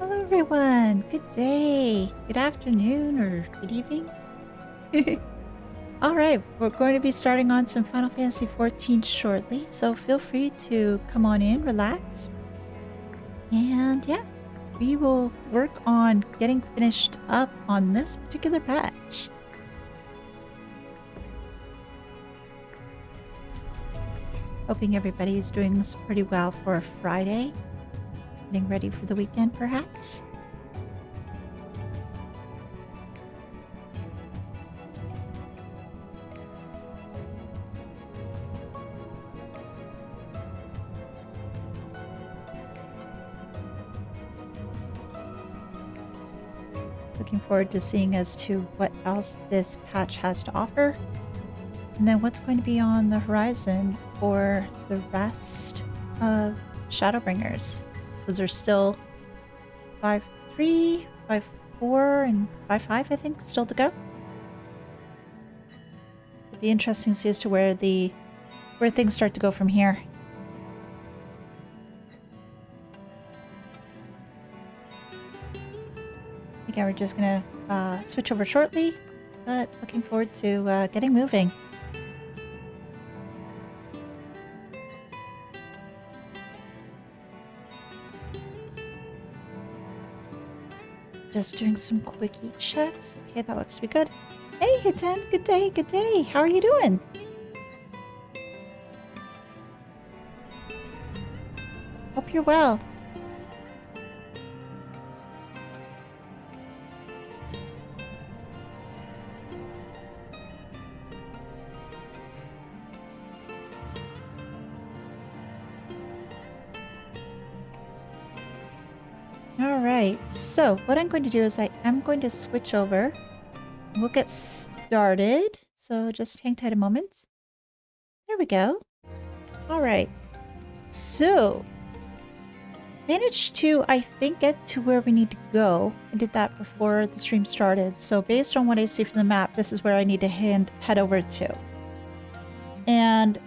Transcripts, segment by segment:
Hello everyone, good day, good afternoon, or good evening. Alright, we're going to be starting on some Final Fantasy XIV shortly, so feel free to come on in, relax. And yeah, we will work on getting finished up on this particular patch. Hoping everybody is doing pretty well for a Friday. Getting ready for the weekend, perhaps? Looking forward to seeing as to what else this patch has to offer. And then what's going to be on the horizon for the rest of Shadowbringers. Those are still 5.3, 5.4, and 5.5, I think, still to go. It'll be interesting to see as to where things start to go from here. Again, we're just gonna switch over shortly, but looking forward to getting moving. Just doing some quickie checks. Okay, that looks to be good. Hey, Hiten, good day, good day. How are you doing? Hope you're well. Alright, so what I'm going to do is I am going to switch over. We'll get started. So just hang tight a moment. There we go. Alright. So, managed to, I think, get to where we need to go. I did that before the stream started. So based on what I see from the map, this is where I need to head over to. And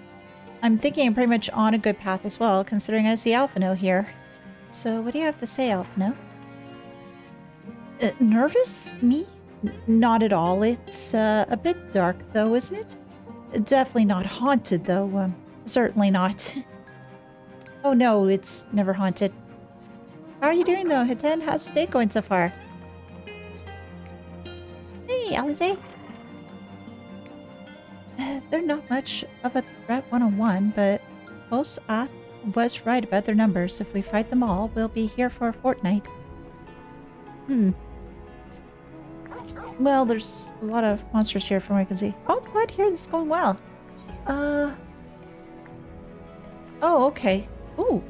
I'm thinking I'm pretty much on a good path as well, considering I see Alphino here. So what do you have to say, Alphino? Nervous? Me? Not at all. It's a bit dark though, isn't it? Definitely not haunted though. Certainly not. Oh no, it's never haunted. How are you doing though, Hiten? How's the day going so far? Hey, Alize. They're not much of a threat one-on-one, but Pulse was right about their numbers. If we fight them all, we'll be here for a fortnight. Well, there's a lot of monsters here from what I can see. Oh, glad to hear this is going well. Oh, okay. Ooh.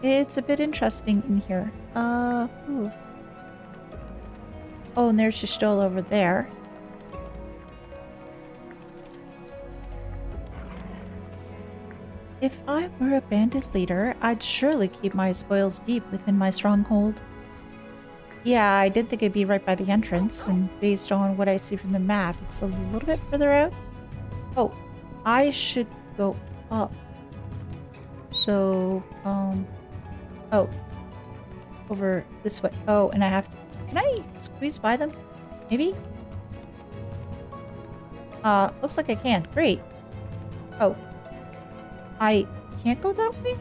It's a bit interesting in here. Ooh. Oh, and there's Y'shtola over there. If I were a bandit leader, I'd surely keep my spoils deep within my stronghold. Yeah, I did think it'd be right by the entrance, and based on what I see from the map, it's a little bit further out. Oh, I should go up. So, oh, over this way. Oh, and I have to, can I squeeze by them? Maybe? Looks like I can. Great. Oh. I can't go that way?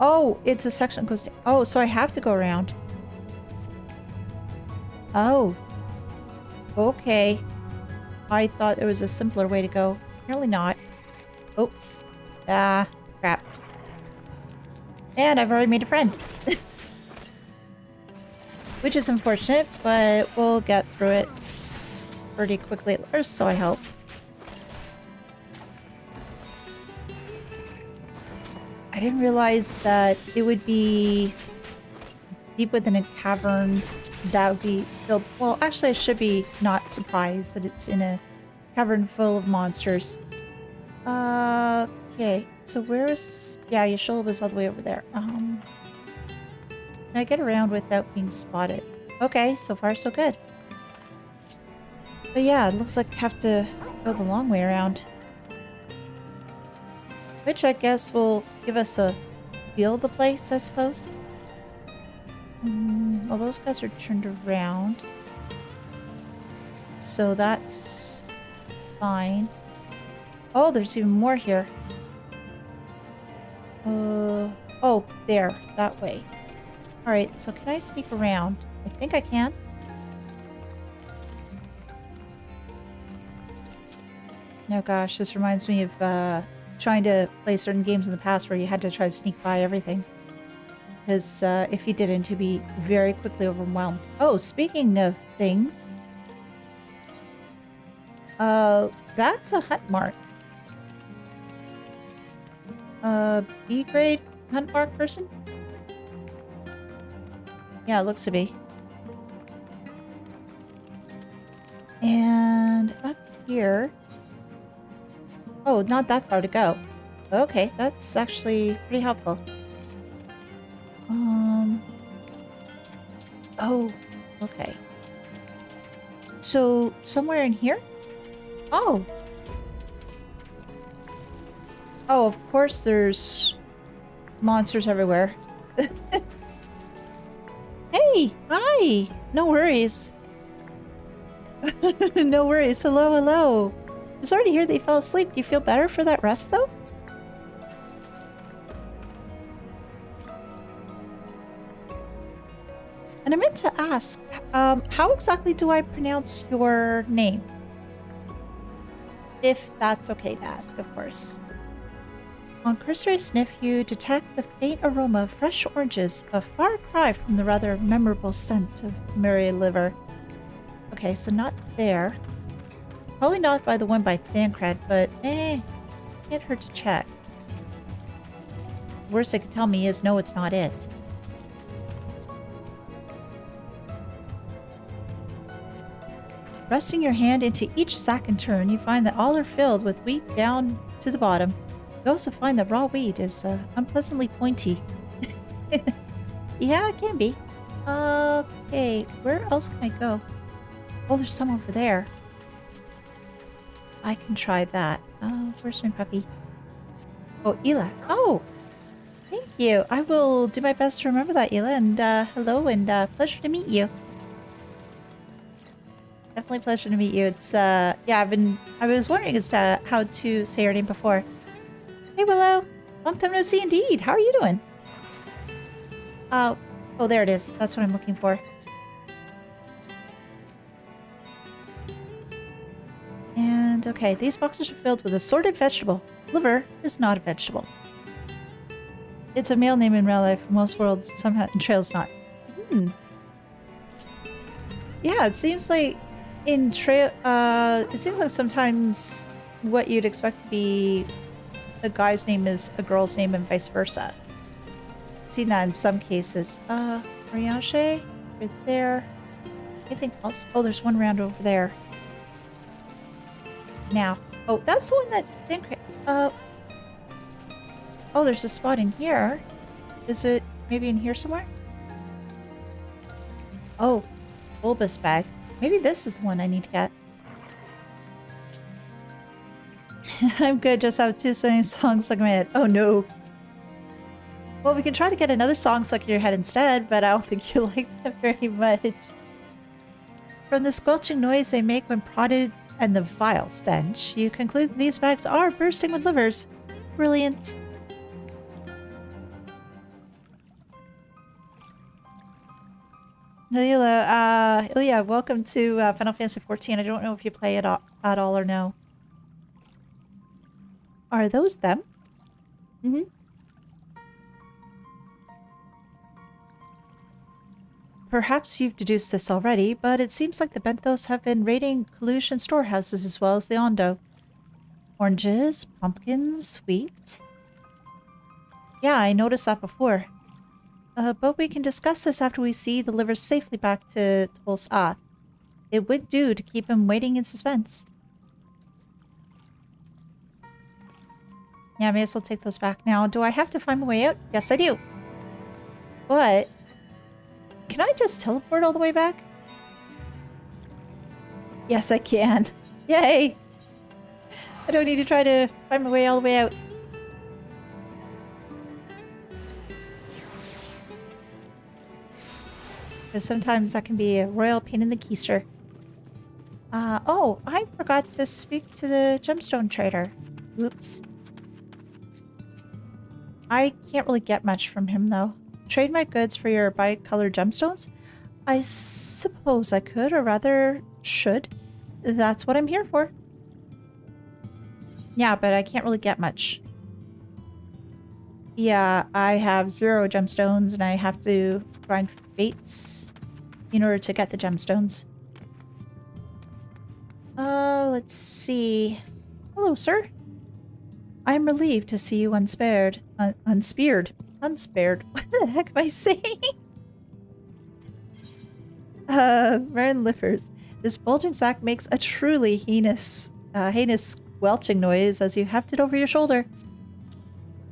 Oh, it's a section that goes down. Oh, so I have to go around. Oh. Okay. I thought there was a simpler way to go. Apparently not. Oops. Ah, crap. And I've already made a friend. Which is unfortunate, but we'll get through it pretty quickly, or so I hope. I didn't realize that it would be deep within a cavern that would be filled. Well, actually, I should be not surprised that it's in a cavern full of monsters. Okay. So where's... Yeah, Y'shtola was all the way over there. Can I get around without being spotted? Okay, so far so good. But yeah, it looks like I have to go the long way around. Which I guess will give us a feel the place, I suppose. Well, those guys are turned around. So that's fine. Oh, there's even more here. Oh, there. That way. Alright, so can I sneak around? I think I can. Oh gosh, this reminds me of trying to play certain games in the past where you had to try to sneak by everything. Because if you didn't, you'd be very quickly overwhelmed. Oh, speaking of things. That's a hunt mark. B grade hunt mark person? Yeah, it looks to be. And up here. Oh, not that far to go. Okay, that's actually pretty helpful. Oh, okay. So, somewhere in here? Oh. Oh, of course there's monsters everywhere. Hey! Hi! No worries. No worries. Hello, hello. I'm sorry to hear that you fell asleep. Do you feel better for that rest, though? And I meant to ask, how exactly do I pronounce your name? If that's okay to ask, of course. On cursory sniff, you detect the faint aroma of fresh oranges, a far cry from the rather memorable scent of Mary liver. Okay, so not there. Probably not by the one by Thancred, but can't hurt to check. Worst they could tell me is no, it's not it. Resting your hand into each sack in turn, you find that all are filled with wheat down to the bottom. You also find that raw wheat is unpleasantly pointy. Yeah, it can be. Okay, where else can I go? Oh, there's some over there. I can try that. Where's my puppy? Oh, Ela. Oh! Thank you. I will do my best to remember that, Ela. And hello, and pleasure to meet you. Definitely pleasure to meet you. It's, yeah, I was wondering as to how to say your name before. Hey, Willow. Long time no see indeed. How are you doing? Oh, there it is. That's what I'm looking for. And, okay, these boxes are filled with assorted vegetable. Liver is not a vegetable. It's a male name in real life. Most worlds, somehow in Trails not. Yeah, it seems like in Trail, it seems like sometimes what you'd expect to be a guy's name is a girl's name and vice versa. I've seen that in some cases. Riache, right there. Anything else? Oh, there's one round over there. Now. Oh, that's the one that oh, there's a spot in here. Is it maybe in here somewhere? Oh, bulbous bag. Maybe this is the one I need to get. I'm good, just have 2 singing songs stuck in my head. Oh no. Well, we can try to get another song stuck in your head instead, but I don't think you like that very much. From the squelching noise they make when prodded and the vile stench, you conclude that these bags are bursting with livers. Brilliant. Ilya, welcome to Final Fantasy XIV. I don't know if you play it at all or no. Are those them? Mm-hmm. Perhaps you've deduced this already, but it seems like the Benthos have been raiding Collusion storehouses as well as the Ondo. Oranges, pumpkins, wheat. Yeah, I noticed that before. But we can discuss this after we see the livers safely back to Tolsa. It would do to keep him waiting in suspense. Yeah, I may as well take those back now. Do I have to find my way out? Yes, I do. But can I just teleport all the way back? Yes, I can. Yay! I don't need to try to find my way all the way out. because sometimes that can be a royal pain in the keister. Oh, I forgot to speak to the gemstone trader. Oops. I can't really get much from him, though. Trade my goods for your bicolored gemstones? I suppose I could, or rather should. That's what I'm here for. Yeah, but I can't really get much. Yeah, I have 0 gemstones, and I have to grind fates in order to get the gemstones. Let's see. Hello, sir. I am relieved to see you unspared. Unspeared. Unspared. What the heck am I saying? Marin Liffers. This bulging sack makes a truly heinous squelching noise as you heft it over your shoulder.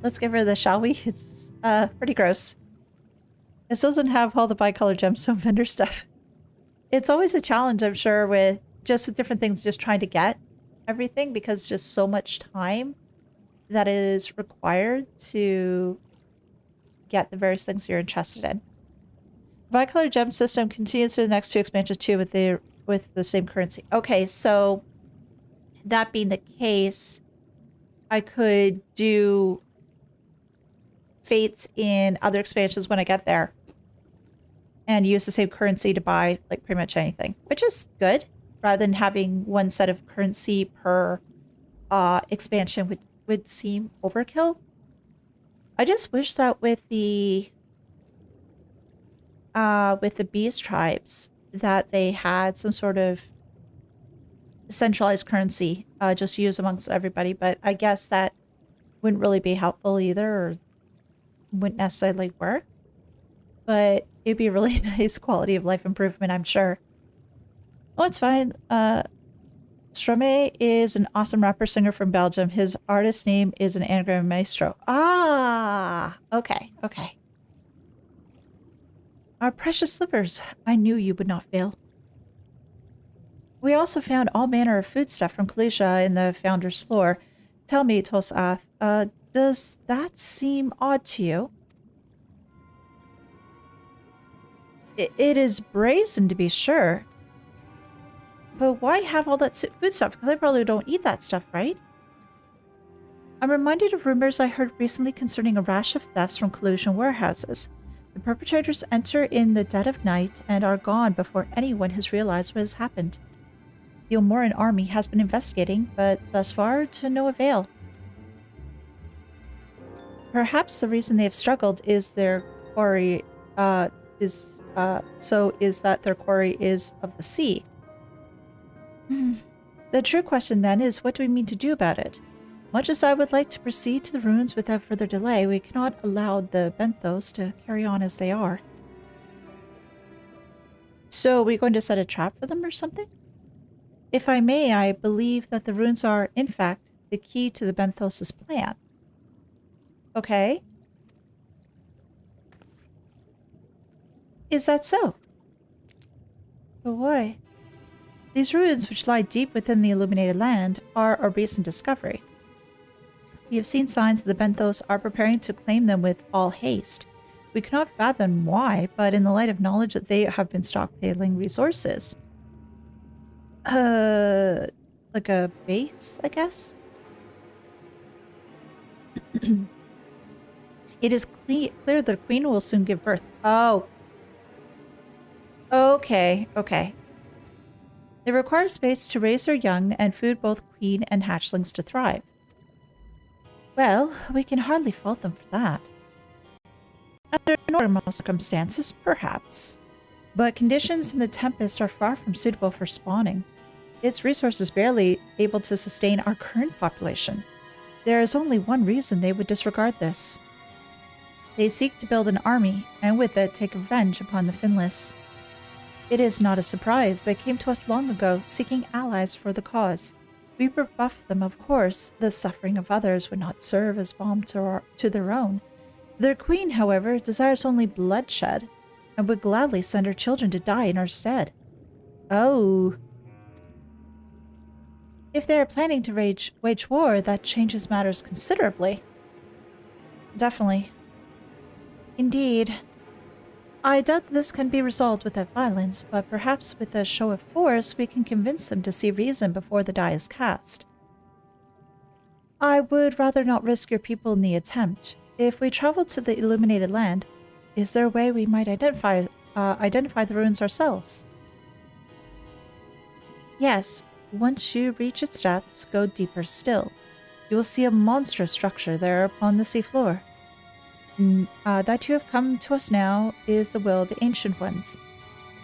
Let's give her this, shall we? It's, pretty gross. This doesn't have all the bicolor gemstone vendor stuff. It's always a challenge, I'm sure, with different things, just trying to get everything, because just so much time that is required to get the various things you're interested in. The bicolor gem system continues for the next 2 expansions too with the same currency. Okay, so that being the case, I could do fates in other expansions when I get there and use the same currency to buy like pretty much anything, which is good, rather than having one set of currency per expansion would seem overkill. I just wish that with the beast tribes that they had some sort of centralized currency just used amongst everybody, but I guess that wouldn't really be helpful either, or wouldn't necessarily work. But it'd be a really nice quality of life improvement, I'm sure. Oh, it's fine. Stromae is an awesome rapper singer from Belgium. His artist name is an anagram maestro. Ah, okay, okay. Our precious livers. I knew you would not fail. We also found all manner of foodstuff from Kalusha in the founder's floor. Tell me, Tosath, does that seem odd to you? It is brazen, to be sure. But why have all that food stuff? Because I probably don't eat that stuff, right? I'm reminded of rumors I heard recently concerning a rash of thefts from Kalushan warehouses. The perpetrators enter in the dead of night and are gone before anyone has realized what has happened. The Omoran army has been investigating, but thus far to no avail. Perhaps the reason they have struggled is their quarry is that their quarry is of the sea. The true question then is, what do we mean to do about it? Much as I would like to proceed to the ruins without further delay, we cannot allow the Benthos to carry on as they are. So, are we going to set a trap for them or something? If I may, I believe that the ruins are, in fact, the key to the Benthos' plan. Okay. Is that so? But why? These ruins, which lie deep within the illuminated land, are a recent discovery. We have seen signs that the Benthos are preparing to claim them with all haste. We cannot fathom why, but in the light of knowledge that they have been stockpiling resources. Like a base, I guess? It is clear the queen will soon give birth. Oh. Okay, okay. They require space to raise their young and food both queen and hatchlings to thrive. Well, we can hardly fault them for that. Under normal circumstances, perhaps. But conditions in the Tempest are far from suitable for spawning. Its resources barely able to sustain our current population. There is only one reason they would disregard this. They seek to build an army, and with it take revenge upon the Finless. It is not a surprise. They came to us long ago, seeking allies for the cause. We rebuffed them, of course. The suffering of others would not serve as balm to their own. Their queen, however, desires only bloodshed, and would gladly send her children to die in our stead. Oh. If they are planning to wage war, that changes matters considerably. Definitely. Indeed. I doubt this can be resolved without violence, but perhaps with a show of force we can convince them to see reason before the die is cast. I would rather not risk your people in the attempt. If we travel to the illuminated land, is there a way we might identify the ruins ourselves? Yes, once you reach its depths, go deeper still. You will see a monstrous structure there upon the seafloor. That you have come to us now is the will of the Ancient Ones.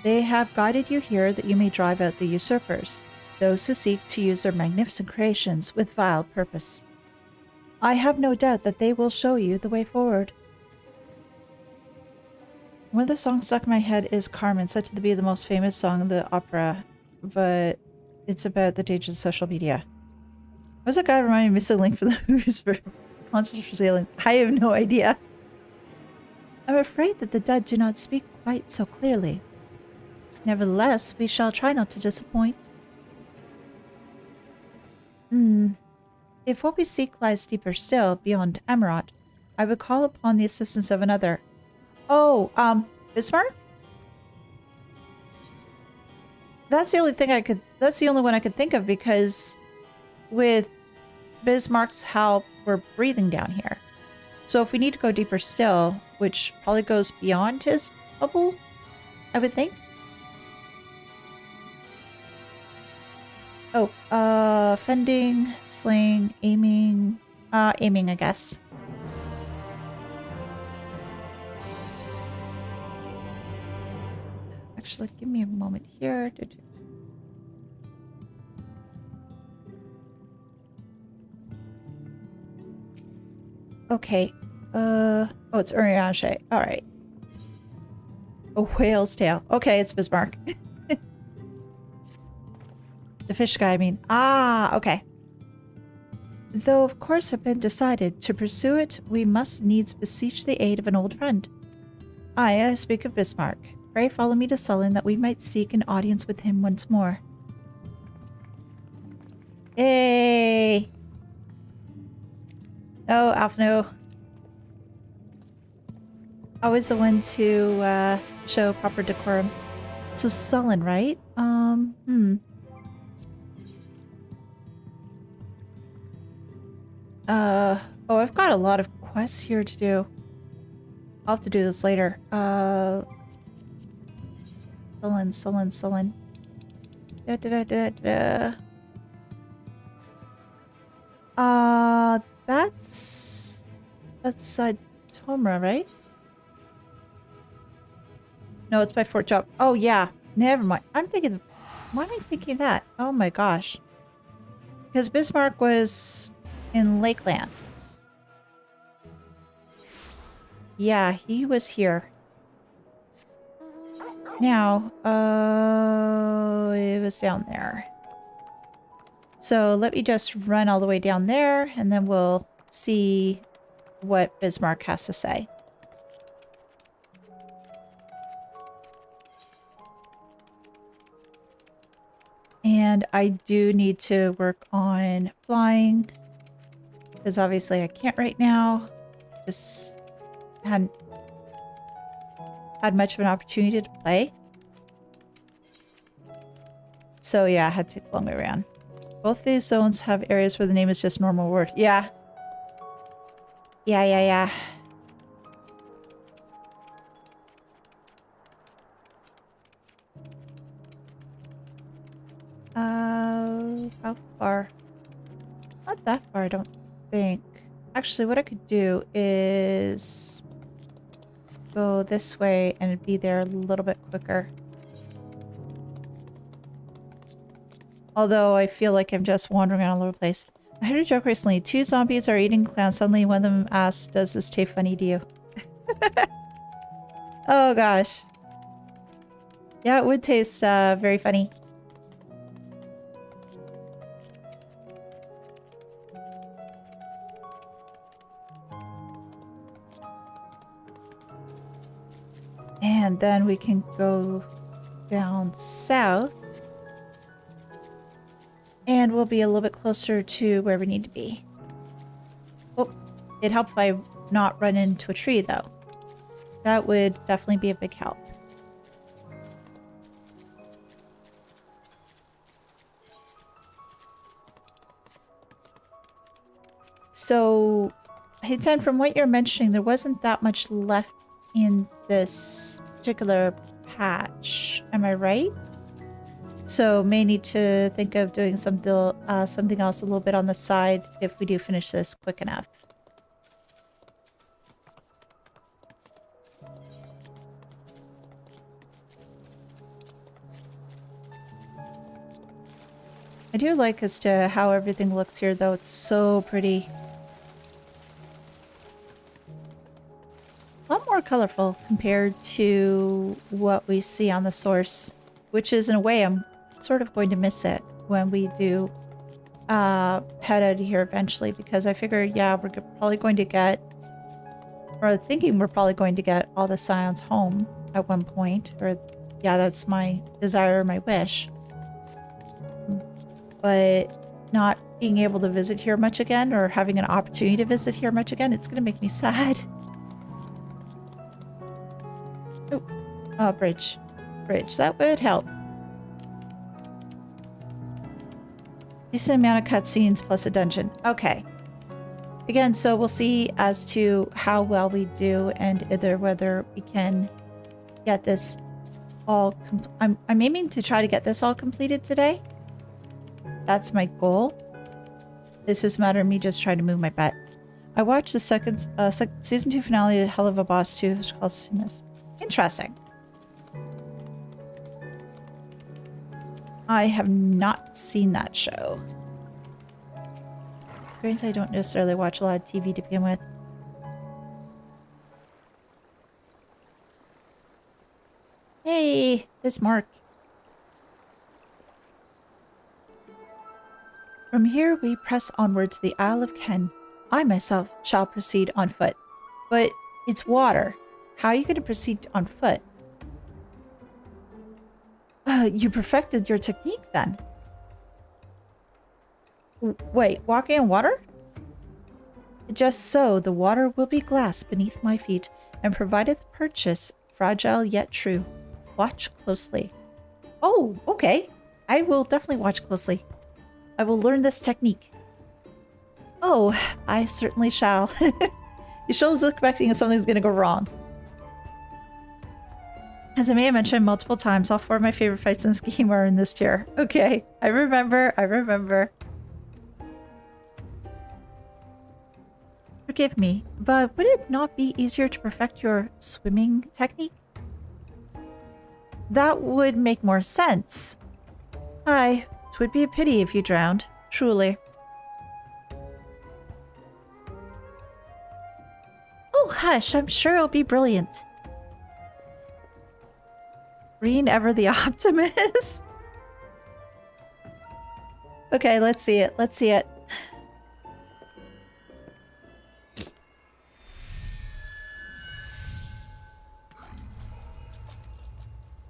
They have guided you here that you may drive out the usurpers, those who seek to use their magnificent creations with vile purpose. I have no doubt that they will show you the way forward. One of the songs stuck in my head is Carmen, said to be the most famous song of the opera, but it's about the dangers of social media. Was that guy reminding me missing link for the movies for Monsters for Sailing? I have no idea. I'm afraid that the dead do not speak quite so clearly. Nevertheless, we shall try not to disappoint. If what we seek lies deeper still, beyond Emerald, I would call upon the assistance of another. Oh, Bismarck? That's the only one I could think of, because with Bismarck's help, we're breathing down here. So if we need to go deeper still, which probably goes beyond his bubble, I would think. Oh, fending, slaying, aiming. Aiming, I guess. Actually, give me a moment here. Okay. Oh, it's Urianger. Alright. A whale's tail. Okay, it's Bismarck. The fish guy, I mean. Ah, okay. Though of course have been decided, to pursue it, we must needs beseech the aid of an old friend. I speak of Bismarck. Pray follow me to Sullen that we might seek an audience with him once more. Hey! No, Alf, no. Always the one to show proper decorum. So Sullen, right? Oh, I've got a lot of quests here to do. I'll have to do this later. Sullen. That's Tomra, right? No, it's by Fort Job. Oh, yeah. Never mind. I'm thinking... Why am I thinking that? Oh my gosh. Because Bismarck was in Lakeland. Yeah, he was here. Now, it was down there. So let me just run all the way down there, and then we'll see what Bismarck has to say. And I do need to work on flying, because obviously I can't right now. Just hadn't had much of an opportunity to play. So yeah, I had to take a long way around. Both these zones have areas where the name is just normal word. Yeah. Yeah. How far? Not that far, I don't think. Actually, what I could do is go this way and be there a little bit quicker. Although I feel like I'm just wandering around all over the place. I heard a joke recently. 2 zombies are eating clowns. Suddenly one of them asks, does this taste funny to you? Oh gosh. Yeah, it would taste very funny. And then we can go down south. And we'll be a little bit closer to where we need to be. Oh, it helped if I not run into a tree, though. That would definitely be a big help. So, Hitan, from what you're mentioning, there wasn't that much left in this particular patch. Am I right? So, may need to think of doing something else a little bit on the side if we do finish this quick enough. I do like as to how everything looks here, though. It's so pretty. A lot more colorful compared to what we see on the source, which is, in a way, I'm sort of going to miss it when we do head out of here eventually, because I figure, yeah, we're probably going to get, or thinking we're probably going to get all the Scions home at one point, or yeah, that's my desire, my wish. But not being able to visit here much again, or having an opportunity to visit here much again, it's going to make me sad. Oh, bridge. Bridge. That would help. Decent amount of cutscenes plus a dungeon. Okay. Again, so we'll see as to how well we do and either whether we can get this all... I'm aiming to try to get this all completed today. That's my goal. This is a matter of me just trying to move my butt. I watched the second season 2 finale of Hell of a Boss 2, which calls Scions. Interesting. I have not seen that show. Granted, I don't necessarily watch a lot of TV to begin with. Hey, Bismarck. From here we press onward to the Isle of Ken. I myself shall proceed on foot. But it's water. How are you going to proceed on foot? You perfected your technique then. Wait, walking on water? Just so, the water will be glass beneath my feet, and provided the purchase fragile yet true. Watch closely. Oh, okay. I will definitely watch closely. I will learn this technique. Oh, I certainly shall. You should be expecting something's going to go wrong. As I may have mentioned multiple times, all 4 of my favorite fights in this game are in this tier. Okay, I remember. Forgive me, but would it not be easier to perfect your swimming technique? That would make more sense. Aye, 'twould be a pity if you drowned, truly. Oh, hush, I'm sure it'll be brilliant. Green ever the optimist? Okay, let's see it. Let's see it.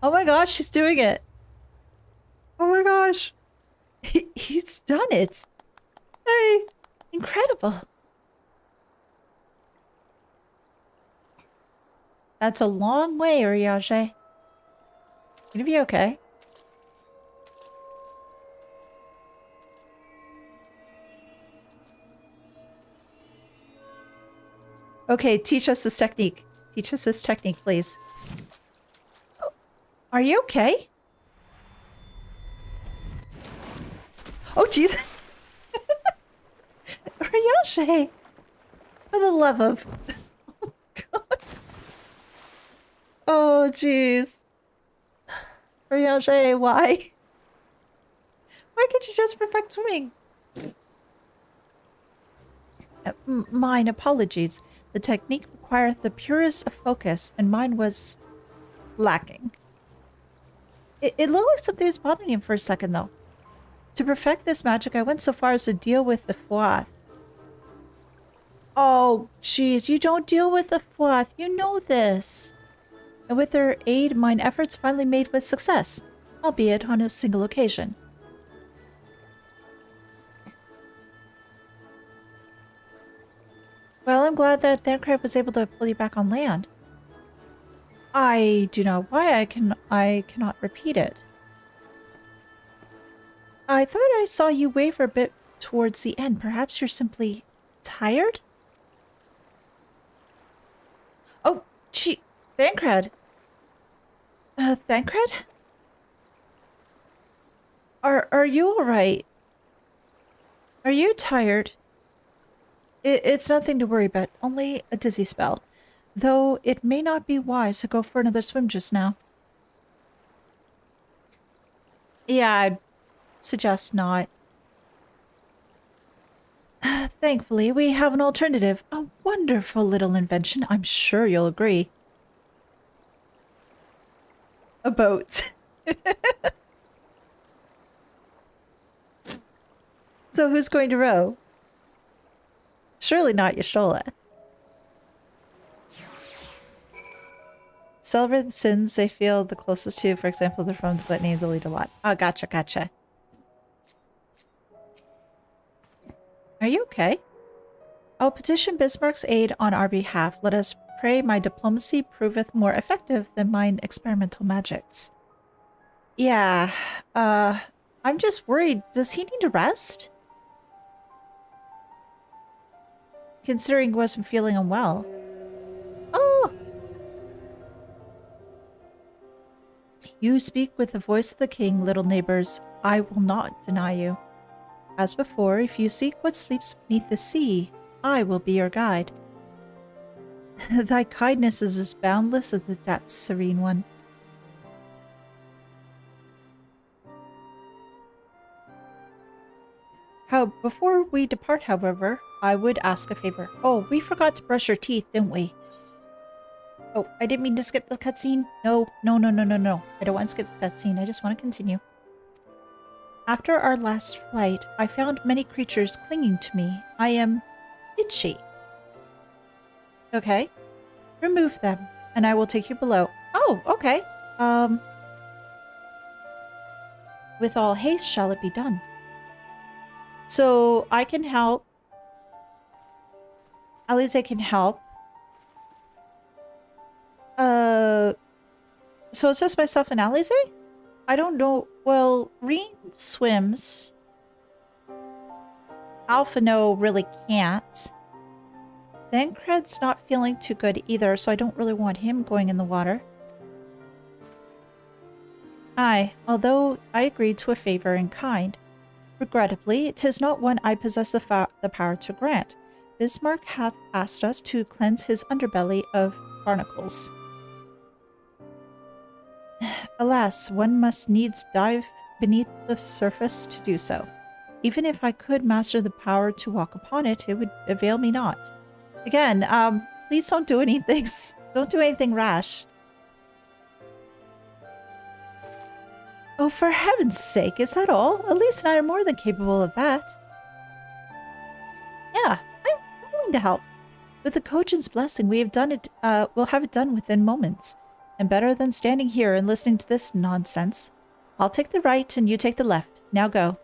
Oh my gosh, she's doing it. Oh my gosh. He's done it. Hey, incredible. That's a long way, Uriage. Gonna be okay. Okay, teach us this technique. Teach us this technique, please. Oh, are you okay? Oh, jeez. Uriage! For the love of... Oh, God. Oh, jeez. Uriage, why? Why can't you just perfect swimming? Mine apologies. The technique requireth the purest of focus, and mine was lacking. It looked like something was bothering him for a second, though. To perfect this magic, I went so far as to deal with the Fwath. Oh, jeez, you don't deal with the Fwath. You know this. And with their aid, mine efforts finally made with success, albeit on a single occasion. Well, I'm glad that Thancred was able to pull you back on land. I do not why I cannot repeat it. I thought I saw you waver a bit towards the end. Perhaps you're simply tired? Oh, gee, Thancred. Thancred? Are you all right? Are you tired? It's nothing to worry about, only a dizzy spell. Though it may not be wise to go for another swim just now. Yeah, I'd suggest not. Thankfully, we have an alternative. A wonderful little invention, I'm sure you'll agree. A boat. So who's going to row? Surely not Yashola. Celebrate the sins they feel the closest to, for example, they're from the gluttony of the lead a lot. Oh, gotcha. Are you okay? I'll petition Bismarck's aid on our behalf. Let us pray my diplomacy proveth more effective than mine experimental magics. Yeah, I'm just worried. Does he need to rest? Considering he wasn't feeling unwell. Oh! You speak with the voice of the king, little neighbors. I will not deny you. As before, if you seek what sleeps beneath the sea, I will be your guide. Thy kindness is as boundless as the depths, serene one. Before we depart, however, I would ask a favor. Oh, we forgot to brush our teeth, didn't we? Oh, I didn't mean to skip the cutscene. No. I don't want to skip the cutscene. I just want to continue. After our last flight, I found many creatures clinging to me. I am itchy. Okay. Remove them, and I will take you below. Oh, okay. With all haste shall it be done. So I can help. Elise can help. So it's just myself and Elise? I don't know. Well, Reen swims. Alpha no really can't. Thancred's not feeling too good either, so I don't really want him going in the water. Although I agreed to a favor in kind. Regrettably, 'tis not one I possess the power to grant. Bismarck hath asked us to cleanse his underbelly of barnacles. Alas, one must needs dive beneath the surface to do so. Even if I could master the power to walk upon it, it would avail me not. Again, please don't do anything. Don't do anything rash. Oh, for heaven's sake, is that all? Elise and I are more than capable of that. Yeah, I'm willing to help. With the Kojin's blessing, we have done it. We'll have it done within moments. And better than standing here and listening to this nonsense. I'll take the right and you take the left. Now go.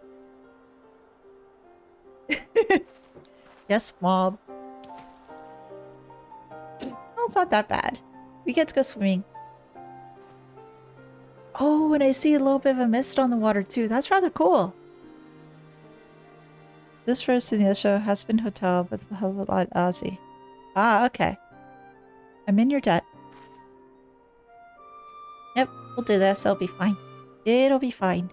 Yes, Mob. Well, it's not that bad. We get to go swimming. Oh, and I see a little bit of a mist on the water too. That's rather cool. This first in the show has been hotel, but the whole lot Aussie. Ah, okay. I'm in your debt. Yep, we'll do this. It'll be fine. It'll be fine.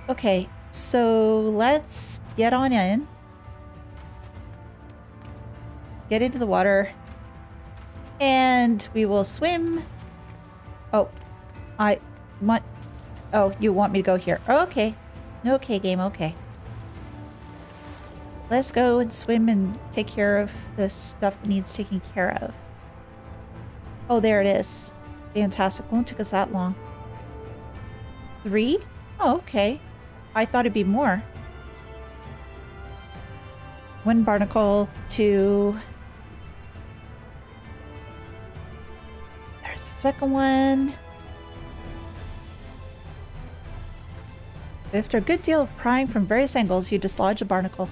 Okay, so let's get on in. Get into the water. And we will swim. Oh, I want... Oh, you want me to go here. Okay. Okay, game, okay. Let's go and swim and take care of the stuff that needs taking care of. Oh, there it is. Fantastic. Won't take us that long. 3? Oh, okay. I thought it'd be more. 1 barnacle, 2. There's the second one. After a good deal of prying from various angles, you dislodge a barnacle.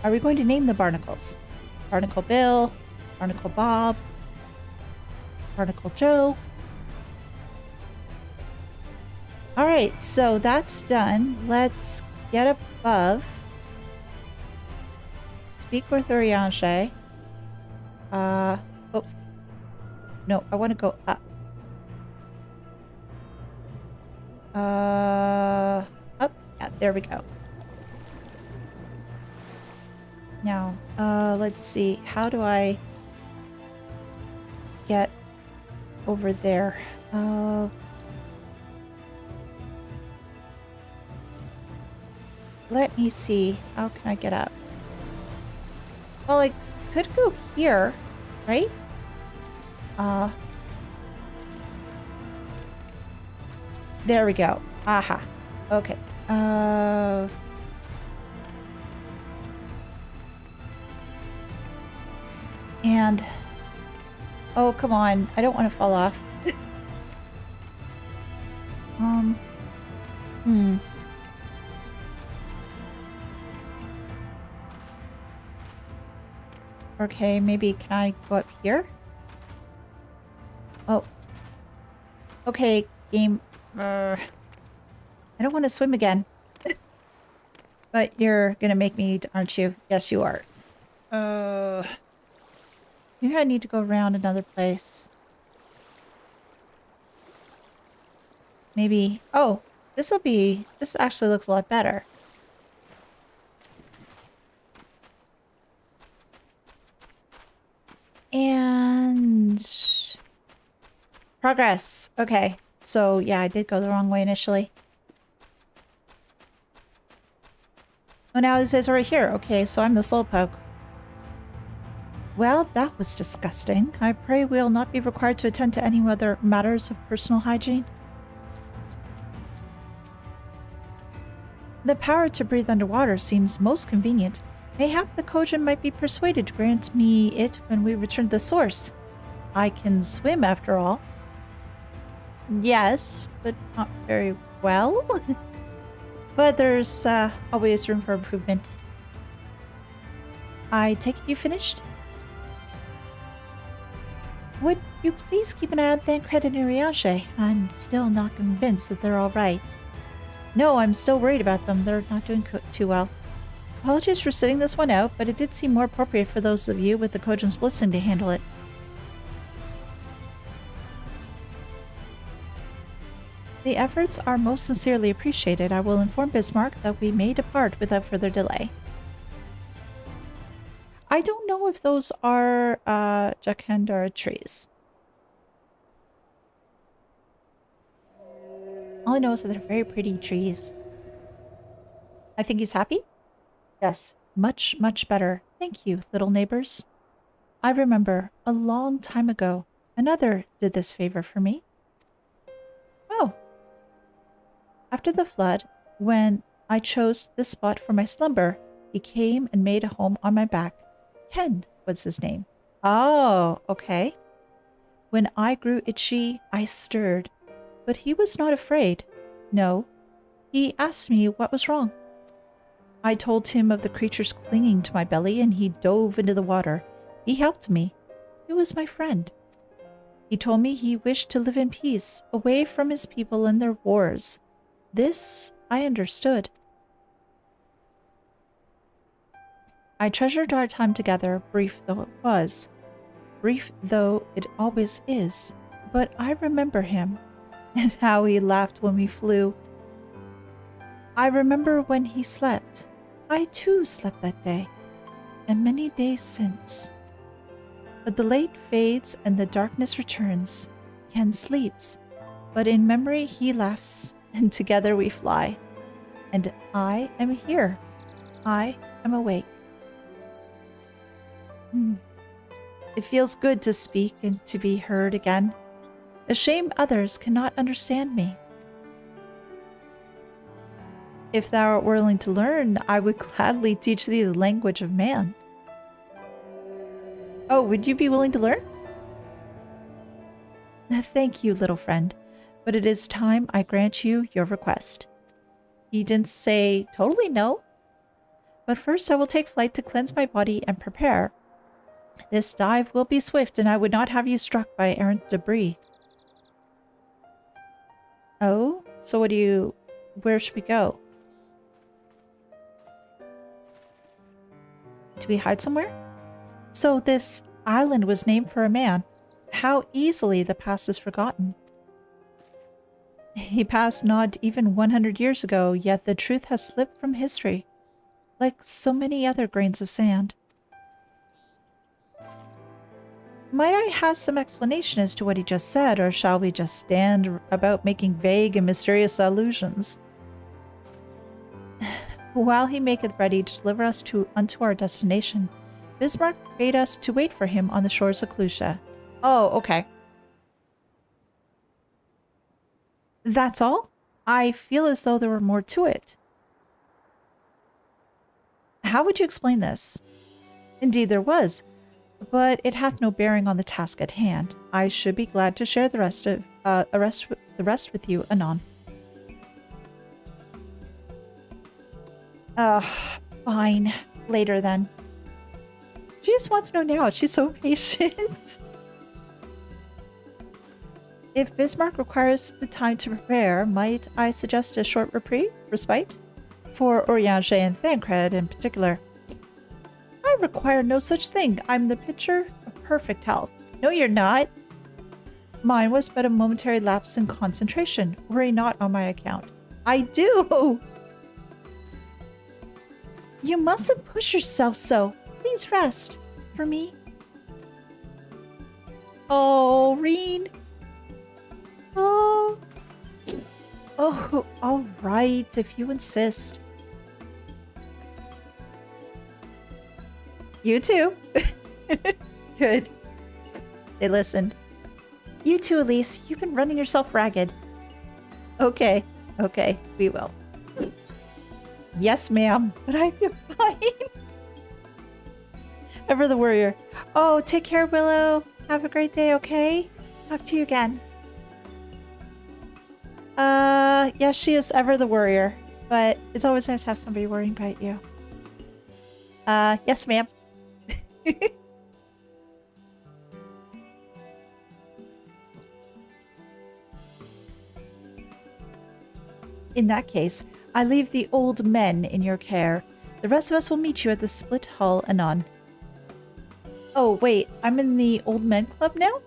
Are we going to name the barnacles? Barnacle Bill, Barnacle Bob, Barnacle Joe. Alright, so that's done. Let's get above. Speak with Urianshe. Oh. No, I want to go up. Up. Yeah, there we go. Now, let's see. How do I get over there? Let me see. How can I get up? Well, I could go here, right? There we go. Aha. Okay. And oh, come on. I don't want to fall off. Okay, maybe can I go up here? Oh. Okay, game. I don't want to swim again. But you're gonna make me, aren't you? Yes, you are. Maybe I need to go around another place. Maybe. Oh, this actually looks a lot better. And progress. Okay. So yeah, I did go the wrong way initially. Oh, now it says right here. Okay, so I'm the slowpoke. Well, that was disgusting. I pray we'll not be required to attend to any other matters of personal hygiene. The power to breathe underwater seems most convenient. Mayhap the Kojin might be persuaded to grant me it when we return to the source. I can swim after all. Yes, but not very well. But there's always room for improvement. I take it you finished? Would you please keep an eye on Thancred and Urianshe? I'm still not convinced that they're all right. No, I'm still worried about them. They're not doing too well. Apologies for sitting this one out, but it did seem more appropriate for those of you with the Kojin's blessing to handle it. The efforts are most sincerely appreciated. I will inform Bismarck that we may depart without further delay. I don't know if those are Jacaranda trees. All I know is that they're very pretty trees. I think he's happy? Yes, much, much better. Thank you, little neighbors. I remember a long time ago, another did this favor for me. Oh. After the flood, when I chose this spot for my slumber, he came and made a home on my back. Ken was his name. Oh, okay. When I grew itchy, I stirred, but he was not afraid. No, he asked me what was wrong. I told him of the creatures clinging to my belly, and he dove into the water. He helped me. He was my friend. He told me he wished to live in peace, away from his people and their wars. This I understood. I treasured our time together, brief though it was. Brief though it always is. But I remember him, and how he laughed when we flew. I remember when he slept. I too slept that day, and many days since. But the light fades and the darkness returns. Ken sleeps, but in memory he laughs, and together we fly. And I am here. I am awake. It feels good to speak and to be heard again. A shame others cannot understand me. If thou art willing to learn, I would gladly teach thee the language of man. Oh, would you be willing to learn? Thank you, little friend, but it is time I grant you your request. He didn't say totally no, but first I will take flight to cleanse my body and prepare. This dive will be swift, and I would not have you struck by errant debris. Oh? So where should we go? Do we hide somewhere? So this island was named for a man. How easily the past is forgotten. He passed not even 100 years ago, yet the truth has slipped from history, like so many other grains of sand. Might I have some explanation as to what he just said, or shall we just stand about making vague and mysterious allusions? While he maketh ready to deliver us unto our destination, Bismarck bade us to wait for him on the shores of Clusia. Oh, okay. That's all? I feel as though there were more to it. How would you explain this? Indeed there was, but it hath no bearing on the task at hand. I should be glad to share the rest with you anon. Fine. Later then. She just wants to know now. She's so patient. If Bismarck requires the time to prepare, might I suggest a short respite? For Oriange and Thancred in particular. I require no such thing. I'm the picture of perfect health. No, you're not. Mine was but a momentary lapse in concentration. Worry not on my account. I do! You mustn't push yourself so. Please rest. For me. Oh, Reen. Oh. Oh, all right, if you insist. You too. Good. They listened. You too, Elise. You've been running yourself ragged. Okay. Okay, we will. Yes, ma'am. But I feel fine. Ever the warrior. Oh, take care, Willow. Have a great day, okay? Talk to you again. Yes, she is ever the worrier, but it's always nice to have somebody worrying about you. Yes, ma'am. In that case, I leave the old men in your care. The rest of us will meet you at the Split Hull anon. Oh, wait, I'm in the Old Men Club now?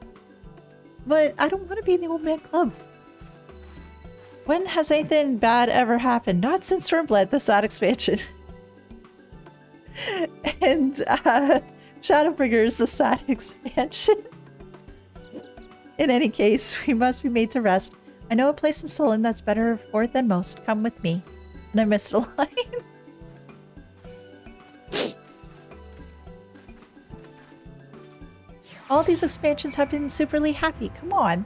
But I don't want to be in the Old Men Club. When has anything bad ever happened? Not since Stormblood, the sad expansion. And Shadowbringers, the sad expansion. In any case, we must be made to rest. I know a place in Sullen that's better for it than most. Come with me. And I missed a line. All these expansions have been superly happy. Come on.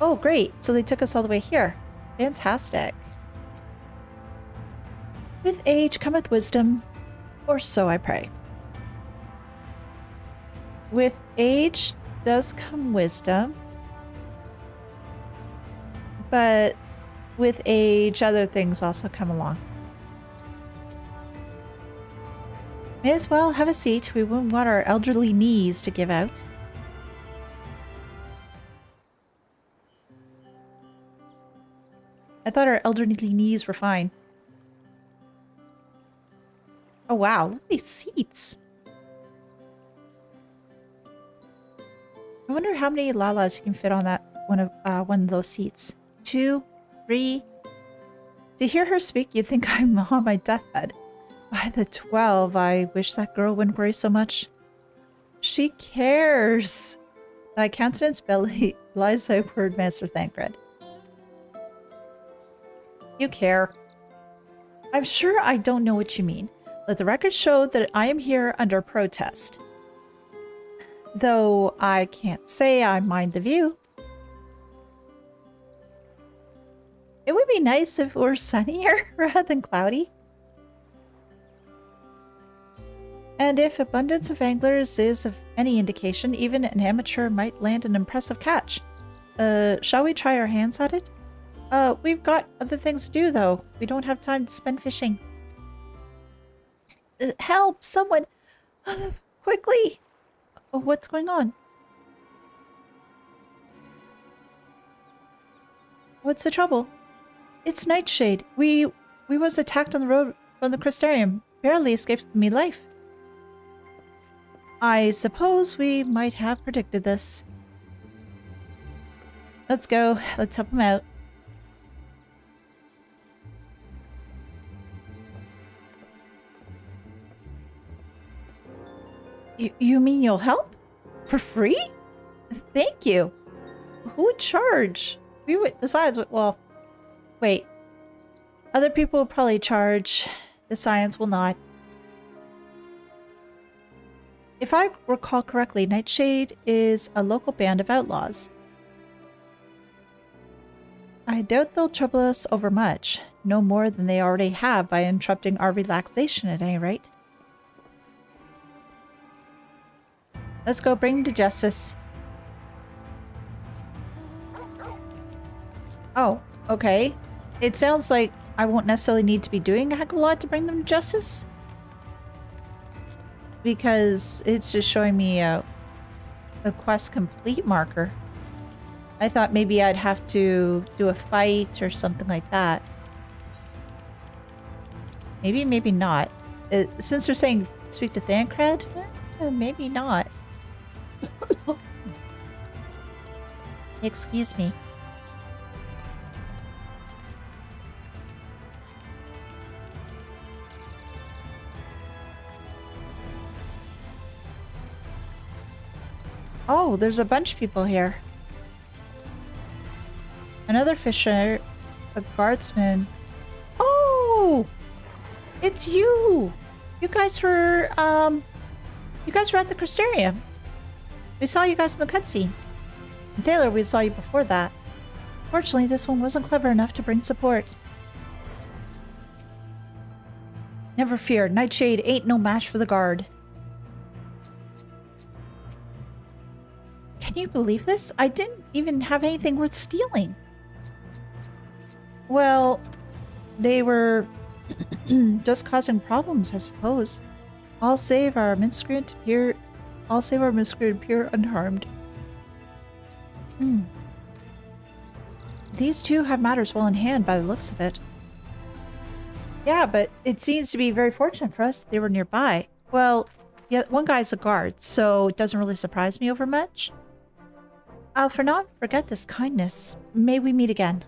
Oh, great. So they took us all the way here. Fantastic. With age cometh wisdom, or so I pray. With age does come wisdom, but with age, other things also come along. May as well have a seat. We wouldn't want our elderly knees to give out. I thought our elderly knees were fine. Oh wow, look at these seats. I wonder how many Lalas you can fit on that one of those seats. 2, 3. To hear her speak, you'd think I'm on my deathbed. By the 12, I wish that girl wouldn't worry so much. She cares. Thy countenance belly lies thy word, Master Thancred. You care. I'm sure I don't know what you mean. Let the record show that I am here under protest. Though I can't say I mind the view. It would be nice if it were sunnier rather than cloudy. And if abundance of anglers is of any indication, even an amateur might land an impressive catch. Shall we try our hands at it? We've got other things to do, though. We don't have time to spend fishing. Help! Someone! Quickly! Oh, what's going on? What's the trouble? It's Nightshade. We was attacked on the road from the Crystarium. Barely escaped with me life. I suppose we might have predicted this. Let's go. Let's help him out. You mean you'll help? For free? Thank you. Who would charge? We would, besides, well, wait. Other people will probably charge. The Scions will not. If I recall correctly, Nightshade is a local band of outlaws. I doubt they'll trouble us over much. No more than they already have by interrupting our relaxation at any rate. Let's go bring him to justice. Oh, okay. It sounds like I won't necessarily need to be doing a heck of a lot to bring them to justice. Because it's just showing me a quest complete marker. I thought maybe I'd have to do a fight or something like that. Maybe, maybe not. Since they're saying speak to Thancred, maybe not. Excuse me. Oh, there's a bunch of people here. Another fisher, a guardsman. Oh! It's you! You guys were at the Crystarium. We saw you guys in the cutscene. And Taylor, we saw you before that. Fortunately, this one wasn't clever enough to bring support. Never fear, Nightshade ain't no match for the guard. Can you believe this? I didn't even have anything worth stealing. Well, they were just causing problems, I suppose. I'll save our miscreant appear unharmed. These two have matters well in hand by the looks of it. Yeah, but it seems to be very fortunate for us that they were nearby. Well, yeah, one guy's a guard, so it doesn't really surprise me over much. I'll for not forget this kindness. May we meet again.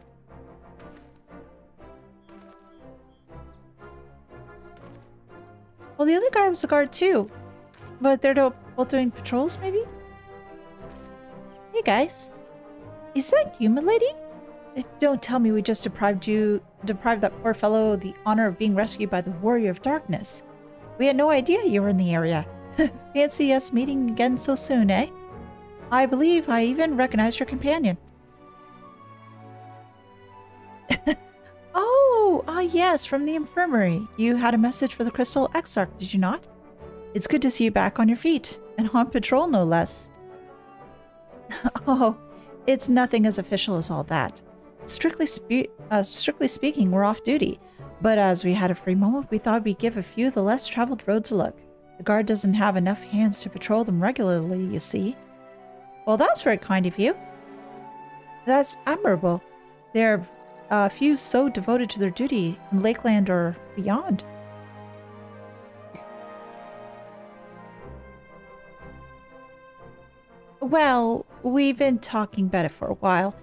Well, the other guy was a guard too. But they're both doing patrols, maybe? Hey guys. Is that you, milady? Don't tell me we just deprived that poor fellow of the honor of being rescued by the Warrior of Darkness. We had no idea you were in the area. Fancy us meeting again so soon, eh? I believe I even recognize your companion. Oh, yes, from the infirmary. You had a message for the Crystal Exarch, did you not? It's good to see you back on your feet, and on patrol no less. Oh, it's nothing as official as all that. Strictly speaking, we're off duty, but as we had a free moment, we thought we'd give a few of the less traveled roads a look. The guard doesn't have enough hands to patrol them regularly, you see. Well, that's very kind of you. That's admirable. There are few so devoted to their duty in Lakeland or beyond. Well, we've been talking about it for a while,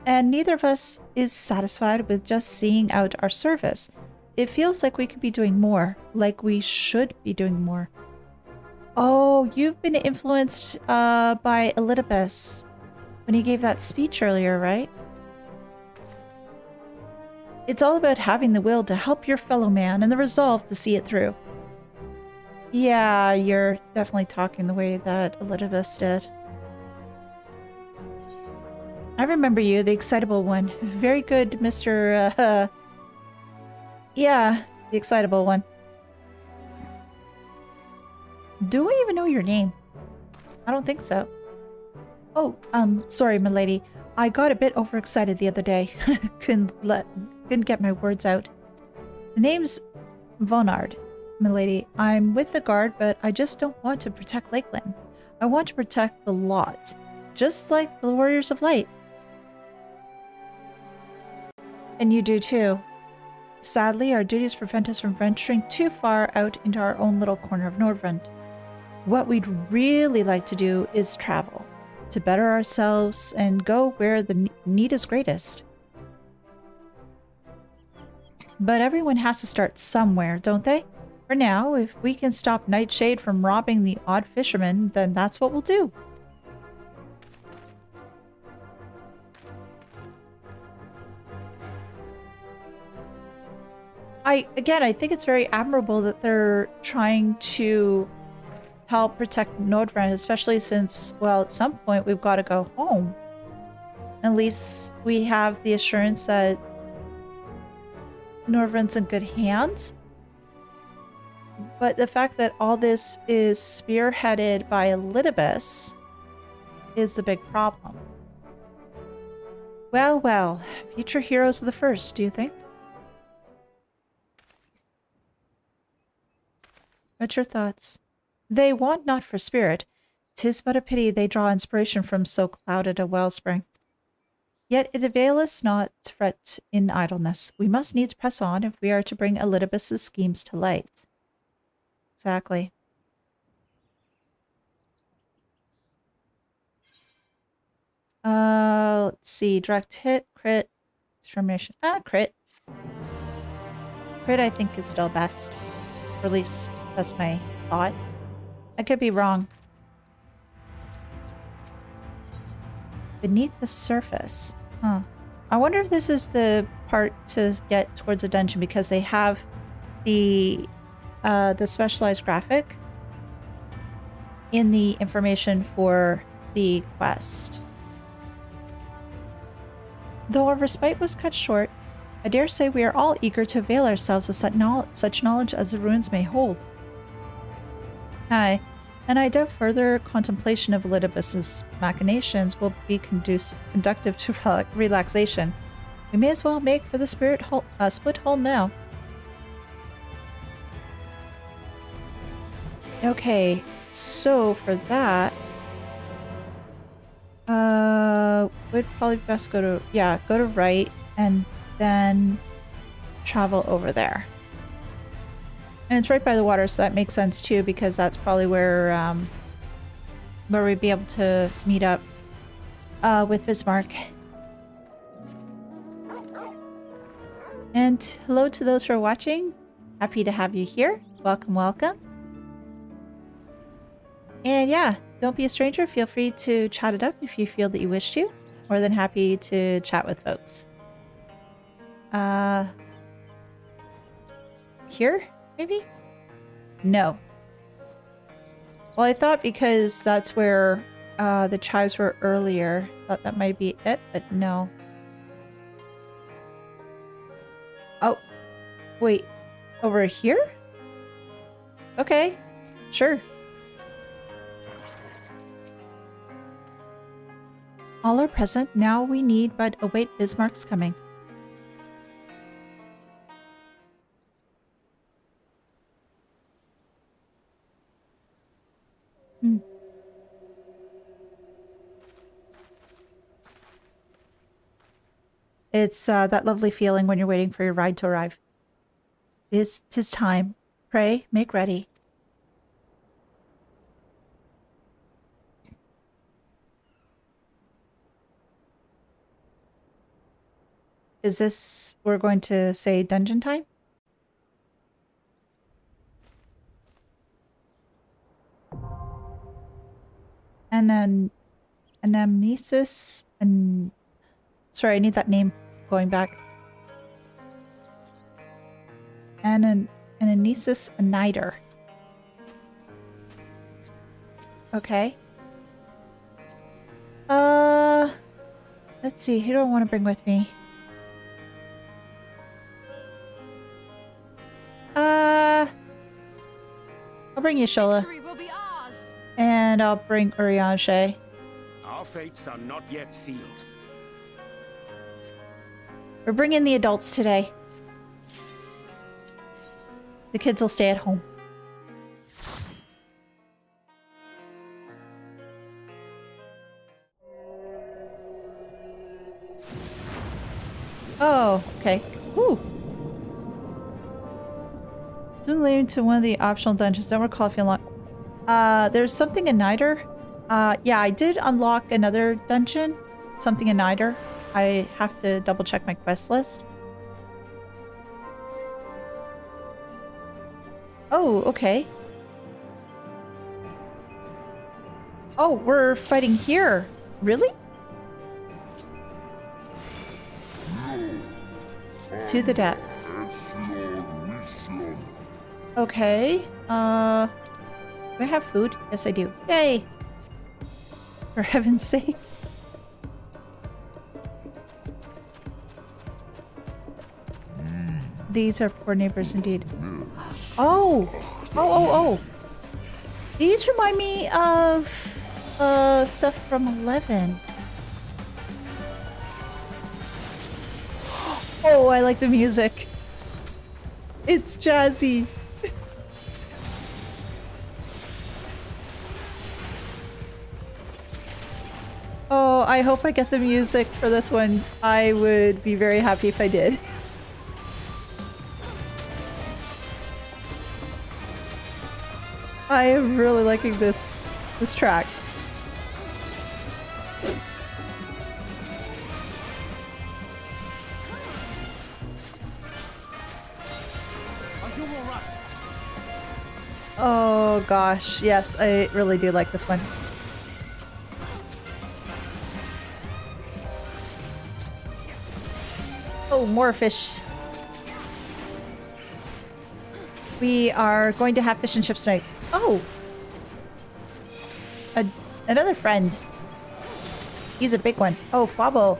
and neither of us is satisfied with just seeing out our service. It feels like we could be doing more, like we should be doing more. Oh, you've been influenced by Elidibus when he gave that speech earlier, right? It's all about having the will to help your fellow man and the resolve to see it through. Yeah, you're definitely talking the way that Elidibus did. I remember you, the excitable one. Very good, Mr. Yeah, the excitable one. Do I even know your name? I don't think so. Oh, sorry, milady. I got a bit overexcited the other day. Couldn't get my words out. The name's Vonard. milady. I'm with the guard, but I just don't want to protect Lakeland. I want to protect the lot, just like the Warriors of Light. And you do too. Sadly, our duties prevent us from venturing too far out into our own little corner of Norvrandt. What we'd really like to do is travel, to better ourselves and go where the need is greatest. But everyone has to start somewhere, don't they? For now, if we can stop Nightshade from robbing the odd fisherman, then that's what we'll do. I think it's very admirable that they're trying to help protect Norvrandt, especially since, well, at some point we've got to go home. At least we have the assurance that Norvrandt's in good hands. But the fact that all this is spearheaded by Elidibus is the big problem. Well, well, future heroes of the first, do you think? What's your thoughts? They want not for spirit. 'Tis but a pity they draw inspiration from so clouded a wellspring. Yet it availeth not to fret in idleness. We must needs press on if we are to bring Elidibus's schemes to light. Exactly. Let's see. Direct hit, crit, determination. Crit. Crit I think is still best. Or at least that's my thought. I could be wrong. Beneath the surface. Huh. I wonder if this is the part to get towards a dungeon because they have the specialized graphic in the information for the quest. Though our respite was cut short, I dare say we are all eager to avail ourselves of such knowledge as the ruins may hold. Aye, and I doubt further contemplation of Elidibus's machinations will be conductive to relaxation. We may as well make for the split hole now. Okay, so for that, would probably best go to right and then travel over there. And it's right by the water, so that makes sense too, because that's probably where we'd be able to meet up with Bismarck. And hello to those who are watching. Happy to have you here. Welcome, welcome. And yeah, don't be a stranger. Feel free to chat it up if you feel that you wish to. More than happy to chat with folks. Here? Maybe? No. Well, I thought because that's where the chives were earlier, thought that might be it, but no. Oh, wait. Over here? Okay, sure. All are present. Now we need but await Bismarck's coming. It's that lovely feeling when you're waiting for your ride to arrive. 'Tis time. Pray, make ready. Is this, we're going to say dungeon time? And then Anamnesis and sorry, I need that name going back. Anamnesis and Nider. Okay. Let's see, who do I want to bring with me? I'll bring you Shola. And I'll bring Urianshe. Our fates are not yet sealed. We're bringing the adults today. The kids will stay at home. Oh, okay. Woo. Soon later to one of the optional dungeons. Don't recall if you unlock. There's something in Niter. Yeah, I did unlock another dungeon. Something in Niter. I have to double check my quest list. Oh, okay. Oh, we're fighting here. Really? To the depths. Okay. Do I have food? Yes, I do. Yay! For heaven's sake. These are poor neighbors indeed. Oh! Oh! These remind me of stuff from 11. Oh, I like the music. It's jazzy. Oh, I hope I get the music for this one. I would be very happy if I did. I am really liking this track. Oh gosh, yes, I really do like this one. Oh, more fish. We are going to have fish and chips tonight. Oh! Another friend. He's a big one. Oh, Fabo.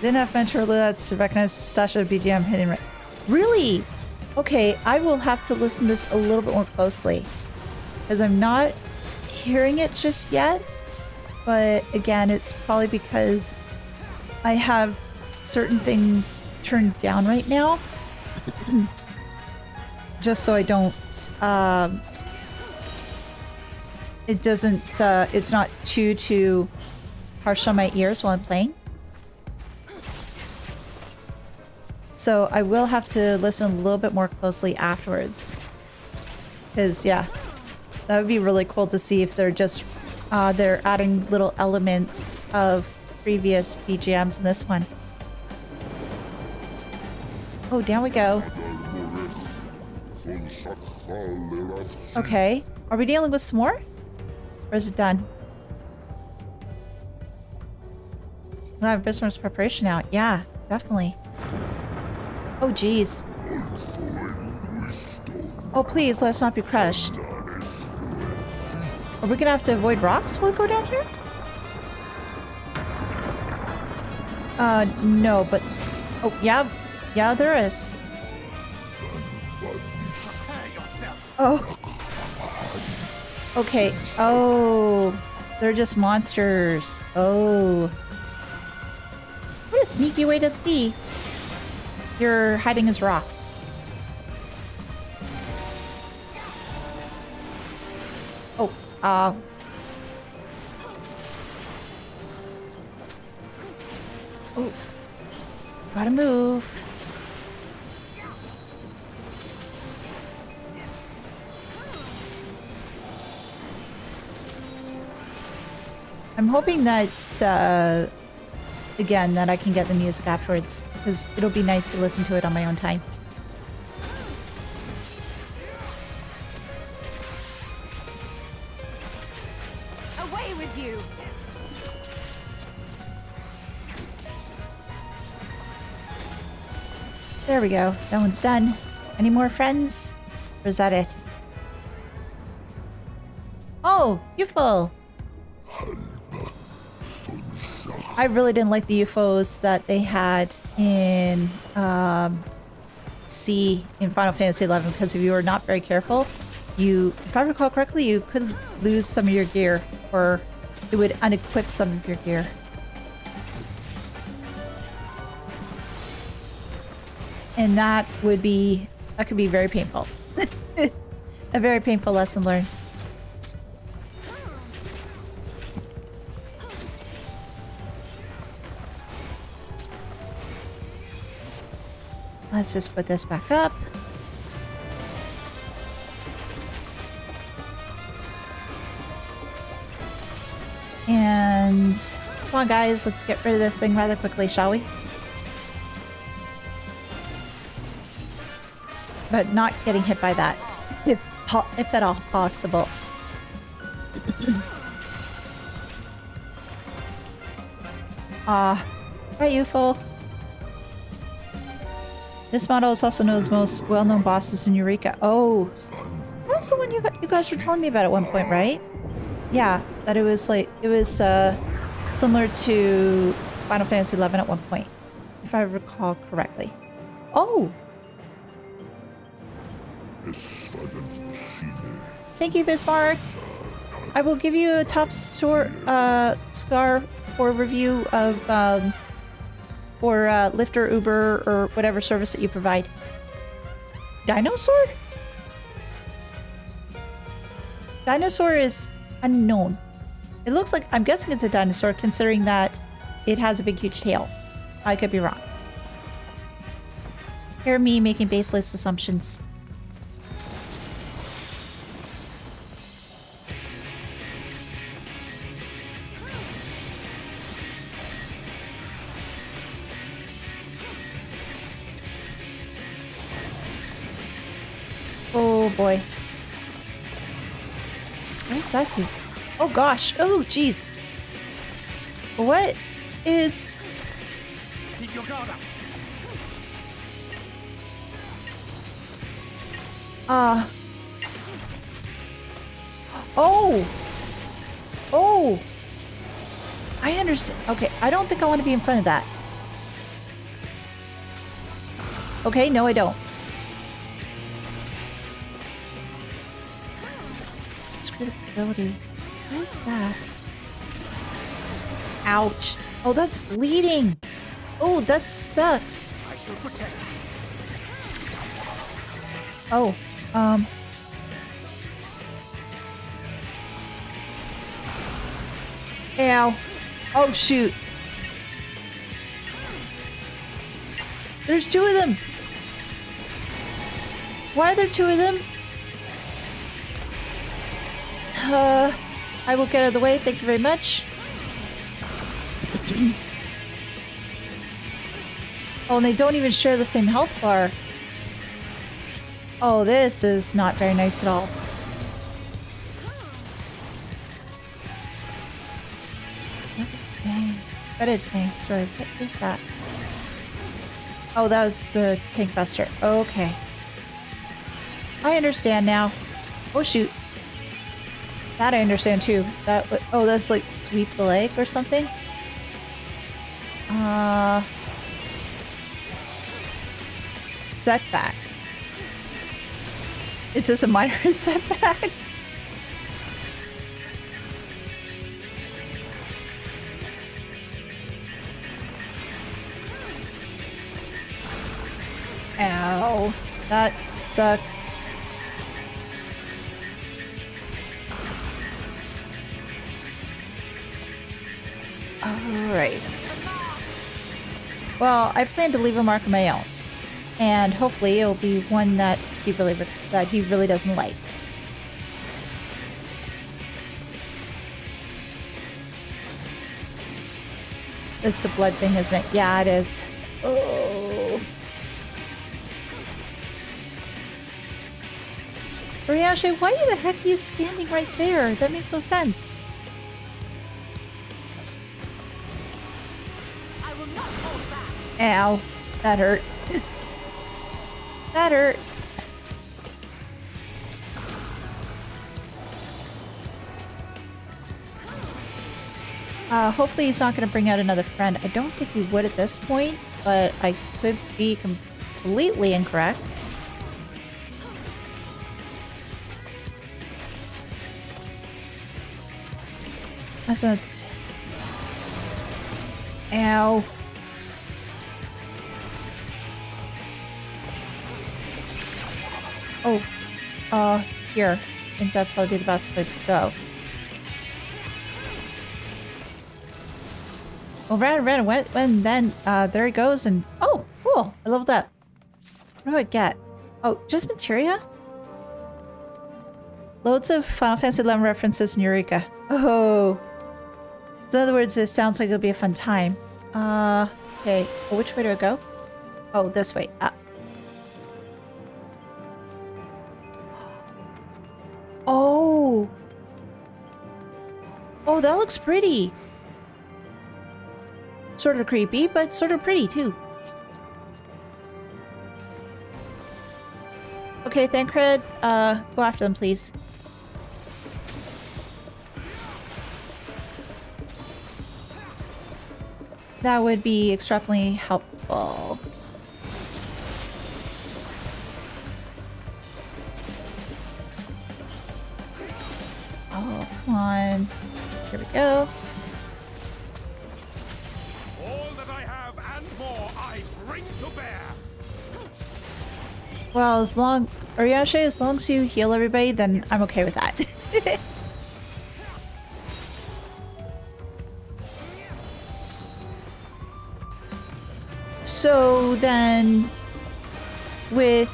Didn't have mentor that's to recognize stash of BGM hidden right. Really? Okay, I will have to listen to this a little bit more closely. Because I'm not hearing it just yet. But again, it's probably because I have certain things turned down right now. Just so I don't, it doesn't, it's not too harsh on my ears while I'm playing. So I will have to listen a little bit more closely afterwards. Because, yeah, that would be really cool to see if they're just, they're adding little elements of previous BGMs in this one. Oh, down we go. Okay. Are we dealing with some more? Or is it done? I have business preparation out. Yeah, definitely. Oh, geez. Oh, please, let's not be crushed. Are we gonna have to avoid rocks while we go down here? No, but... Oh, yeah. Yeah, there is. Oh. Okay. Oh. They're just monsters. Oh. What a sneaky way to be. You're hiding as rocks. Oh. Oh. Gotta move. I'm hoping that, again, that I can get the music afterwards, because it'll be nice to listen to it on my own time. Away with you! There we go. That one's done. Any more friends? Or is that it? Oh, UFO! I really didn't like the UFOs that they had in C in Final Fantasy XI, because if you were not very careful, if I recall correctly, you could lose some of your gear, or it would unequip some of your gear. And that could be very painful. A very painful lesson learned. Let's just put this back up. And come on, guys, let's get rid of this thing rather quickly, shall we? But not getting hit by that, if at all possible. Right, UFO. This model is also known as the most well-known bosses in Eureka. Oh, that's the one you guys were telling me about at one point, right? Yeah, that it was similar to Final Fantasy XI at one point, if I recall correctly. Oh! Thank you, Bismarck. I will give you a top scar for review of for Lyft or Uber or whatever service that you provide. Dinosaur? Dinosaur is unknown. It looks like, I'm guessing it's a dinosaur considering that it has a big huge tail. I could be wrong. Hear me making baseless assumptions. Oh boy. What does that do? Oh gosh. Oh jeez. What is... Keep your guard up. Oh! Oh! I understand. Okay, I don't think I want to be in front of that. Okay, no I don't. Ability. What is that? Ouch. Oh, that's bleeding. Oh, that sucks. I shall protect you. Oh, Ow. Oh, shoot. There's two of them. Why are there two of them? I will get out of the way. Thank you very much. Oh, and they don't even share the same health bar. Oh, this is not very nice at all. Bedded tank, sorry. What is that? Oh, that was the tank buster. Okay. I understand now. Oh, shoot. That I understand too. That oh, that's like sweep the leg or something. Setback. It's just a minor setback. Ow. That sucked. Alright. Well, I plan to leave a mark of my own. And hopefully it'll be one that he really doesn't like. It's a blood thing, isn't it? Yeah, it is. Oh. Ryashe, why the heck are you standing right there? That makes no sense. Ow. That hurt. That hurt. Hopefully he's not going to bring out another friend. I don't think he would at this point, but I could be completely incorrect. That's not... Ow. Oh, here. I think that'd probably be the best place to go. Well, ran, went, and then, there he goes, and, oh, cool, I leveled up. What do I get? Oh, just materia? Loads of Final Fantasy XI references in Eureka. Oh. So in other words, it sounds like it'll be a fun time. Okay. Well, which way do I go? Oh, this way. Up. Oh. Oh, that looks pretty. Sort of creepy, but sort of pretty too. Okay, Thancred, go after them, please. That would be extremely helpful. Oh, come on. Here we go. All that I have and more I bring to bear. Well, as long as you heal everybody, then I'm okay with that. So then, with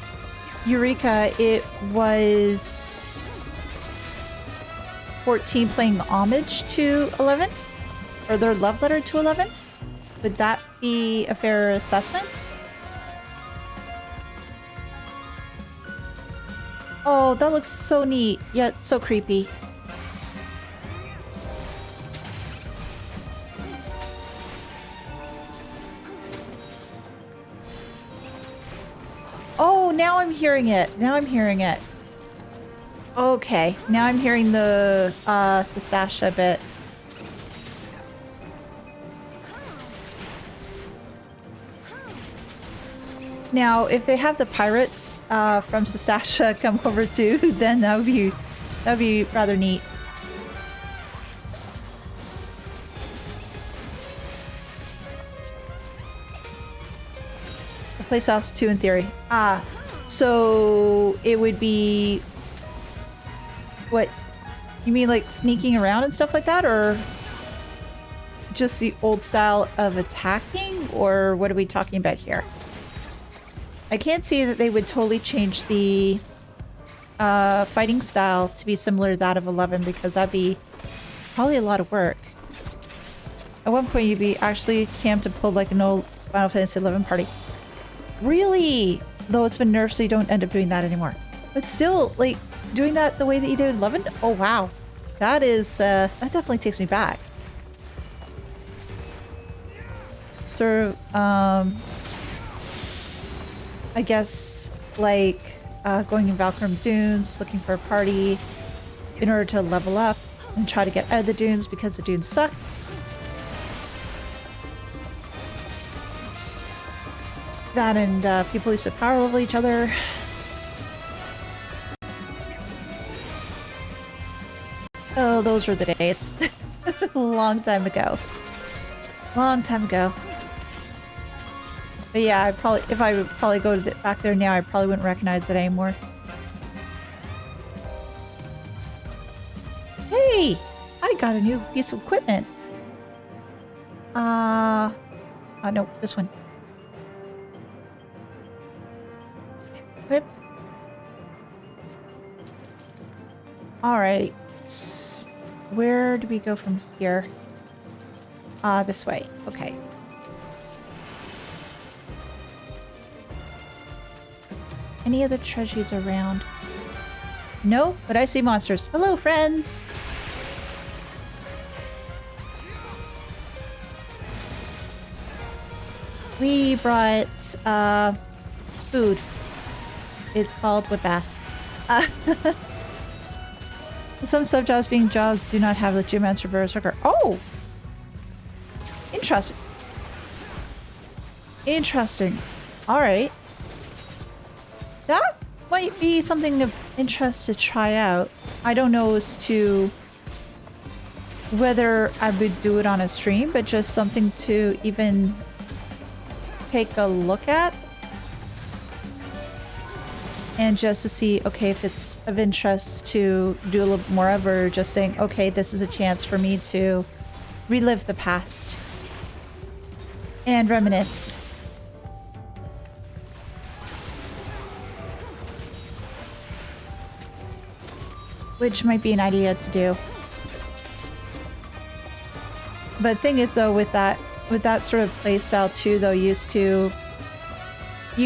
Eureka, it was 14 playing homage to 11? Or their love letter to 11? Would that be a fair assessment? Oh, that looks so neat, yet so creepy. Oh, now I'm hearing it. Now I'm hearing it. Okay, now I'm hearing the Sastasha bit. Now, if they have the pirates from Sastasha come over too, then that would be rather neat. Play Sauce 2 in theory. Ah, so it would be... What? You mean like sneaking around and stuff like that? Or just the old style of attacking? Or what are we talking about here? I can't see that they would totally change the fighting style to be similar to that of 11 because that'd be probably a lot of work. At one point you'd be actually camped and pulled like an old Final Fantasy 11 party. Really? Though it's been nerfed so you don't end up doing that anymore. But still, like, doing that the way that you did in 11? Oh, wow. That is, that definitely takes me back. Sort of, I guess, like, going in Valkyrie Dunes, looking for a party in order to level up and try to get out of the dunes because the dunes suck. That and people used to power level each other. Oh, those were the days. Long time ago. Long time ago. But yeah, if I would probably go to back there now, I probably wouldn't recognize it anymore. Hey! I got a new piece of equipment. No, this one. Equip. Alright. Where do we go from here? This way. Okay. Any other treasures around? No, but I see monsters. Hello, friends! We brought, food. It's called Woodbass. Some sub-jobs being jobs do not have the geomancer berserker. Oh! Interesting. Interesting. Alright. That might be something of interest to try out. I don't know as to whether I would do it on a stream, but just something to even take a look at. and just to see, okay, if it's of interest to do a little more of, or just saying, okay, this is a chance for me to relive the past and reminisce. Which might be an idea to do. But the thing is, though, with that sort of playstyle too, though, you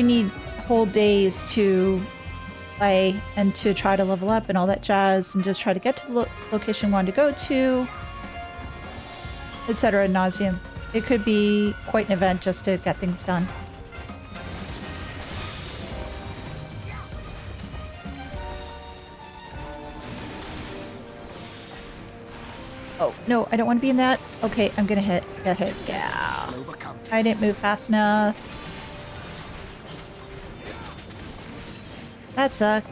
need whole days to play and to try to level up and all that jazz, and just try to get to the location you want to go to, etc. ad nauseum. It could be quite an event just to get things done. Oh, no, I don't want to be in that. Okay, I'm gonna get hit. Yeah. I didn't move fast enough. That sucked.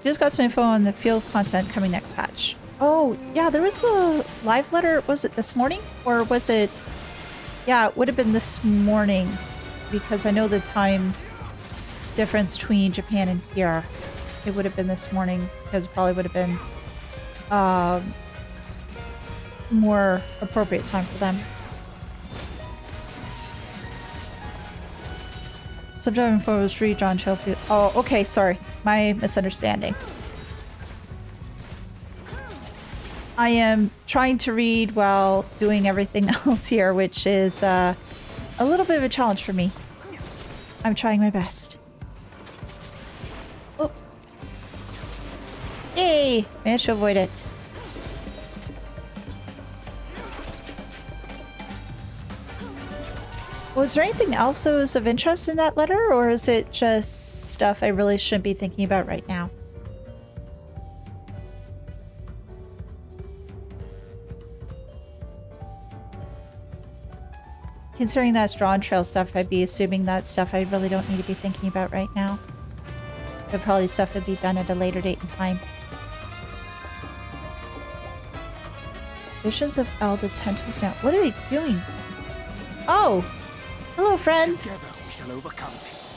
Just got some info on the field content coming next patch. Oh, yeah, there was a live letter. Was it this morning? Or was it... Yeah, it would have been this morning. Because I know the time difference between Japan and here. It would have been this morning. Because it probably would have been... more appropriate time for them. Subject info was redrawn Chelsea. Oh, okay, sorry. My misunderstanding. I am trying to read while doing everything else here, which is a little bit of a challenge for me. I'm trying my best. Oh. Yay! Managed to avoid it. Was there anything else that was of interest in that letter, or is it just stuff I really shouldn't be thinking about right now? Considering that's drawn trail stuff, I'd be assuming that's stuff I really don't need to be thinking about right now. But probably stuff would be done at a later date and time. Visions of Elda Tentacles now. What are they doing? Oh! Hello, friend. Together we shall overcome this.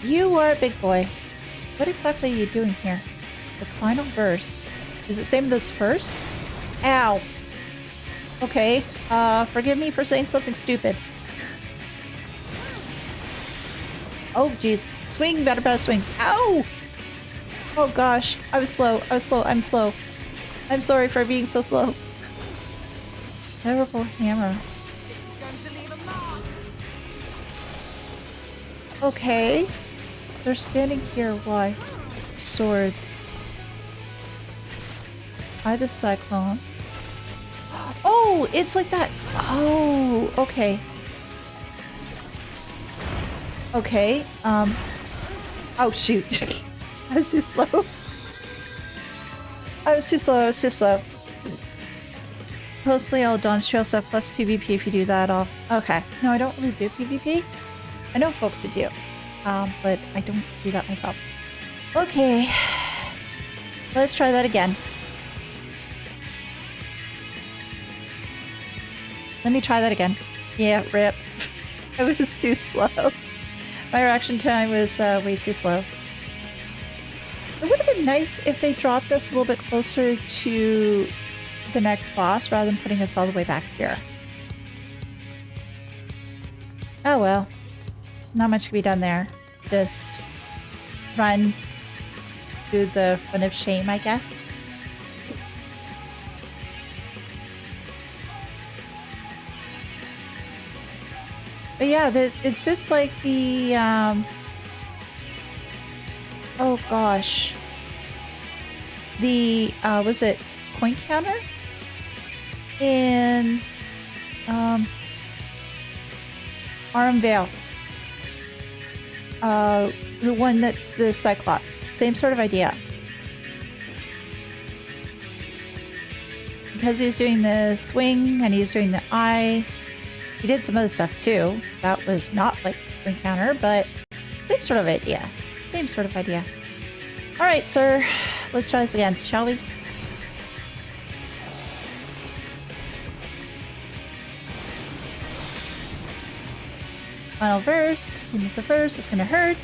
You are a big boy. What exactly are you doing here? The final verse. Is it same as first? Ow. Okay. Forgive me for saying something stupid. Oh, jeez. Swing, better swing. Ow! Oh, gosh. I was slow. I'm slow. I'm sorry for being so slow. Terrible hammer. Okay. They're standing here. Why? Swords. Eye the Cyclone. Oh, it's like that. Oh, okay. Okay. Oh, shoot. I was too slow. I was too slow. Mostly all Dawn's Trail stuff plus PvP if you do that all. Okay. No, I don't really do PvP. I know folks who do, but I don't do that myself. Okay, let's try that again. Let me try that again. Yeah, rip. I was too slow. My reaction time was way too slow. It would have been nice if they dropped us a little bit closer to the next boss rather than putting us all the way back here. Oh well. Not much can be done there. Just run through the fun of shame, I guess. But yeah, it's just like the, oh gosh. The, was it point counter? In, Arm Vale. The one that's the Cyclops. Same sort of idea. Because he's doing the swing and he's doing the eye. He did some other stuff too. That was not like encounter, but same sort of idea. Same sort of idea. Alright, sir. Let's try this again, shall we? Final verse. Same as the verse. It's gonna hurt.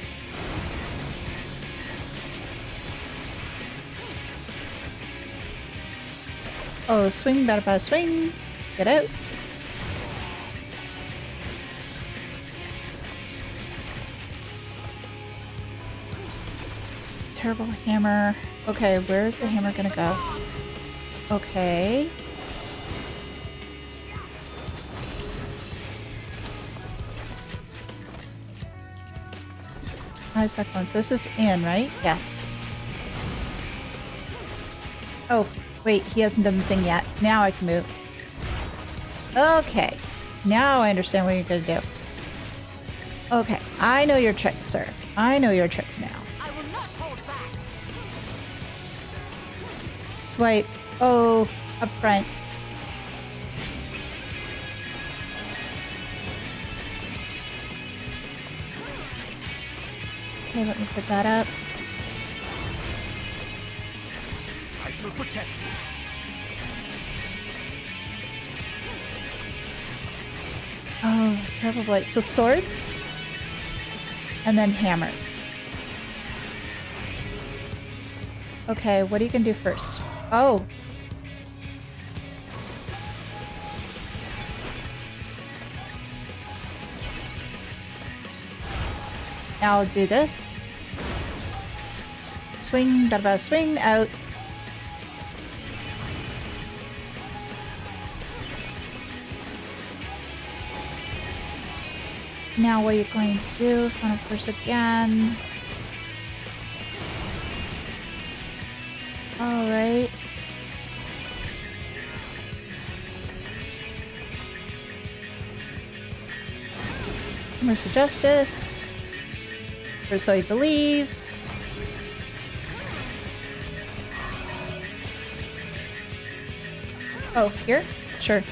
Oh, swing, bada bada swing. Get out. Terrible hammer. Okay, where's the hammer gonna go? Okay. Nice, excellent. So this is in, right? Yes. Oh, wait, he hasn't done the thing yet. Now I can move. Okay. Now I understand what you're gonna do. Okay, I know your tricks, sir. I know your tricks now. I will not hold back. Swipe. Oh, up front. Okay, let me put that up. I shall protect you. Oh, terrible blight. So swords? And then hammers. Okay, what are you gonna do first? Oh. Now I'll do this. Swing, bada bada swing, out. Now what are you going to do? Final curse again. Alright. Mercy Justice. Or so he believes. Oh, here? Sure.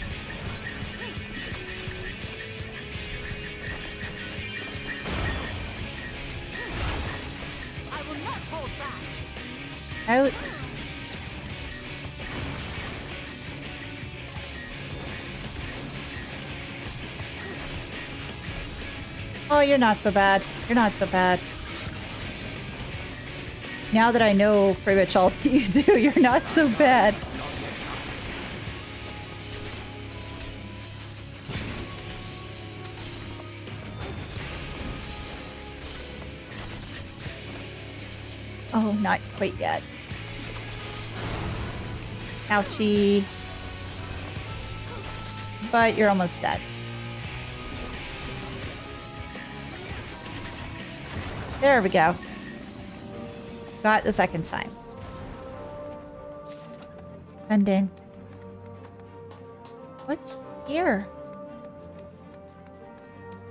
I will not hold back. Out. Oh, you're not so bad. You're not so bad. Now that I know pretty much all that you do, you're not so bad. Oh, not quite yet. Ouchie. But you're almost dead. There we go. Got it the second time. Ending. What's here?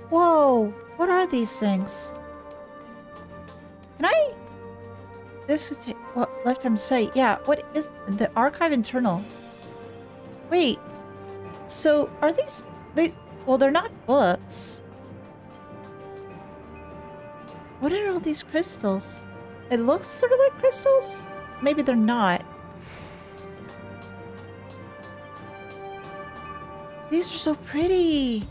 Whoa! What are these things? Can I? This would take what lifetime sight. Yeah. What is the archive internal? Wait. So are these? Well, they're not books. What are all these crystals? It looks sort of like crystals. Maybe they're not. These are so pretty.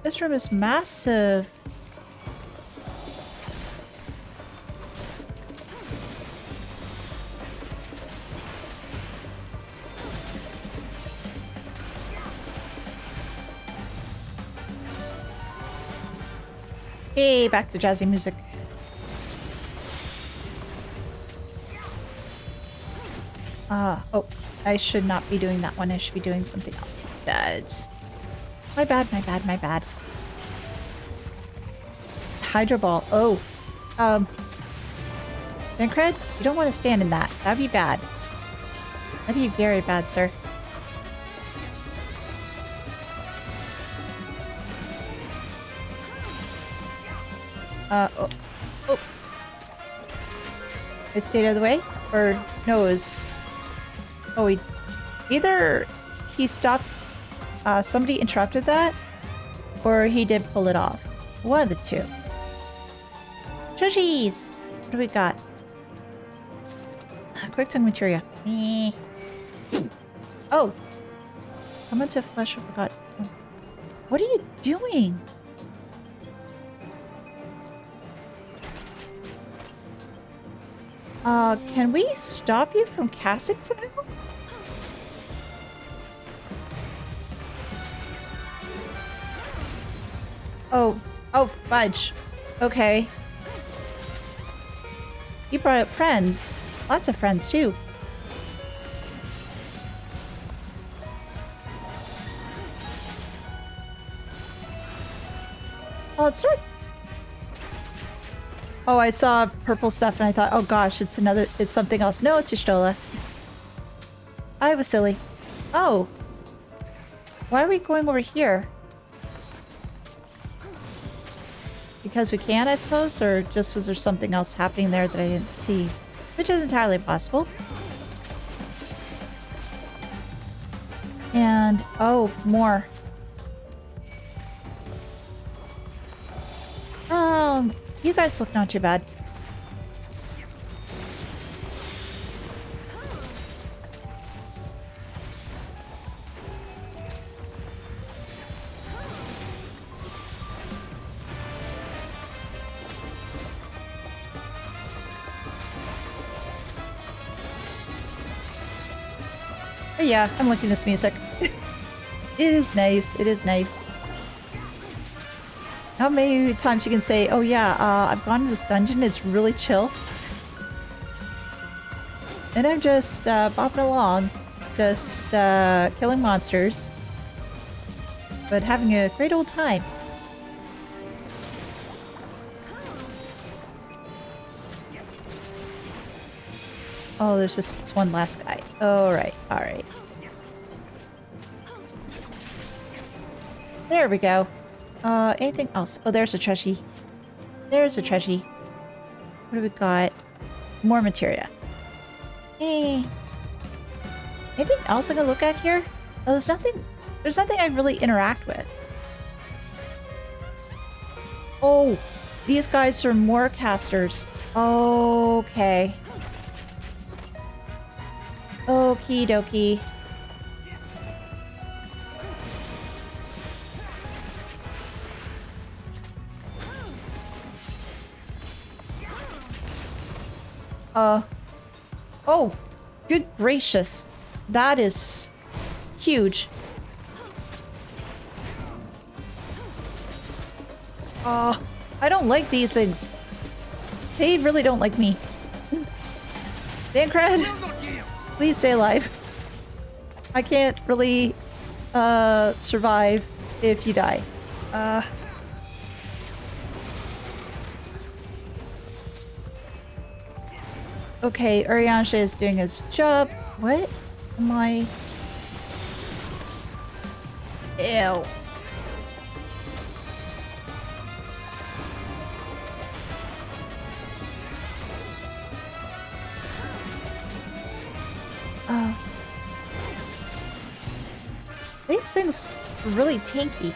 This room is massive. Hey, back to jazzy music. Oh, I should not be doing that one. I should be doing something else instead. My bad, my bad, my bad. Hydro Ball. Oh. Dancred, you don't want to stand in that. That'd be bad. That'd be very bad, sir. Oh. I stayed out of the way? Or, no, it was... Oh, either he stopped... somebody interrupted that, or he did pull it off. One of the two. Trushies! What do we got? Quick tongue materia. Oh! Come into flesh of forgot. What are you doing? Can we stop you from casting somehow? Oh, fudge. Okay. You brought up friends. Lots of friends, too. Oh, it's not... Oh, I saw purple stuff and I thought, oh gosh, it's something else. No, it's Y'shtola. I was silly. Oh. Why are we going over here? Because we can, I suppose? Or just was there something else happening there that I didn't see? Which is entirely possible. And, oh, more. Oh, you guys look not too bad. But yeah, I'm liking this music. It is nice. It is nice. How many times you can say, oh yeah, I've gone to this dungeon, it's really chill. And I'm just bopping along, just killing monsters, but having a great old time. Oh, there's just this one last guy. Alright, alright. There we go. Anything else? Oh, there's a treasure. There's a treasure. What do we got? More materia. Hey. Anything else I can look at here? Oh, there's nothing I really interact with. Oh, these guys are more casters. Okay. Okie dokie. Oh, good gracious. That is huge. I don't like these things. They really don't like me. Dancred, please stay alive. I can't really, survive if you die. Okay, Uriansha is doing his job. What am I... Ew. These things are really tanky.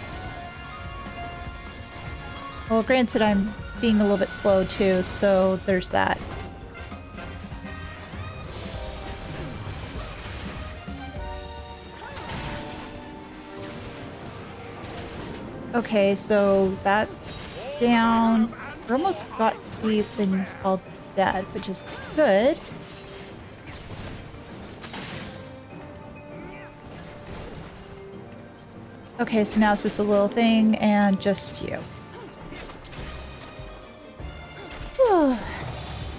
Well, granted, I'm being a little bit slow too, so there's that. Okay, so that's down. We almost got these things all dead, which is good. Okay, so now it's just a little thing and just you. Whew.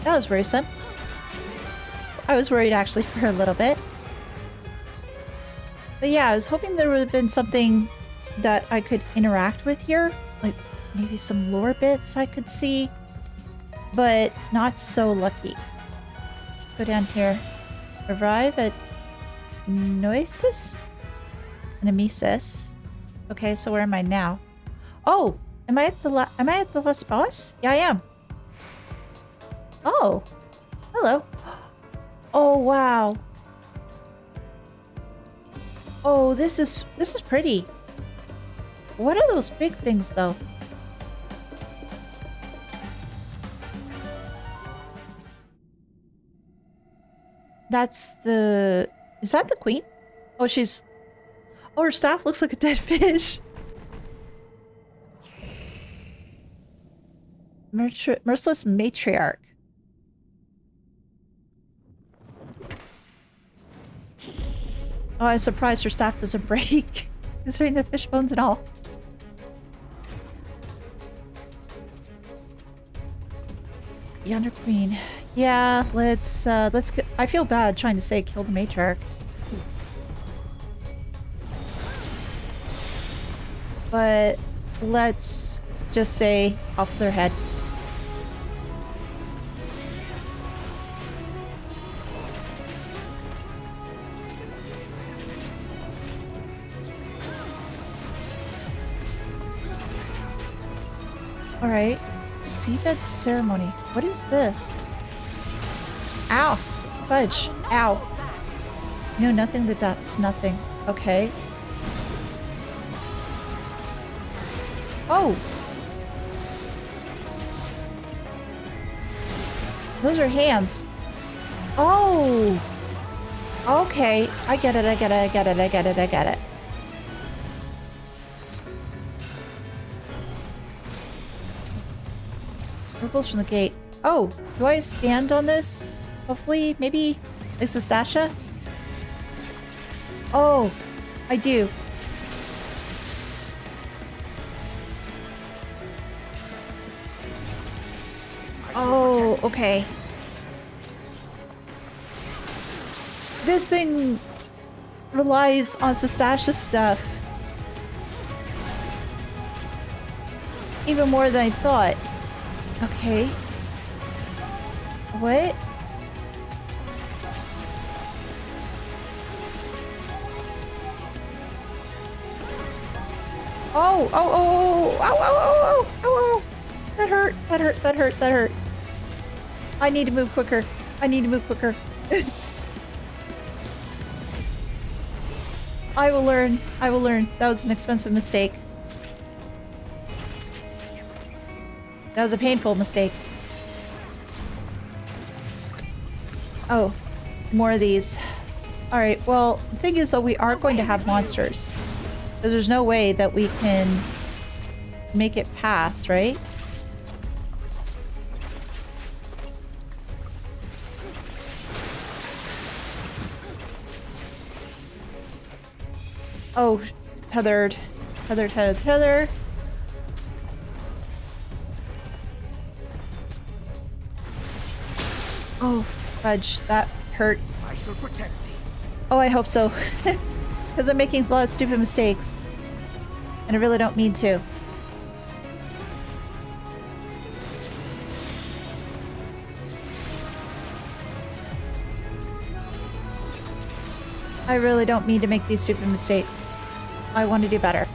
That was worrisome. I was worried actually for a little bit. But yeah, I was hoping there would have been something that I could interact with here. Like maybe some lore bits I could see. But not so lucky. Let's go down here. Arrive at Nemesis? Nemesis. Okay, so where am I now? Oh, am I at the last boss? Yeah, I am. Oh, hello. Oh wow. Oh, this is pretty. What are those big things though? That's the... Is that the queen? Oh, she's... Oh, her staff looks like a dead fish. Merciless matriarch. Oh, I'm surprised her staff doesn't break, considering the fish bones and all. Yonder queen. Yeah, let's get, I feel bad trying to say kill the matriarch. But let's just say off their head. Alright. Seabed ceremony. What is this? Ow! Fudge. Ow. No, nothing that's nothing. Okay. Oh! Those are hands. Oh! Okay. I get it, I get it, I get it, I get it, I get it. Ripples from the gate. Oh! Do I stand on this? Hopefully, maybe like Sastasha? Oh! I do. Oh, okay. This thing relies on Sastasha stuff. Even more than I thought. Okay. What? Oh, oh, oh, oh, oh, oh, oh, oh, oh, oh. That hurt, that hurt, that hurt, that hurt. I need to move quicker. I need to move quicker. I will learn. I will learn. That was an expensive mistake. That was a painful mistake. Oh, more of these. Alright, well, the thing is that we are going to have monsters. So there's no way that we can make it pass, right? Oh, tethered. Tethered, tethered, tethered. Oh, fudge. That hurt. I shall protect thee. Oh, I hope so. Because I'm making a lot of stupid mistakes. And I really don't mean to. I really don't mean to make these stupid mistakes. I want to do better.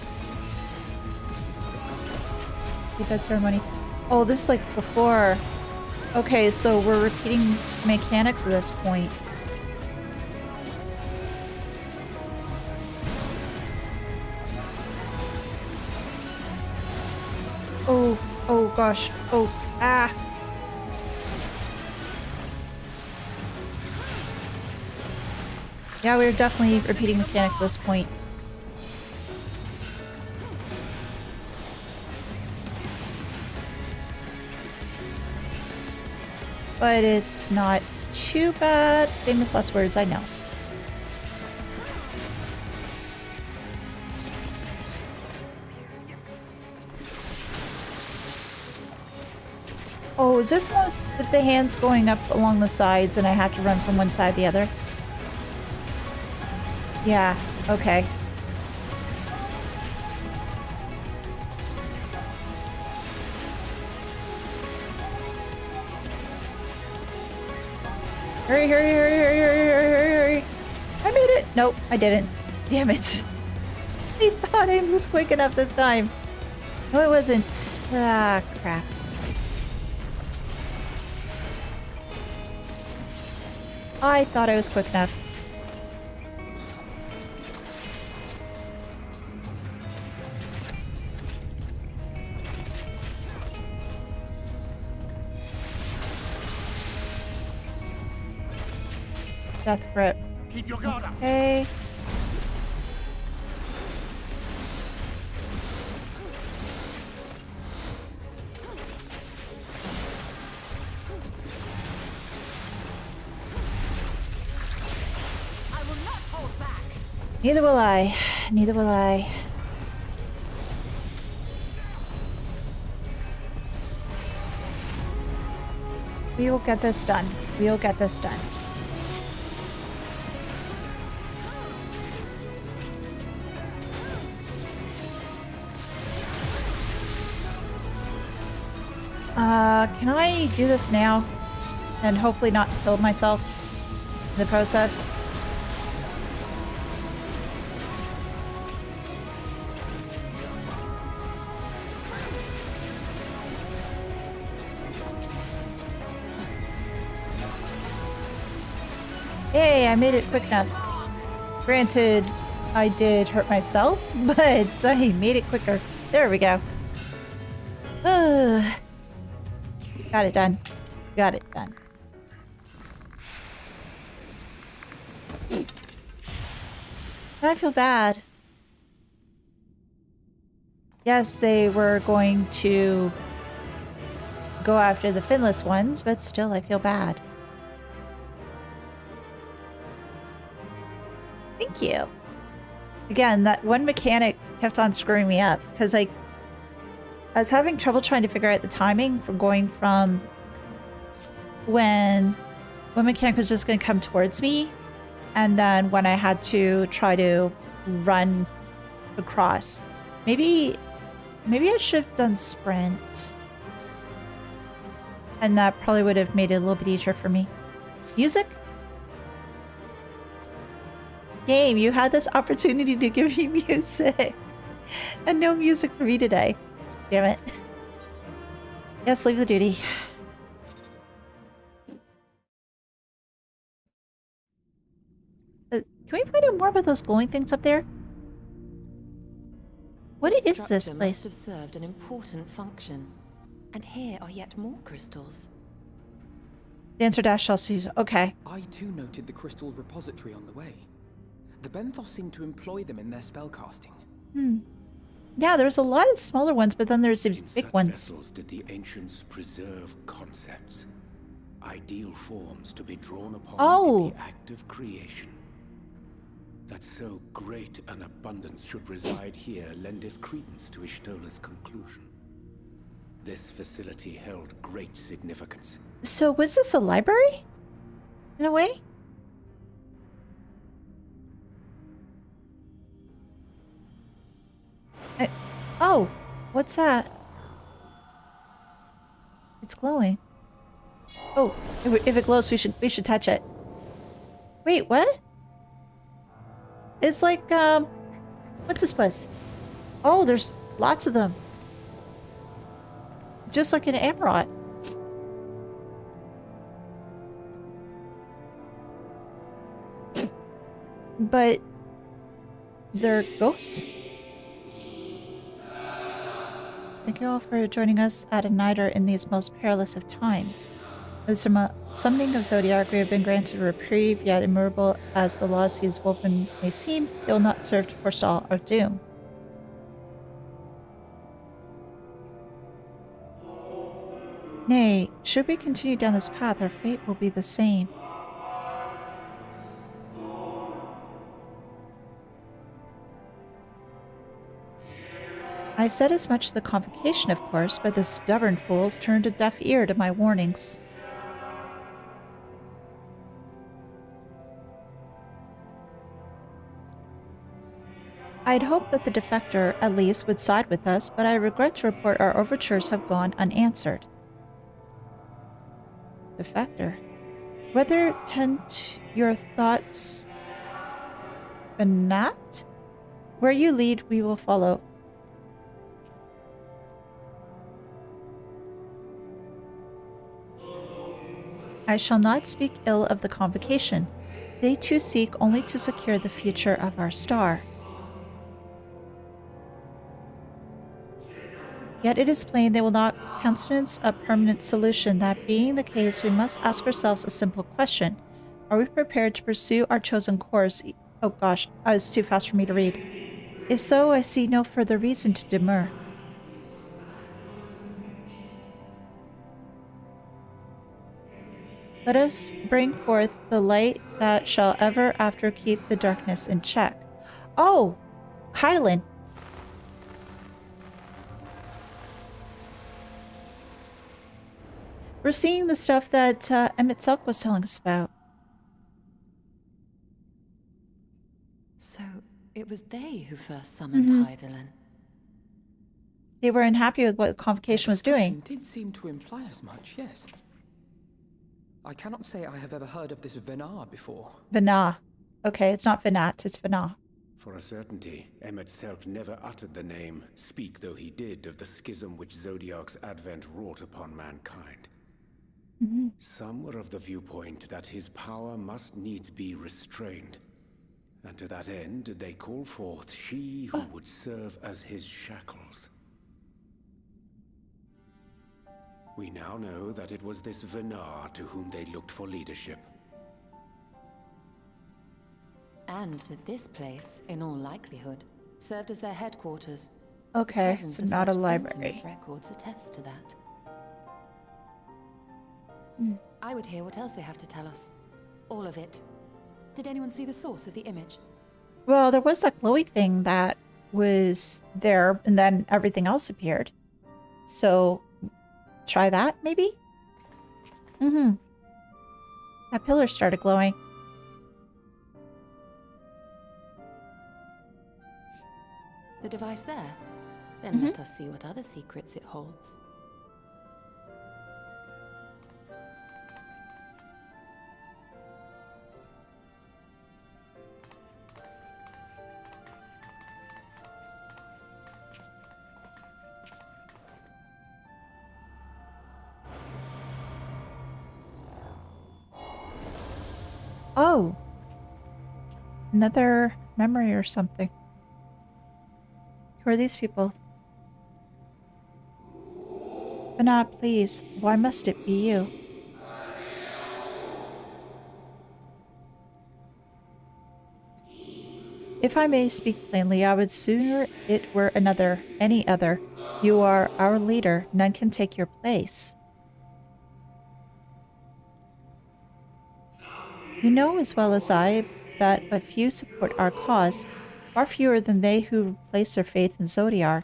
Seabed ceremony. Oh, this is like before. Okay, so we're repeating mechanics at this point. Oh, oh gosh. Oh, ah. Yeah, we're definitely repeating mechanics at this point. But it's not too bad. Famous last words, I know. Oh, is this one with the hands going up along the sides and I have to run from one side to the other? Yeah, okay. Hurry, hurry, hurry, hurry, hurry, hurry, hurry, hurry. I made it. Nope, I didn't. Damn it. I thought I was quick enough this time. No, it wasn't. Ah, crap. I thought I was quick enough. Death grip. Keep your guard up. Okay. Neither will I. Neither will I. We will get this done. We will get this done. Can I do this now? And hopefully not kill myself in the process? Hey, I made it quick enough. Granted, I did hurt myself, but I made it quicker. There we go. Got it done. Got it done. I feel bad. Yes, they were going to go after the finless ones, but still I feel bad. Thank you. Again, that one mechanic kept on screwing me up because I was having trouble trying to figure out the timing for going from when one mechanic was just going to come towards me and then when I had to try to run across. Maybe I should have done sprint. And that probably would have made it a little bit easier for me. Music? Game, you had this opportunity to give me music. And no music for me today. Damn it. Yes, leave the duty. Can we find out more about those glowing things up there? What is this structure place? must have served an important function. And here are yet more crystals. Dancer dash shall use. Okay. I too noted the crystal repository on the way. The Benthos seem to employ them in their spellcasting. Yeah, there's a lot of smaller ones, but then there's these In big such ones. vessels did the ancients preserve concepts, ideal forms to be drawn upon in the act of creation. That so great an abundance should reside here lendeth credence to Ishtola's conclusion. This facility held great significance. So was this a library? In a way? Oh, what's that? It's glowing. Oh, if it glows, we should touch it. Wait, what? It's like what's this place? Oh, there's lots of them. Just like an Amarot. But they're ghosts. Thank you all for joining us at a niter in these most perilous of times. With the summoning of Zodiac, we have been granted a reprieve, yet immovable as the laws he has woven may seem, they will not serve to forestall our doom. Nay, should we continue down this path, our fate will be the same. I said as much to the convocation, of course, but the stubborn fools turned a deaf ear to my warnings. I'd hoped that the defector, at least, would side with us, but I regret to report our overtures have gone unanswered. Defector? Whether tend your thoughts... Fanat? Where you lead, we will follow. I shall not speak ill of the convocation. They too seek only to secure the future of our star. Yet it is plain they will not countenance a permanent solution. That being the case, we must ask ourselves a simple question. Are we prepared to pursue our chosen course? Oh gosh, it's too fast for me to read. If so, I see no further reason to demur. Let us bring forth the light that shall ever after keep the darkness in check. Oh! Hylan. We're seeing the stuff that Emmett Selk was telling us about. So, it was they who first summoned Hydaelyn. They were unhappy with what the Convocation was doing. Did seem to imply as much, yes. I cannot say I have ever heard of this Venar before. Venar. Okay, it's not Venat, it's Venar. For a certainty, Emmett Selk never uttered the name, speak though he did, of the schism which Zodiark's advent wrought upon mankind. Some were of the viewpoint that his power must needs be restrained, and to that end did they call forth she who would serve as his shackles. We now know that it was this Venar to whom they looked for leadership. And that this place, in all likelihood, served as their headquarters. Okay, Presence so of not a such library. intimate records attest to that. I would hear what else they have to tell us. All of it. Did anyone see the source of the image? Well, there was that glowy thing that was there, and then everything else appeared. So, try that, maybe? That pillar started glowing. The device there? Then let us see what other secrets it holds. Oh! Another memory or something. Who are these people? Venat, please. Why must it be you? If I may speak plainly, I would sooner it were another, any other. You are our leader. None can take your place. You know as well as I that but few support our cause, far fewer than they who place their faith in Zodiark.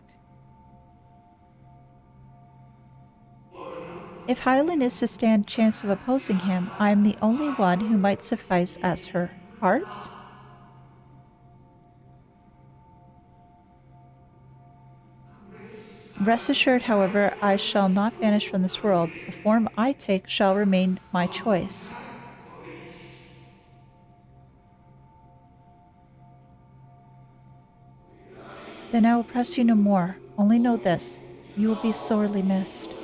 If Hydaelyn is to stand chance of opposing him, I am the only one who might suffice as her heart. Rest assured, however, I shall not vanish from this world. The form I take shall remain my choice. Then I will press you no more. Only know this, you will be sorely missed.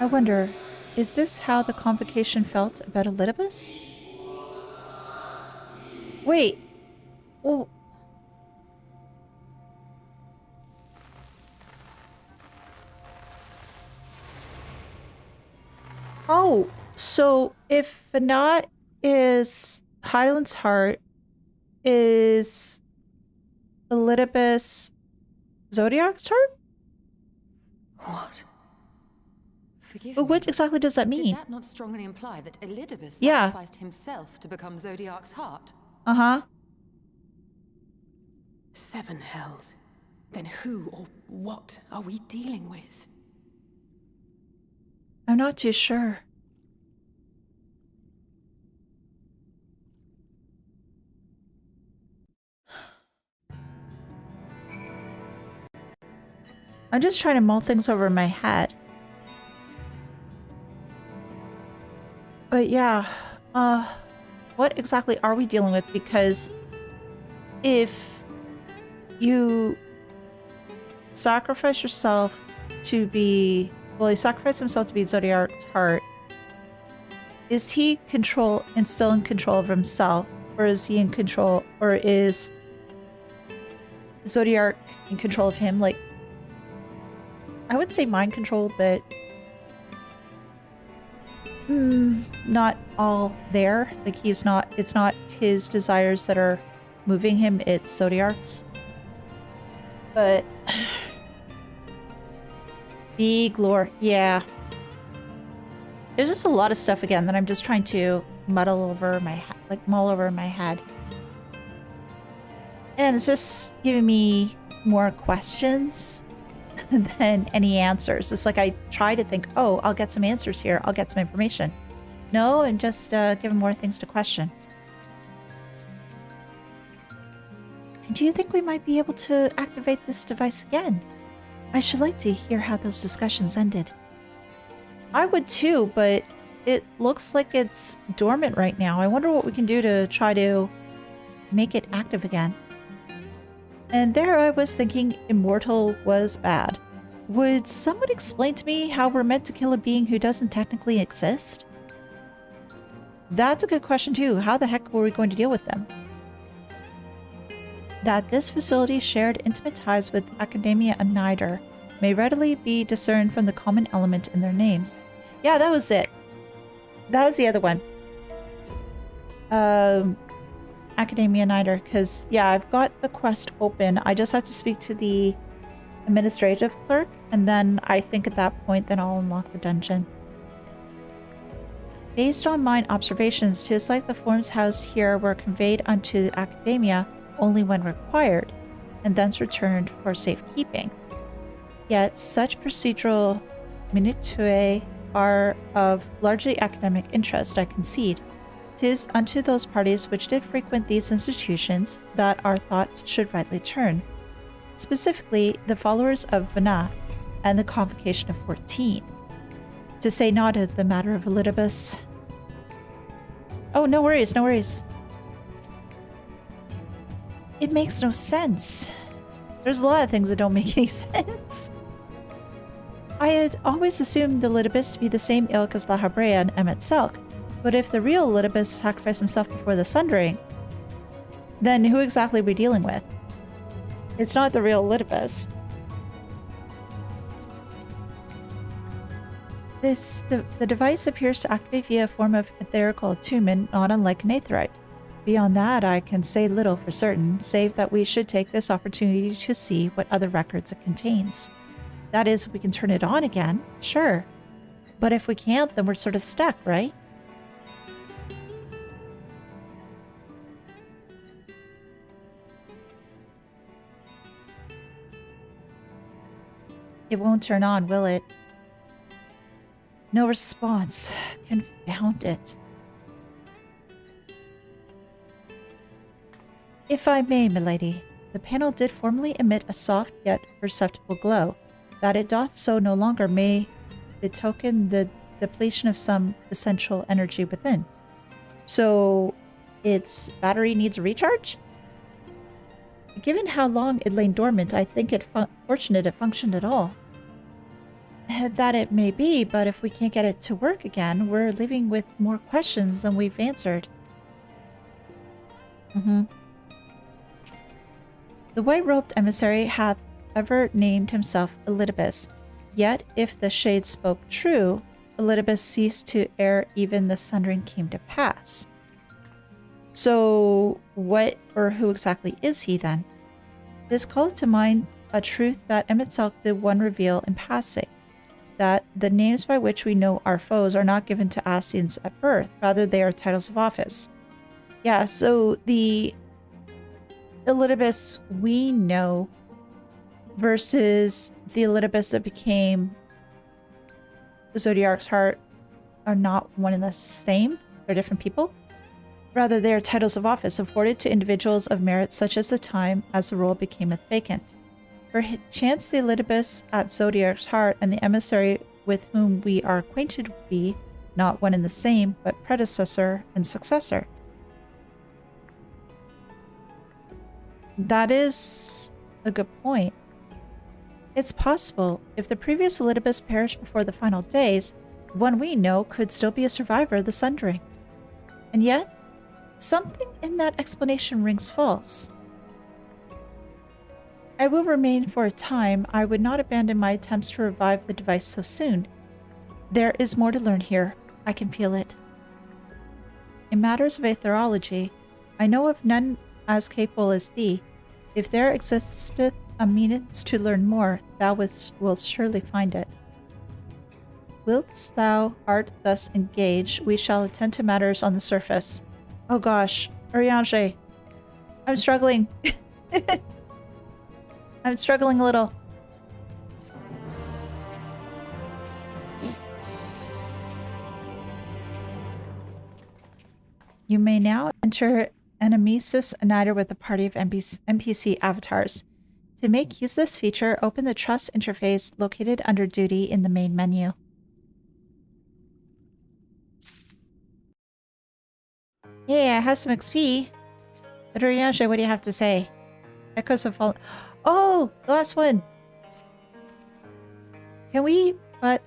I wonder, is this how the Convocation felt about Elidibus? Wait. Oh. Oh, so if Venat is Hydaelyn's heart, is Elidibus Zodiark's heart? What? Forgive But me. what exactly does that mean? Did that not strongly imply that Elidibus Yeah. sacrificed himself to become Zodiark's heart? Uh-huh. 7 hells. Then who or what are we dealing with? I'm not too sure. I'm just trying to mull things over in my head. But yeah, what exactly are we dealing with? Because if you sacrifice yourself to be, well, he sacrificed himself to be Zodiark's heart, is he still in control of himself? Or is he in control, or is Zodiark in control of him? Like, I would say mind control, but not all there. Like, it's not his desires that are moving him, it's Zodiark's. But big lore, yeah. There's just a lot of stuff again that I'm just trying to mull over my head. And it's just giving me more questions than any answers. It's like I try to think, oh, I'll get some answers here. I'll get some information. No, and just giving more things to question. Do you think we might be able to activate this device again? I should like to hear how those discussions ended. I would too, but it looks like it's dormant right now. I wonder what we can do to try to make it active again. And there I was thinking immortal was bad. Would someone explain to me how we're meant to kill a being who doesn't technically exist? That's a good question too. How the heck were we going to deal with them? That this facility shared intimate ties with Academia and Nider may readily be discerned from the common element in their names. Yeah, that was it. That was the other one. Academia Nider, because yeah, I've got the quest open. I just have to speak to the administrative clerk, and then I think at that point then I'll unlock the dungeon. Based on mine observations, 'tis like the forms housed here were conveyed unto the Academia only when required, and thence returned for safekeeping. Yet such procedural minutiae are of largely academic interest, I concede. 'Tis unto those parties which did frequent these institutions that our thoughts should rightly turn, specifically the followers of Vana and the Convocation of 14. To say naught of the matter of Elidibus. Oh, no worries, no worries. It makes no sense. There's a lot of things that don't make any sense. I had always assumed the Elidibus to be the same ilk as Lahabrea and Emet-Selch, but if the real Elidibus sacrificed himself before the Sundering, then who exactly are we dealing with? It's not the real Elidibus. The device appears to activate via a form of etherical attunement, not unlike an aetherite. Beyond that, I can say little for certain, save that we should take this opportunity to see what other records it contains. That is, we can turn it on again, sure. But if we can't, then we're sort of stuck, right? It won't turn on, will it? No response. Confound it. If I may, milady, the panel did formerly emit a soft yet perceptible glow. That it doth so no longer may betoken the depletion of some essential energy within. So, its battery needs a recharge? Given how long it lay dormant, I think it fortunate it functioned at all. That it may be, but if we can't get it to work again, we're leaving with more questions than we've answered. The white-robed emissary hath ever named himself Elidibus, yet if the shade spoke true, Elidibus ceased to ere even the Sundering came to pass. So what or who exactly is he then? This called to mind a truth that Emet-Selch did one reveal in passing, that the names by which we know our foes are not given to Ascians at birth, rather they are titles of office. Yeah, so the Elidibus we know versus the Elidibus that became the Zodiarch's Heart are not one and the same. They're different people. Rather, they are titles of office afforded to individuals of merit such as the time as the role becameth vacant. Perchance the Elidibus at Zodiarch's Heart and the emissary with whom we are acquainted be not one and the same, but predecessor and successor. That is a good point. It's possible, if the previous Elidibus perished before the final days, the one we know could still be a survivor of the Sundering. And yet, something in that explanation rings false. I will remain for a time. I would not abandon my attempts to revive the device so soon. There is more to learn here. I can feel it. In matters of aetherology, I know of none as capable as thee. If there existeth a means to learn more, thou wilt surely find it. Whilst thou art thus engaged, we shall attend to matters on the surface. Oh gosh, Urianger. I'm struggling. I'm struggling a little. You may now enter Enemesis Annider with a party of NPC avatars. To make use of this feature, open the Trust interface located under Duty in the main menu. Yeah, I have some XP. But Urianger, what do you have to say? Echoes have fallen. Oh, the last one. Can we but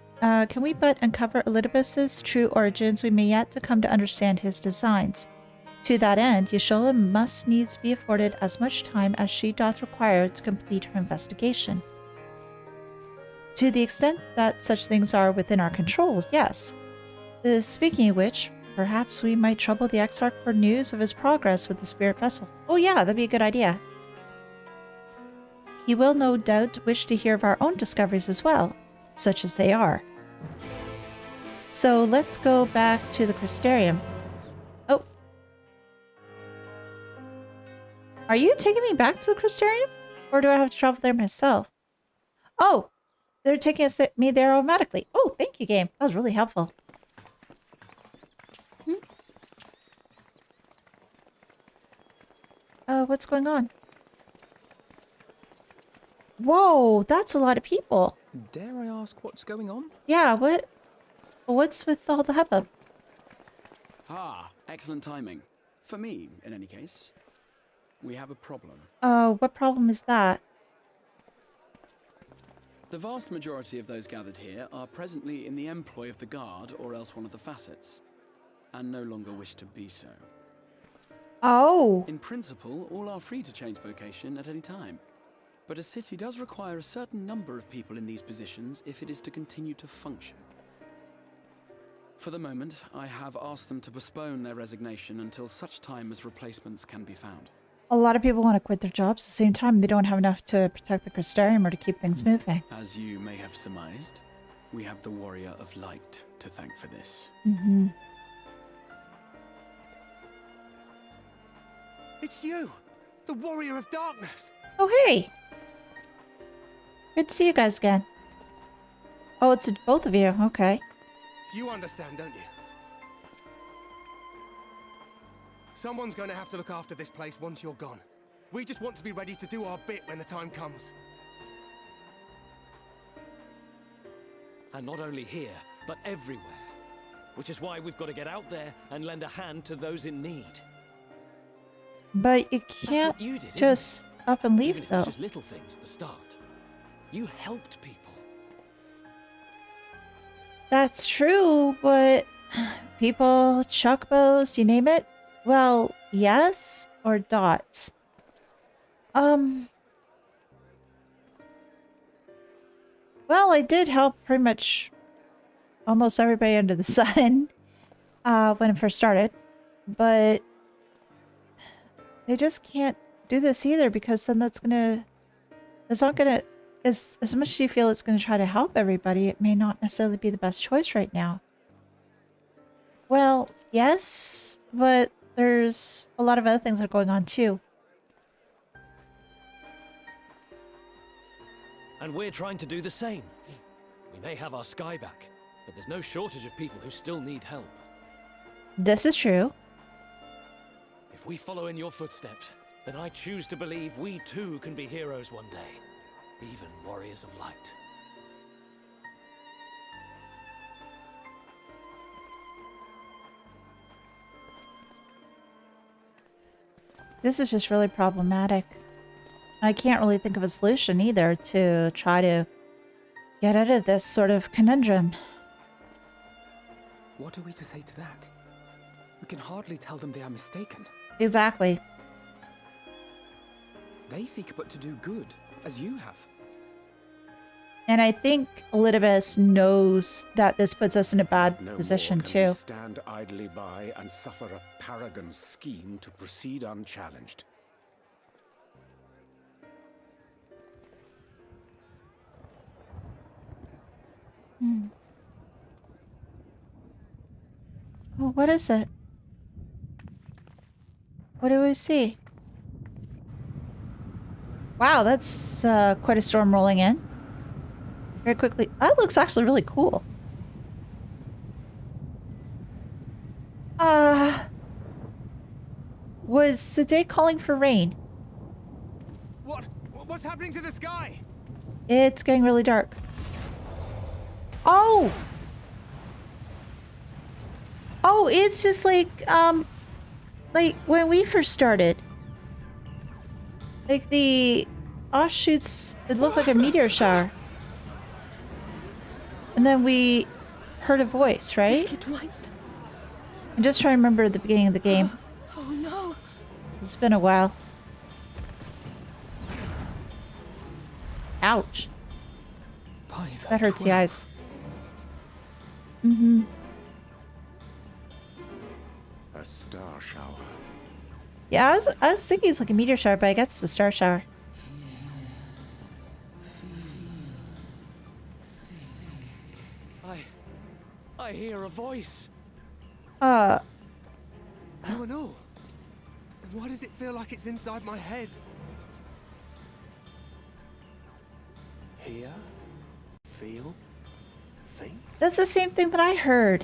uncover Elidibus's true origins? We may yet to come to understand his designs. To that end, Yashola must needs be afforded as much time as she doth require to complete her investigation. To the extent that such things are within our control, yes. Speaking of which, perhaps we might trouble the Exarch for news of his progress with the Spirit Vessel. Oh yeah, that'd be a good idea. He will no doubt wish to hear of our own discoveries as well, such as they are. So let's go back to the Crystarium. Oh. Are you taking me back to the Crystarium? Or do I have to travel there myself? Oh! They're taking me there automatically. Oh, thank you, game. That was really helpful. What's going on? Whoa, that's a lot of people. Dare I ask what's going on? Yeah, what's with all the hubbub? Ah, excellent timing. For me, in any case. We have a problem. What problem is that? The vast majority of those gathered here are presently in the employ of the Guard or else one of the facets, and no longer wish to be so. Oh. In principle, all are free to change vocation at any time. But a city does require a certain number of people in these positions if it is to continue to function. For the moment, I have asked them to postpone their resignation until such time as replacements can be found. A lot of people want to quit their jobs at the same time. They don't have enough to protect the Crystarium or to keep things moving. As you may have surmised, we have the Warrior of Light to thank for this. Mm-hmm. It's you! The Warrior of Darkness! Oh, hey! Good to see you guys again. Oh, it's both of you. Okay. You understand, don't you? Someone's going to have to look after this place once you're gone. We just want to be ready to do our bit when the time comes. And not only here, but everywhere. Which is why we've got to get out there and lend a hand to those in need. But you That's can't what you did, just up and leave, Even if though. it's just little things at the start. You helped people. That's true, but people, chuck bows, you name it? Well, yes or dots? Well, I did help pretty much almost everybody under the sun when it first started, but they just can't do this either because then it's not gonna, as much as you feel it's gonna try to help everybody, it may not necessarily be the best choice right now. Well, yes, but there's a lot of other things that are going on too. And we're trying to do the same. We may have our sky back, but there's no shortage of people who still need help. This is true. If we follow in your footsteps, then I choose to believe we too can be heroes one day. Even warriors of light. This is just really problematic. I can't really think of a solution either to try to get out of this sort of conundrum. What are we to say to that? We can hardly tell them they are mistaken. Exactly. They seek but to do good, as you have. And I think Elidibus knows that this puts us in a bad No position more can we too. stand idly by and suffer a paragon's scheme to proceed unchallenged. Oh, what is it? What do we see? Wow, that's quite a storm rolling in. Very quickly. That looks actually really cool. Was the day calling for rain? What's happening to the sky? It's getting really dark. Oh! Oh, it's just like when we first started. Like the offshoots, it looked like a meteor shower. And then we heard a voice, right? Wicked light. I'm just trying to remember the beginning of the game. Oh no. It's been a while. Ouch. By the That hurts the 12. eyes. Mm-hmm. A star shower. Yeah, I was thinking it's like a meteor shower, but I guess it's a star shower. I hear a voice. You and all. And why does it feel like it's inside my head? Hear, feel, think. That's the same thing that I heard.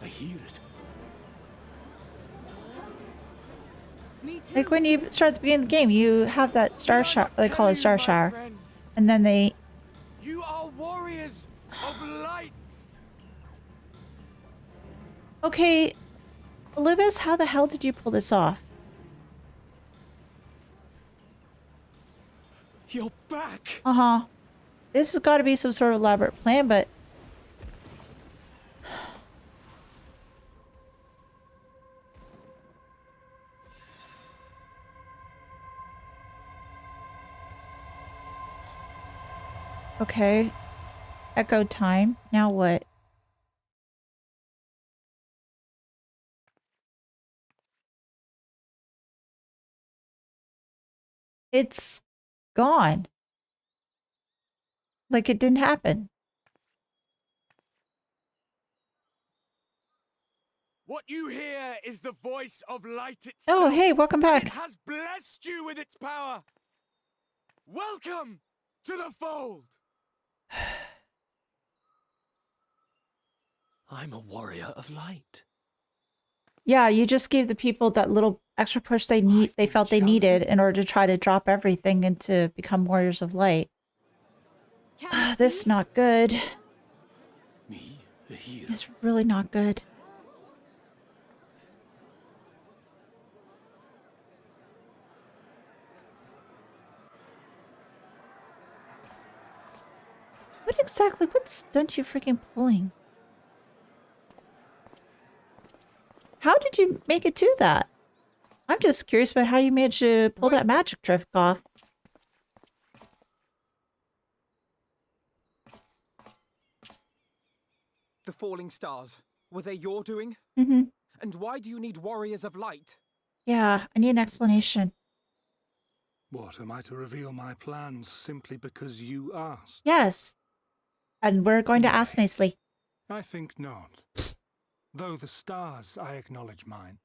I hear it. Me too. Like when you start at the beginning of the game, you have that star shower. They call it a star shower. And then they... You are warriors of light. Okay, Elidibus, how the hell did you pull this off? You're back. Uh-huh. This has got to be some sort of elaborate plan, but... Okay. Echo time. Now what? It's gone. Like it didn't happen. What you hear is the voice of light itself. Oh, hey, welcome It back. has blessed you with its power. Welcome to the fold. I'm a warrior of light. Yeah, you just gave the people that little extra push they felt they needed in order to try to drop everything and to become warriors of light. This is not good. Me, the healer. It's really not good. What stunt you freaking pulling? How did you make it do that? I'm just curious about how you managed to pull that magic trick off. The falling stars, were they your doing? Mm-hmm. And why do you need warriors of light? Yeah, I need an explanation. What, am I to reveal my plans simply because you asked? Yes. And we're going to ask nicely. I think not. Though the stars, I acknowledge mine.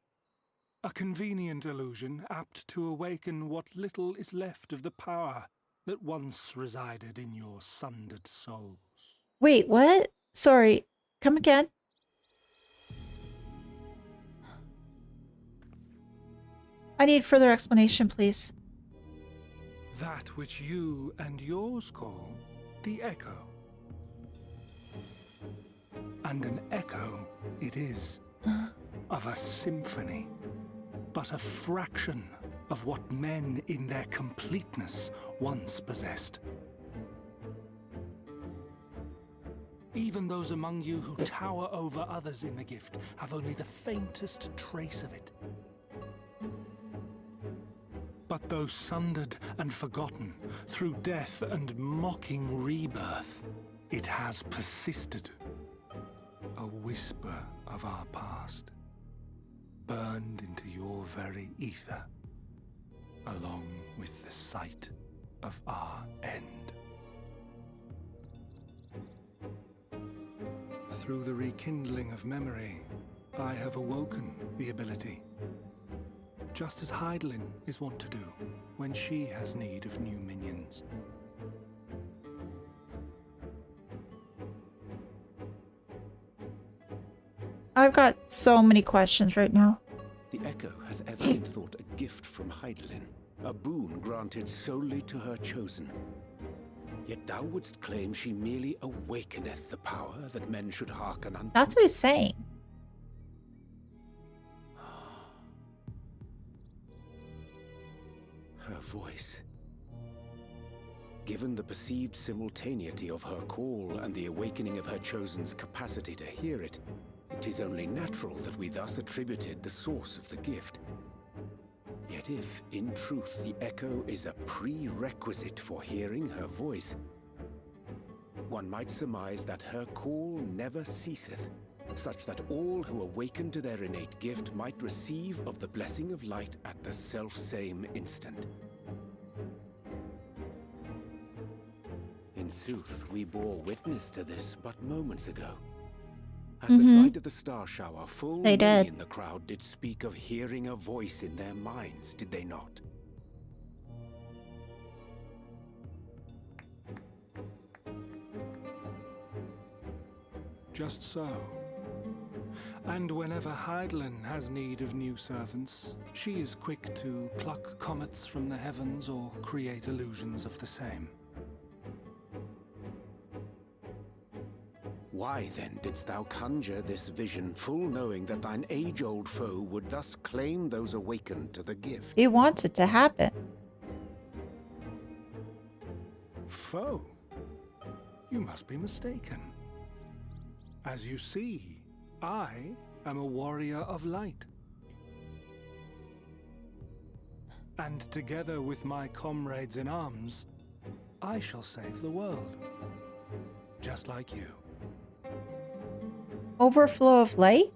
A convenient illusion, apt to awaken what little is left of the power that once resided in your sundered souls. Wait, what? Sorry. Come again? I need further explanation, please. That which you and yours call the echo. And an echo it is, of a symphony, but a fraction of what men in their completeness once possessed. Even those among you who tower over others in the gift have only the faintest trace of it. But though sundered and forgotten through death and mocking rebirth, it has persisted. A whisper of our past, burned into your very ether, along with the sight of our end. Through the rekindling of memory, I have awoken the ability, just as Hydaelyn is wont to do when she has need of new minions. I've got so many questions right now. The Echo hath ever been thought a gift from Hydaelyn, a boon granted solely to her chosen. Yet thou wouldst claim she merely awakeneth the power that men should hearken unto. That's what he's saying. Her voice. Given the perceived simultaneity of her call and the awakening of her chosen's capacity to hear it, it is only natural that we thus attributed the source of the gift. Yet if, in truth, the Echo is a prerequisite for hearing her voice, one might surmise that her call never ceaseth, such that all who awaken to their innate gift might receive of the blessing of light at the self-same instant. In sooth, we bore witness to this but moments ago. At the sight of the star shower, full many in the crowd did speak of hearing a voice in their minds, did they not? Just so. And whenever Hydaelyn has need of new servants, she is quick to pluck comets from the heavens or create illusions of the same. Why then didst thou conjure this vision, full knowing that thine age-old foe would thus claim those awakened to the gift? He wants it to happen. Foe? You must be mistaken. As you see, I am a warrior of light. And together with my comrades in arms, I shall save the world. Just like you. Overflow of light?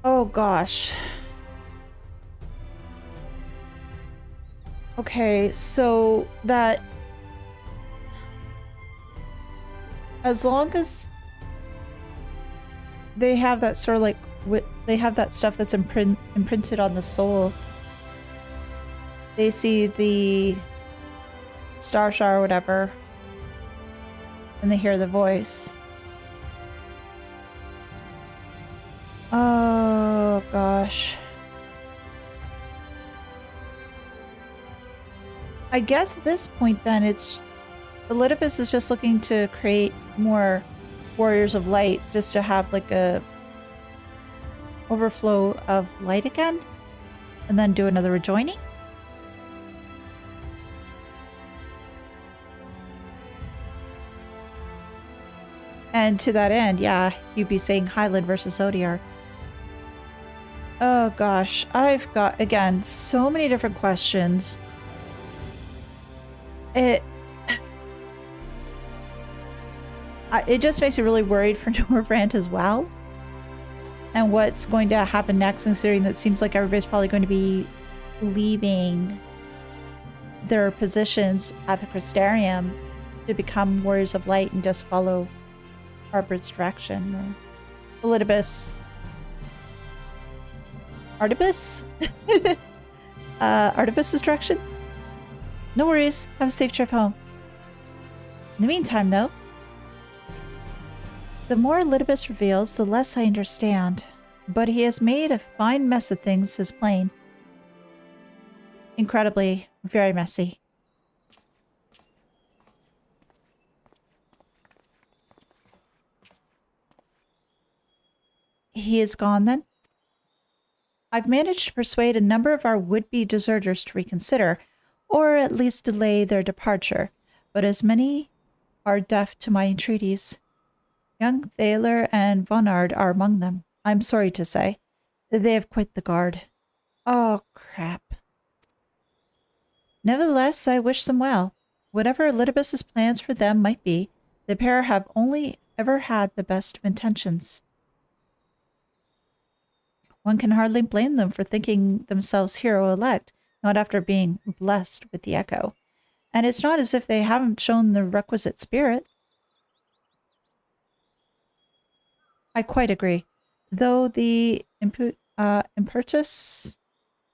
Oh gosh. Okay, so that as long as they have that sort of like they have that stuff that's imprinted on the soul, they see the star shower or whatever, and they hear the voice. Oh gosh. I guess at this point then it's Elidibus is just looking to create more warriors of light just to have like a overflow of light again and then do another rejoining. And to that end, yeah, you'd be saying Hydaelyn versus Zodiark. Oh gosh, I've got, again, so many different questions. It just makes me really worried for Norvrandt as well. And what's going to happen next, considering that it seems like everybody's probably going to be leaving their positions at the Crystarium to become Warriors of Light and just follow Ardbert's direction. Or Elidibus. Ardibus? Ardibus's direction? No worries. Have a safe trip home. In the meantime, though, the more Elidibus reveals, the less I understand. But he has made a fine mess of things, is plain. Incredibly, very messy. He is gone, then? I've managed to persuade a number of our would-be deserters to reconsider, or at least delay their departure, but as many are deaf to my entreaties. Young Thaler and Vonard are among them. I'm sorry to say. They have quit the guard. Oh, crap. Nevertheless, I wish them well. Whatever Elidibus's plans for them might be, the pair have only ever had the best of intentions. One can hardly blame them for thinking themselves hero-elect, not after being blessed with the echo. And it's not as if they haven't shown the requisite spirit. I quite agree. Though the impetus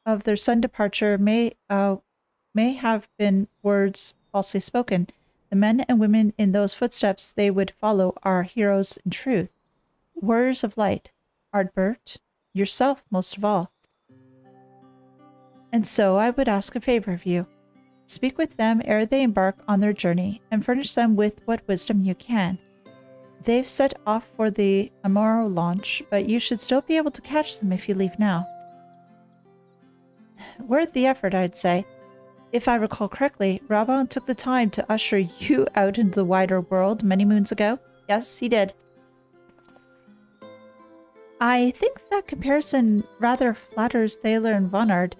of their sudden departure may have been words falsely spoken, the men and women in those footsteps they would follow are heroes in truth. Warriors of light. Ardbert, yourself most of all. And so I would ask a favor of you. Speak with them ere they embark on their journey, and furnish them with what wisdom you can. They've set off for the Amaro launch, but you should still be able to catch them if you leave now. Worth the effort, I'd say. If I recall correctly, Rabban took the time to usher you out into the wider world many moons ago. Yes, he did. I think that comparison rather flatters Thaler and Vonard,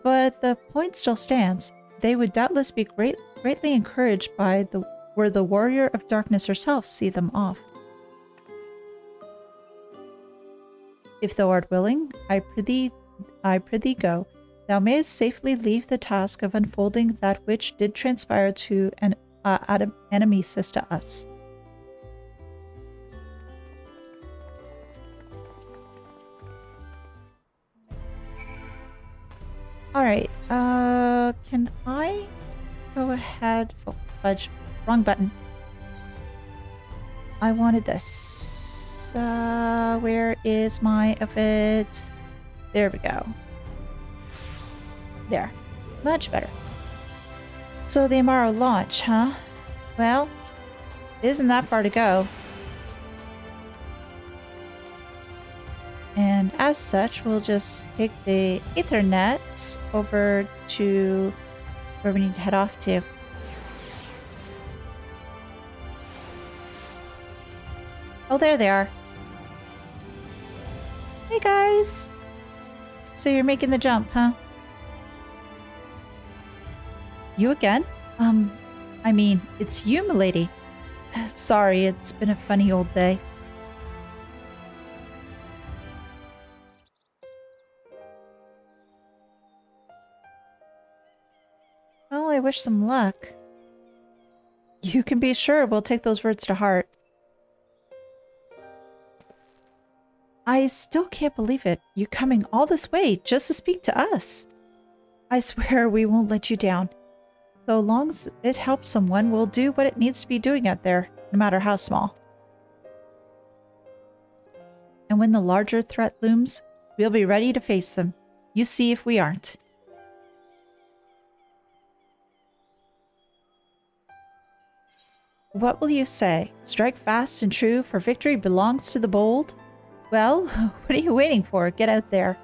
but the point still stands. They would doubtless be greatly encouraged by were the warrior of darkness herself see them off. If thou art willing, I prithee go. Thou mayest safely leave the task of unfolding that which did transpire to an enemies to us. Alright, can I go ahead? Oh, fudge. Wrong button. I wanted this. Where is my afoot? There we go. There. Much better. So the Amaro launch, huh? Well, it isn't that far to go. And as such, we'll just take the Ethernet over to where we need to head off to. Oh, there they are. Hey, guys. So you're making the jump, huh? You again? I mean, it's you, milady. Sorry, it's been a funny old day. Well, I wish some luck. You can be sure we'll take those words to heart. I still can't believe it. You coming all this way just to speak to us. I swear we won't let you down. So long as it helps someone, we'll do what it needs to be doing out there, no matter how small. And when the larger threat looms, we'll be ready to face them. You see if we aren't. What will you say? Strike fast and true, for victory belongs to the bold? Well, what are you waiting for? Get out there.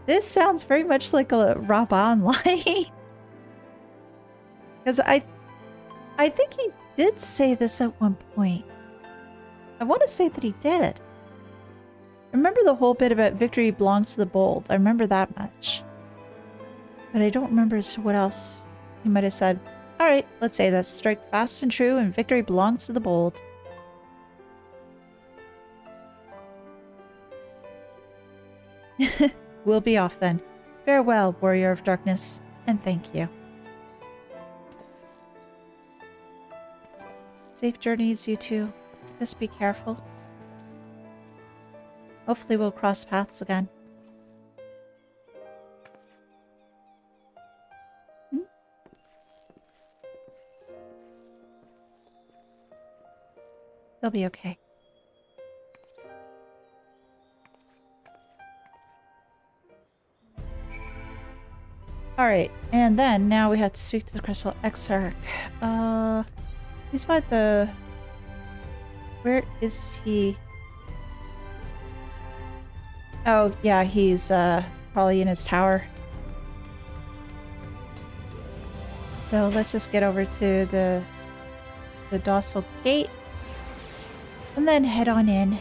This sounds very much like a Rabban line. Because I think he did say this at one point. I want to say that he did. I remember the whole bit about victory belongs to the bold. I remember that much. But I don't remember what else he might have said. Alright, let's say this. Strike fast and true, and victory belongs to the bold. We'll be off then. Farewell, warrior of darkness, and thank you. Safe journeys, you two. Just be careful. Hopefully we'll cross paths again. They'll be okay. Alright, and then now we have to speak to the Crystal Exarch. He's by the... Where is he? Oh, yeah, he's probably in his tower. So let's just get over to the docile gate. And then head on in.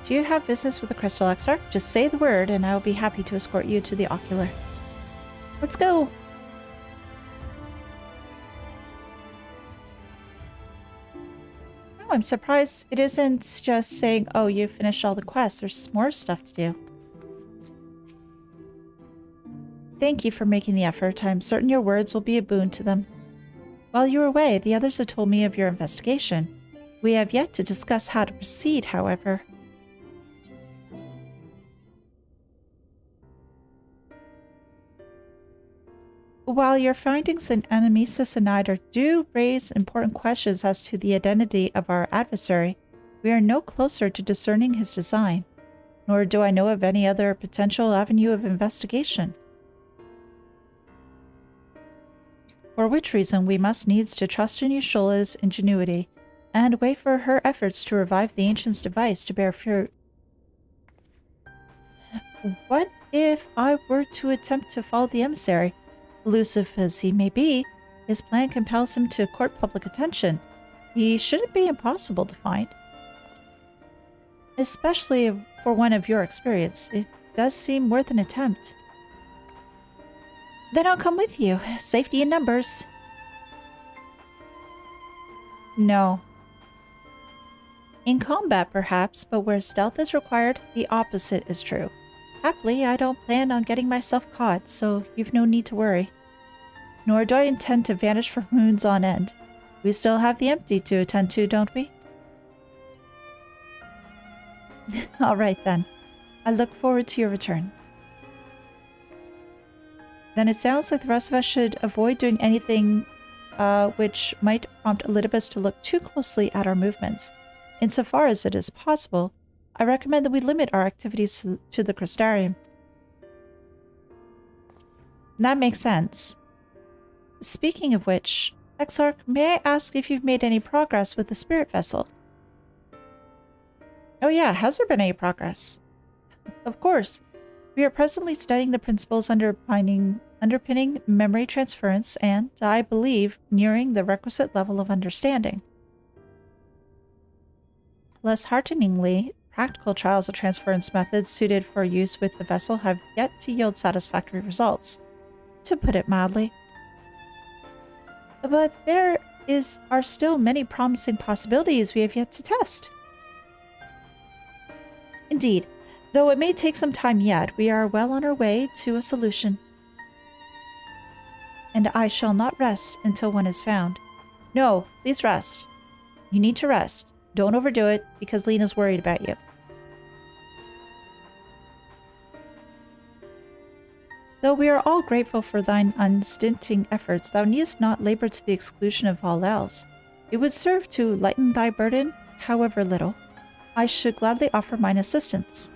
Do you have business with the Crystal Exarch? Just say the word and I will be happy to escort you to the Ocular. Let's go! Oh, I'm surprised it isn't just saying, oh, you finished all the quests. There's more stuff to do. Thank you for making the effort. I'm certain your words will be a boon to them. While you were away, the others have told me of your investigation. We have yet to discuss how to proceed, however. While your findings in Animesis and Nider do raise important questions as to the identity of our adversary, we are no closer to discerning his design, nor do I know of any other potential avenue of investigation. For which reason we must needs to trust in Yushola's ingenuity and wait for her efforts to revive the Ancient's device to bear fruit. What if I were to attempt to follow the emissary? Elusive as he may be, his plan compels him to court public attention. He shouldn't be impossible to find. Especially for one of your experience, it does seem worth an attempt. Then I'll come with you. Safety in numbers. No. In combat, perhaps, but where stealth is required, the opposite is true. Happily, I don't plan on getting myself caught, so you've no need to worry. Nor do I intend to vanish for moons on end. We still have the empty to attend to, don't we? All right, then. I look forward to your return. Then it sounds like the rest of us should avoid doing anything which might prompt Elidibus to look too closely at our movements. Insofar as it is possible, I recommend that we limit our activities to the Crystarium. That makes sense. Speaking of which, Exarch, may I ask if you've made any progress with the spirit vessel? Oh yeah, has there been any progress? Of course. We are presently studying the principles underpinning memory transference and, I believe, nearing the requisite level of understanding. Less hearteningly, practical trials of transference methods suited for use with the vessel have yet to yield satisfactory results, to put it mildly. But there are still many promising possibilities we have yet to test. Indeed, though it may take some time yet, we are well on our way to a solution. And I shall not rest until one is found. No, please rest. You need to rest. Don't overdo it, because Lena's worried about you. Though we are all grateful for thine unstinting efforts, thou needst not labor to the exclusion of all else. It would serve to lighten thy burden, however little. I should gladly offer mine assistance.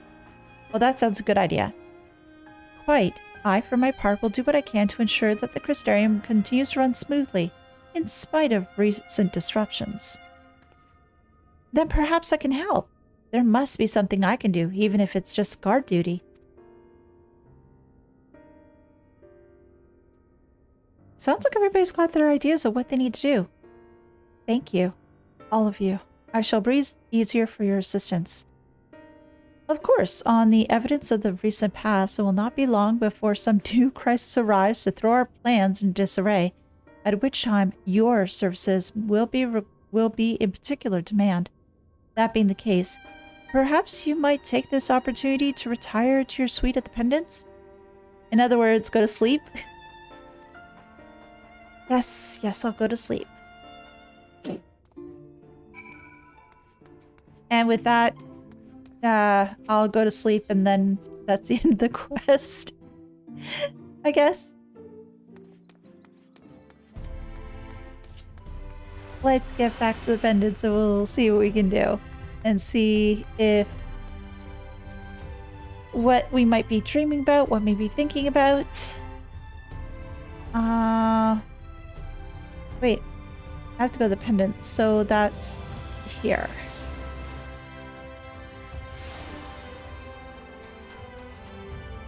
Well, that sounds a good idea. Quite. I, for my part, will do what I can to ensure that the Crystarium continues to run smoothly, in spite of recent disruptions. Then perhaps I can help. There must be something I can do, even if it's just guard duty. Sounds like everybody's got their ideas of what they need to do. Thank you. All of you. I shall breathe easier for your assistance. Of course, on the evidence of the recent past, it will not be long before some new crisis arrives to throw our plans in disarray, at which time your services will be in particular demand. That being the case, perhaps you might take this opportunity to retire to your suite at the Pendants? In other words, go to sleep? Yes, I'll go to sleep. And with that, I'll go to sleep and then that's the end of the quest. I guess. Let's get back to the Pendants and we'll see what we can do. And see if what we might be dreaming about, what we may be thinking about. Wait. I have to go to the Pendant, so that's here.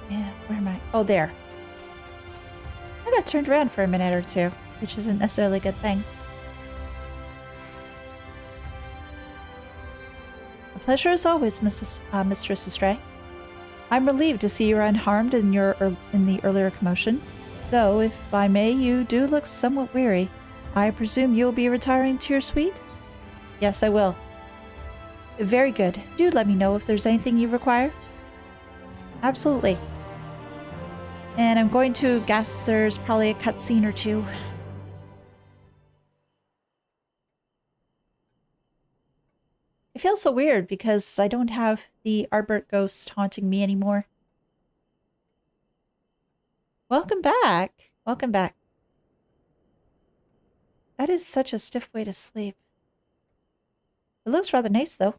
Yeah, where am I? Oh, there. I got turned around for a minute or two, which isn't necessarily a good thing. A pleasure as always, Mistress Astray. I'm relieved to see you are unharmed in the earlier commotion. Though, if I may, you do look somewhat weary. I presume you'll be retiring to your suite? Yes, I will. Very good. Do let me know if there's anything you require. Absolutely. And I'm going to guess there's probably a cutscene or two. It feels so weird because I don't have the Ardbert ghost haunting me anymore. Welcome back. Welcome back. That is such a stiff way to sleep. It looks rather nice though.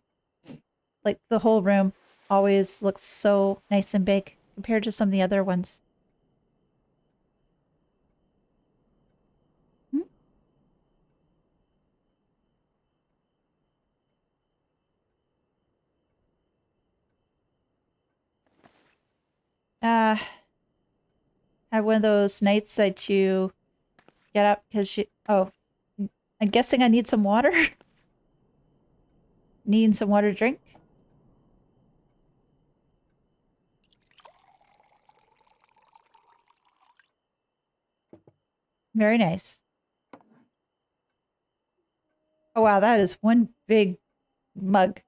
Like the whole room always looks so nice and big compared to some of the other ones. Have one of those nights that you get up because you... Oh, I'm guessing I need some water. Need some water to drink. Very nice. Oh wow, that is one big mug.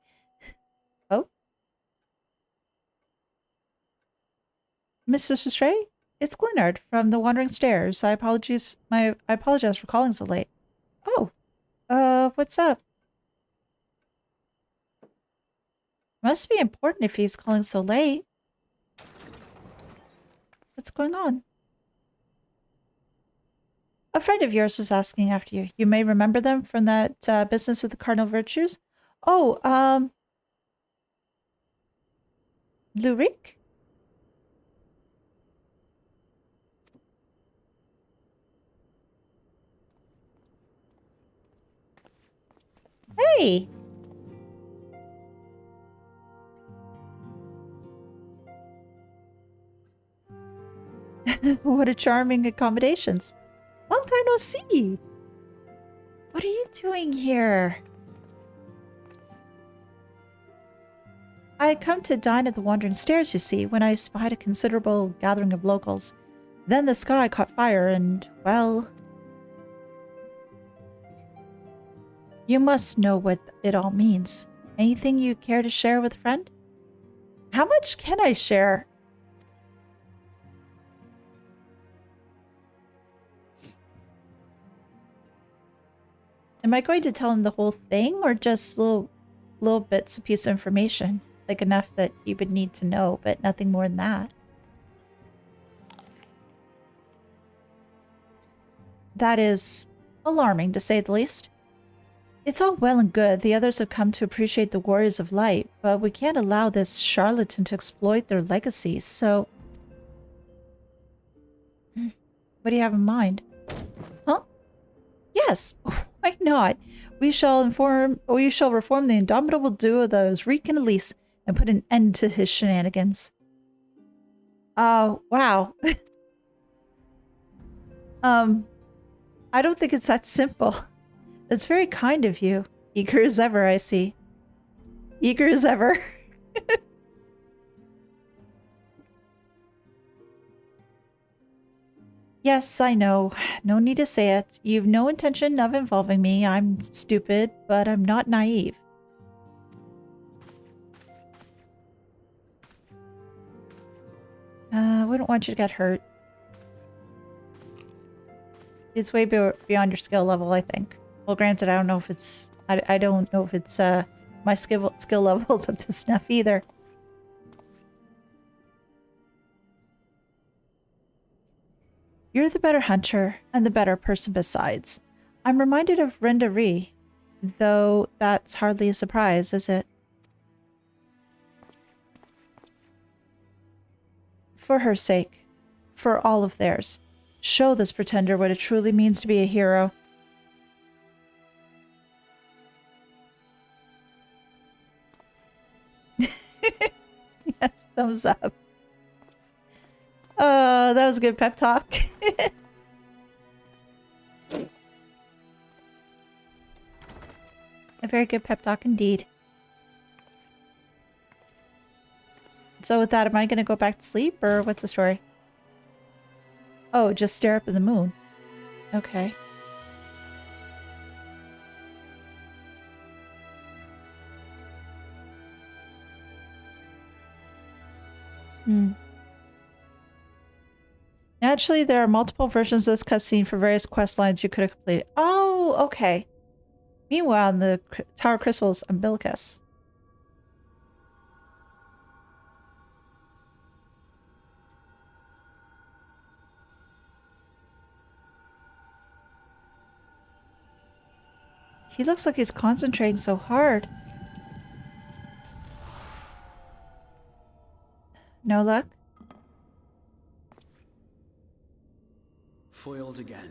Oh. Mr. Stray? It's Glenard from the Wandering Stairs. I apologize for calling so late. Oh. What's up? Must be important if he's calling so late. What's going on? A friend of yours was asking after you. You may remember them from that business with the cardinal virtues. Oh, Lurik? Hey! What a charming accommodations. Long time no see. What are you doing here? I had come to dine at the Wandering Stairs, you see, when I spied a considerable gathering of locals. Then the sky caught fire and, well... You must know what it all means. Anything you care to share with a friend? How much can I share? Am I going to tell him the whole thing or just little bits of piece of information? Like enough that he would need to know, but nothing more than that. That is alarming, to say the least. It's all well and good. The others have come to appreciate the Warriors of Light, but we can't allow this charlatan to exploit their legacies, so... What do you have in mind? Huh? Yes, why not? We shall reform the indomitable duo of those Reek and Elise and put an end to his shenanigans. Oh, wow. I don't think it's that simple. That's very kind of you. Eager as ever, I see. Eager as ever. Yes, I know. No need to say it. You've no intention of involving me. I'm stupid, but I'm not naive. I wouldn't want you to get hurt. It's way beyond your skill level, I think. Well, granted, I don't know if it's... I don't know if it's my skill level's up to snuff either. You're the better hunter, and the better person besides. I'm reminded of Renda Ree, though that's hardly a surprise, is it? For her sake, for all of theirs, show this pretender what it truly means to be a hero. Yes, thumbs up. Oh, that was a good pep talk. A very good pep talk indeed. So with that, am I going to go back to sleep or what's the story? Oh, just stare up at the moon. Okay. Naturally, there are multiple versions of this cutscene for various quest lines you could have completed. Oh, okay. Meanwhile, in the Tower Crystal's umbilicus. He looks like he's concentrating so hard. No luck? Foiled again.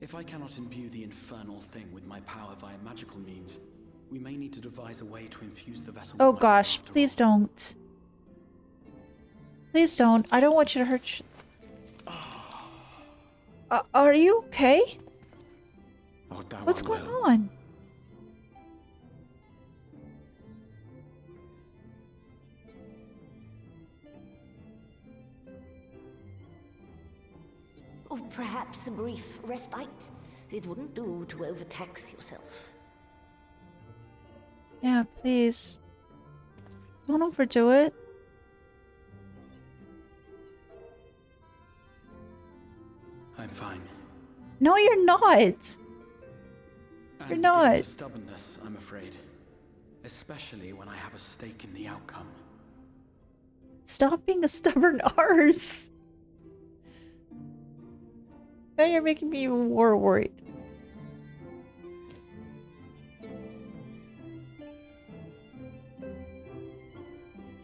If I cannot imbue the infernal thing with my power via magical means, we may need to devise a way to infuse the vessel. Oh gosh, please don't. Please don't. I don't want you to hurt are you okay? What's going on? Or perhaps a brief respite. It wouldn't do to overtax yourself. Yeah, please. Don't overdo it. I'm fine. No, you're not. You're not. It's stubbornness, I'm afraid. Especially when I have a stake in the outcome. Stop being a stubborn arse. Now you're making me even more worried.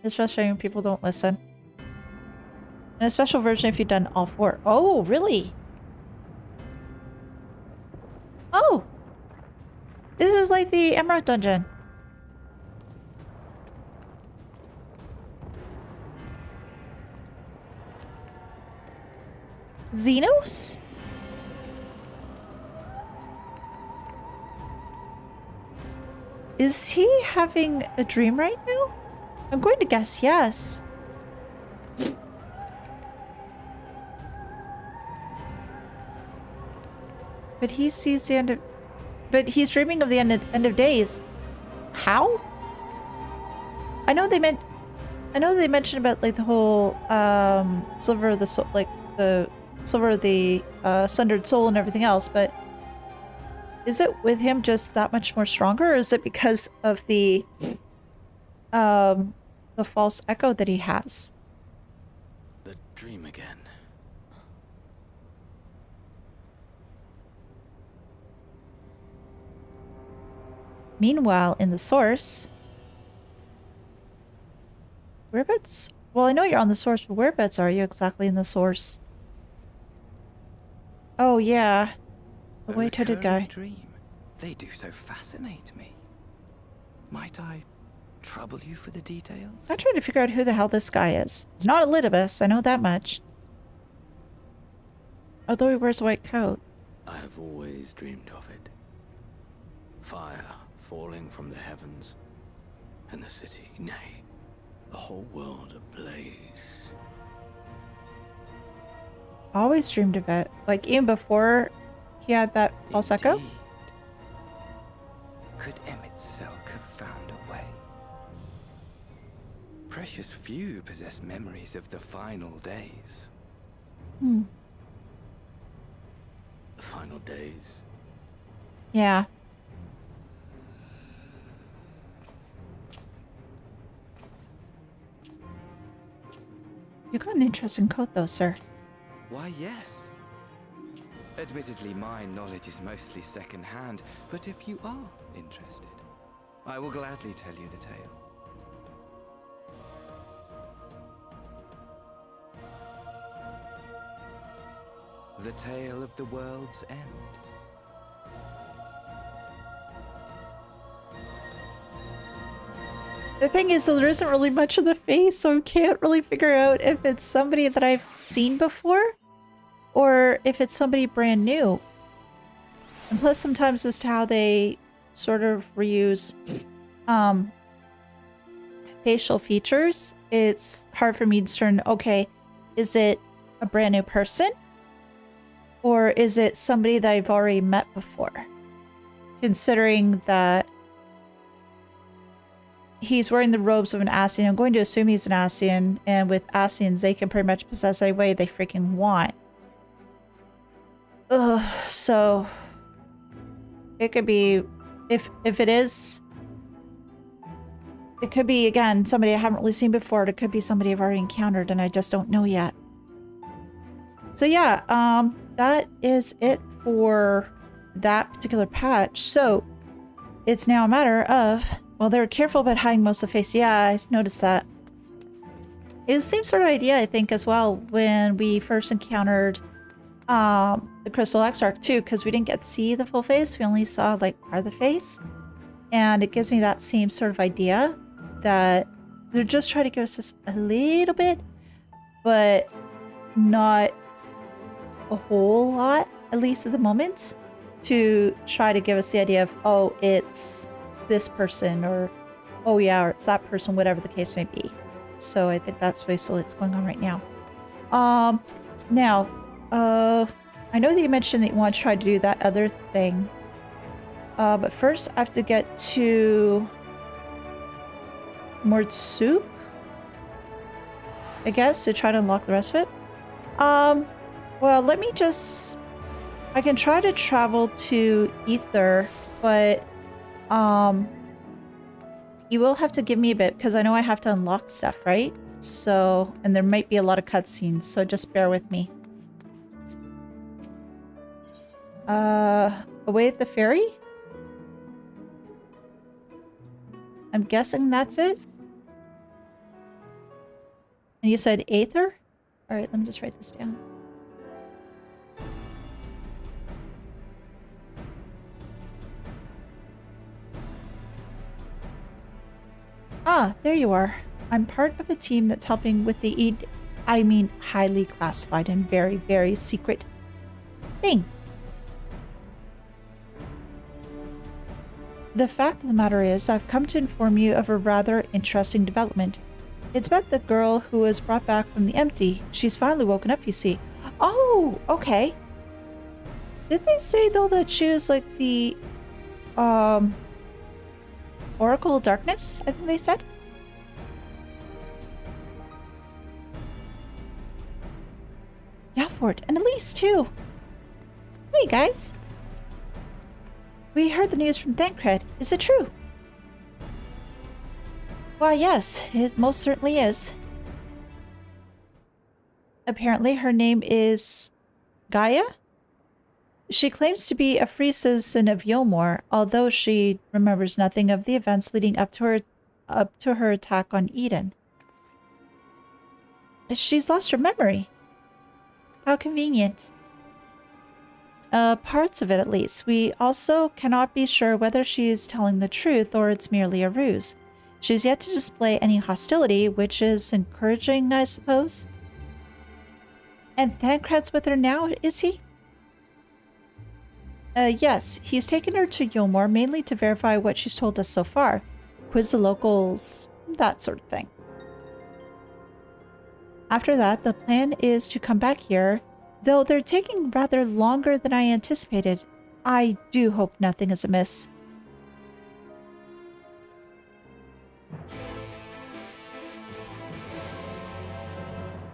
It's frustrating when people don't listen. And a special version if you've done all 4. Oh, really? Oh! This is like the Emerald Dungeon. Xenos? Is he having a dream right now? I'm going to guess yes. But he sees the end of... But he's dreaming of the end of days. How? I know they mentioned about like the whole silver of the soul, like the silver of the sundered soul and everything else, but is it with him just that much more stronger, or is it because of the false echo that he has? The dream again. Meanwhile, in the source... Whereabouts? Well, I know you're on the source, but whereabouts are you exactly in the source? Oh, yeah. The white-hooded guy. Dream. They do so fascinate me. Might I trouble you for the details? I'm trying to figure out who the hell this guy is. It's not Elidibus, I know that much. Although he wears a white coat. I have always dreamed of it. Fire falling from the heavens, and the city, nay, the whole world ablaze. Always dreamed of it. Like, even before he had that false echo? Indeed. Could Emmett Selk have found a way? Precious few possess memories of the final days. Hmm. The final days. Yeah. You got an interesting coat though, sir. Why, yes. Admittedly, my knowledge is mostly second-hand, but if you are interested, I will gladly tell you the tale. The tale of the world's end. The thing is, there isn't really much of the face, so I can't really figure out if it's somebody that I've seen before or if it's somebody brand new. And plus, sometimes as to how they sort of reuse facial features, it's hard for me to discern, okay, is it a brand new person? Or is it somebody that I've already met before? Considering that he's wearing the robes of an Ascian, I'm going to assume he's an Ascian, and with Ascians, they can pretty much possess any way they freaking want. Ugh, so it could be, if it is, it could be, again, somebody I haven't really seen before. It could be somebody I've already encountered and I just don't know yet. So yeah, that is it for that particular patch. So it's now a matter of, well, they were careful about hiding most of the face. Yeah, I noticed that. It was the same sort of idea, I think, as well when we first encountered the Crystal Exarch too, because we didn't get to see the full face. We only saw like part of the face. And it gives me that same sort of idea that they're just trying to give us just a little bit, but not a whole lot, at least at the moment, to try to give us the idea of, oh, it's this person, or oh yeah, or it's that person, whatever the case may be. So I think that's basically what's going on right now. Now, I know that you mentioned that you want to try to do that other thing. But first I have to get to Mordsu, I guess, to try to unlock the rest of it. Well, let me just... I can try to travel to Ether, but you will have to give me a bit, because I know I have to unlock stuff, right? So, and there might be a lot of cutscenes, so just bear with me. Away at the ferry? I'm guessing that's it? And you said Aether? Alright, let me just write this down. Ah, there you are. I'm part of a team that's helping with the highly classified and very, very secret thing. The fact of the matter is, I've come to inform you of a rather interesting development. It's about the girl who was brought back from the empty. She's finally woken up, you see. Oh, okay. Did they say, though, that she was like the, Oracle of Darkness, I think they said? Yeah, Fort, and Elise, too. Hey, guys. We heard the news from Thancred. Is it true? Why, yes, it most certainly is. Apparently, her name is Gaia? She claims to be a free citizen of Yomor, although she remembers nothing of the events leading up to her attack on Eden. She's lost her memory. How convenient. Parts of it, at least. We also cannot be sure whether she is telling the truth or it's merely a ruse. She's yet to display any hostility, which is encouraging, I suppose. And Thancred's with her now, is he? Yes. He's taken her to Yomor mainly to verify what she's told us so far. Quiz the locals, that sort of thing. After that, the plan is to come back here, though they're taking rather longer than I anticipated. I do hope nothing is amiss.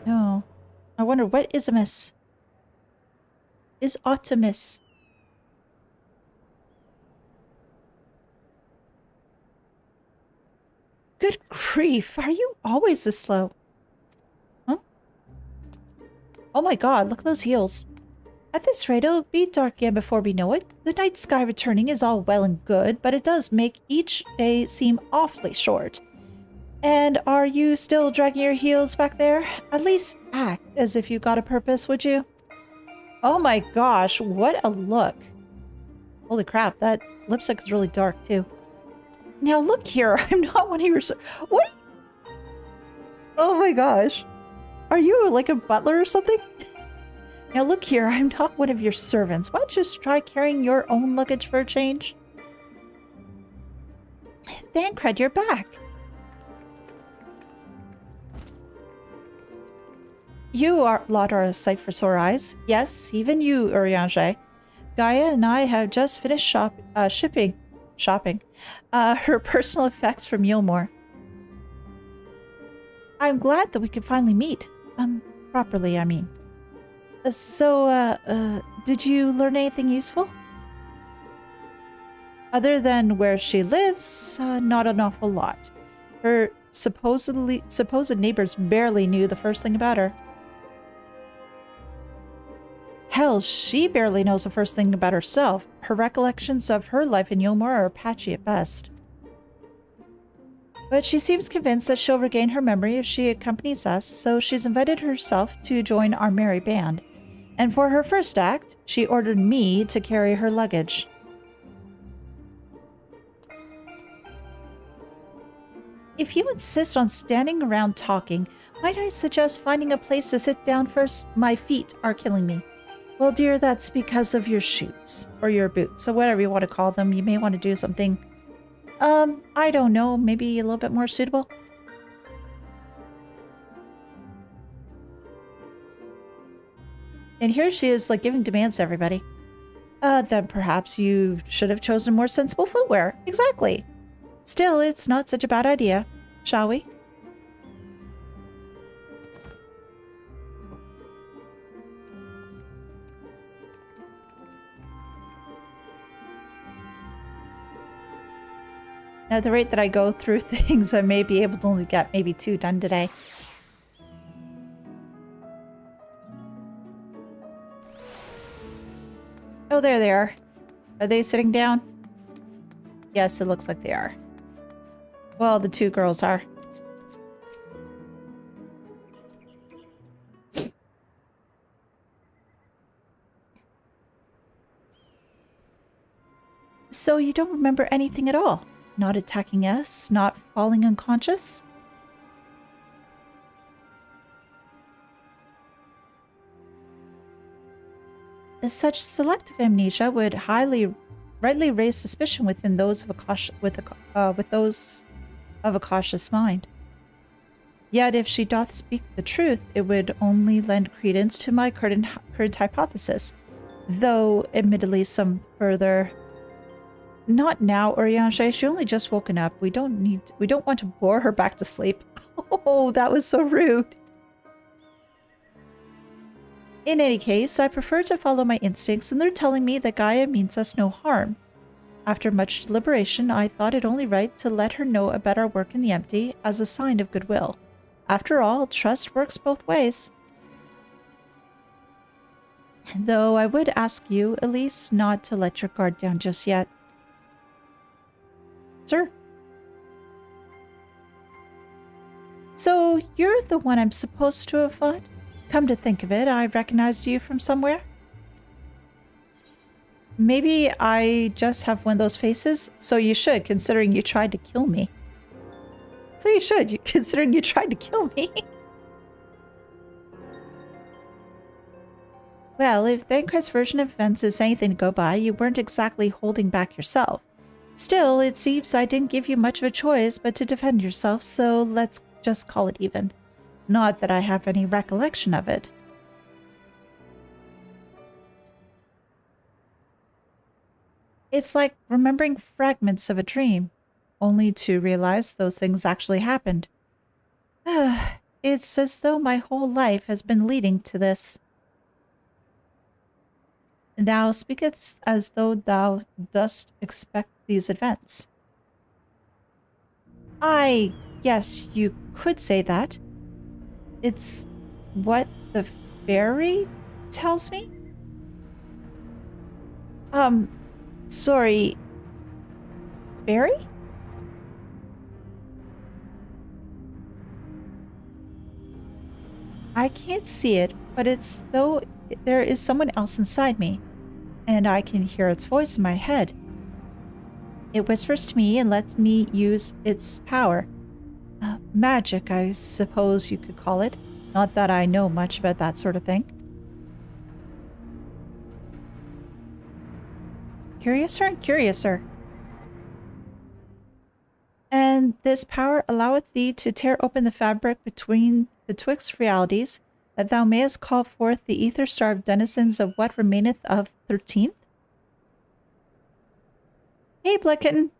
No. I wonder what is amiss. Is aught amiss? Good grief, are you always this slow? Huh? Oh my god, look at those heels. At this rate, it'll be dark again before we know it. The night sky returning is all well and good, but it does make each day seem awfully short. And are you still dragging your heels back there? At least act as if you got a purpose, would you? Oh my gosh, what a look. Holy crap, that lipstick is really dark too. Now look here, I'm not one of your... What? Oh my gosh. Are you like a butler or something? Now look here, I'm not one of your servants. Why don't you just try carrying your own luggage for a change? Thancred, you're back. You lot are a sight for sore eyes. Yes, even you, Urianger. Gaia and I have just finished shopping her personal effects from Yulmore. I'm glad that we could finally meet. Properly, I mean. Did you learn anything useful? Other than where she lives, not an awful lot. Her supposed neighbors barely knew the first thing about her. Hell, she barely knows the first thing about herself. Her recollections of her life in Yulmore are patchy at best. But she seems convinced that she'll regain her memory if she accompanies us, so she's invited herself to join our merry band. And for her first act, she ordered me to carry her luggage. If you insist on standing around talking, might I suggest finding a place to sit down first? My feet are killing me. Well, dear, that's because of your shoes. Or your boots. So whatever you want to call them, you may want to do something, I don't know, maybe a little bit more suitable. And here she is, like, giving demands to everybody. Then perhaps you should have chosen more sensible footwear. Exactly. Still, it's not such a bad idea. Shall we? At the rate that I go through things, I may be able to only get maybe 2 done today. Oh, there they are. Are they sitting down? Yes, it looks like they are. Well, the 2 girls are. So you don't remember anything at all? Not attacking us? Not falling unconscious? Such selective amnesia would rightly raise suspicion within those of a cautious mind. Yet if she doth speak the truth, it would only lend credence to my current hypothesis, though admittedly some further. Not now, Urianger. She only just woken up. We don't want to bore her back to sleep. Oh, that was so rude. In any case, I prefer to follow my instincts, and they're telling me that Gaia means us no harm. After much deliberation, I thought it only right to let her know about our work in the empty as a sign of goodwill. After all, trust works both ways. Though I would ask you, Elise, not to let your guard down just yet. Sure. So, you're the one I'm supposed to have fought? Come to think of it, I recognized you from somewhere. Maybe I just have one of those faces? So you should, considering you tried to kill me. So you should, considering you tried to kill me. Well, if Thancred's version of events is anything to go by, you weren't exactly holding back yourself. Still, it seems I didn't give you much of a choice but to defend yourself, so let's just call it even. Not that I have any recollection of it. It's like remembering fragments of a dream, only to realize those things actually happened. It's as though my whole life has been leading to this. Thou speakest as though thou dost expect these events. Yes, you could say that. It's what the fairy tells me? Sorry. Fairy? I can't see it, but it's though there is someone else inside me, and I can hear its voice in my head. It whispers to me and lets me use its power. Magic, I suppose you could call it. Not that I know much about that sort of thing. Curiouser and curiouser. And this power alloweth thee to tear open the fabric betwixt realities, that thou mayest call forth the ether-starved denizens of what remaineth of 13th? Hey, Black Kitten.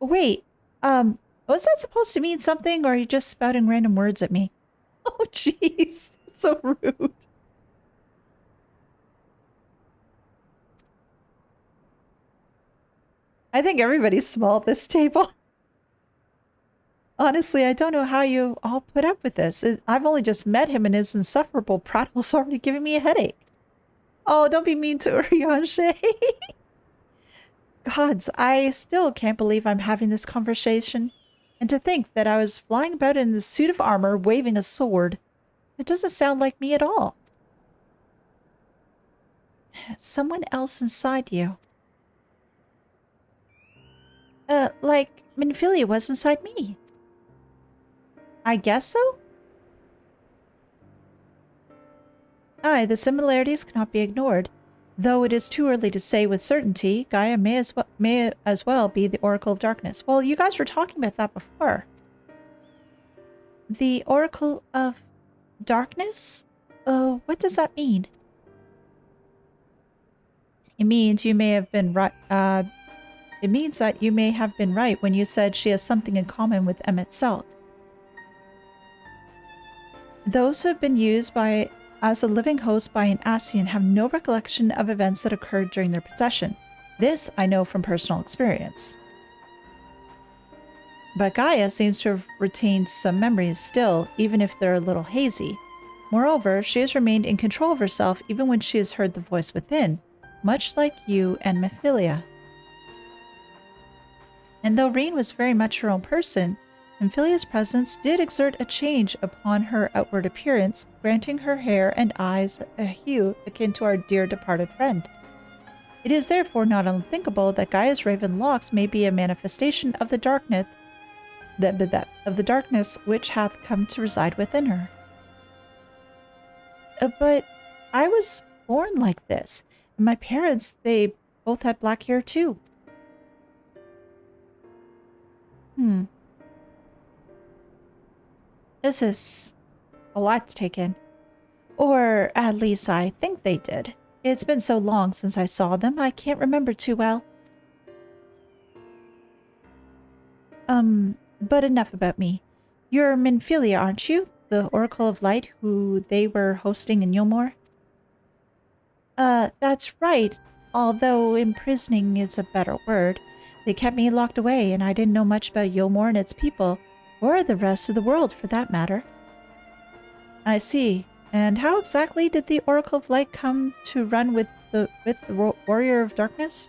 Wait, was that supposed to mean something, or are you just spouting random words at me? Oh, jeez. So rude. I think everybody's small at this table. Honestly, I don't know how you all put up with this. I've only just met him and his insufferable prattle's already giving me a headache. Oh, don't be mean to Urianger. Gods, I still can't believe I'm having this conversation. And to think that I was flying about in this suit of armor, waving a sword. It doesn't sound like me at all. Someone else inside you. Like Minfilia was inside me. I guess so? Aye, the similarities cannot be ignored. Though it is too early to say with certainty, Gaia may as well be the Oracle of Darkness. Well, you guys were talking about that before. The Oracle of Darkness? What does that mean? It means you may have been right. It means that you may have been right when you said she has something in common with Emmet Selk. Those who have been used as a living host by an Ascian have no recollection of events that occurred during their possession. This I know from personal experience. But Gaia seems to have retained some memories still, even if they're a little hazy. Moreover, she has remained in control of herself even when she has heard the voice within, much like you and Minfilia. And though Reen was very much her own person, Minfilia's presence did exert a change upon her outward appearance, granting her hair and eyes a hue akin to our dear departed friend. It is therefore not unthinkable that Gaia's raven locks may be a manifestation of the darkness which hath come to reside within her. But I was born like this, and my parents, they both had black hair too. This is a lot to take in. Or at least I think they did. It's been so long since I saw them, I can't remember too well. But enough about me. You're Minfilia, aren't you? The Oracle of Light who they were hosting in Yulmore? That's right. Although imprisoning is a better word. They kept me locked away, and I didn't know much about Yulmore and its people, or the rest of the world for that matter. I see. And how exactly did the Oracle of Light come to run with the Warrior of Darkness?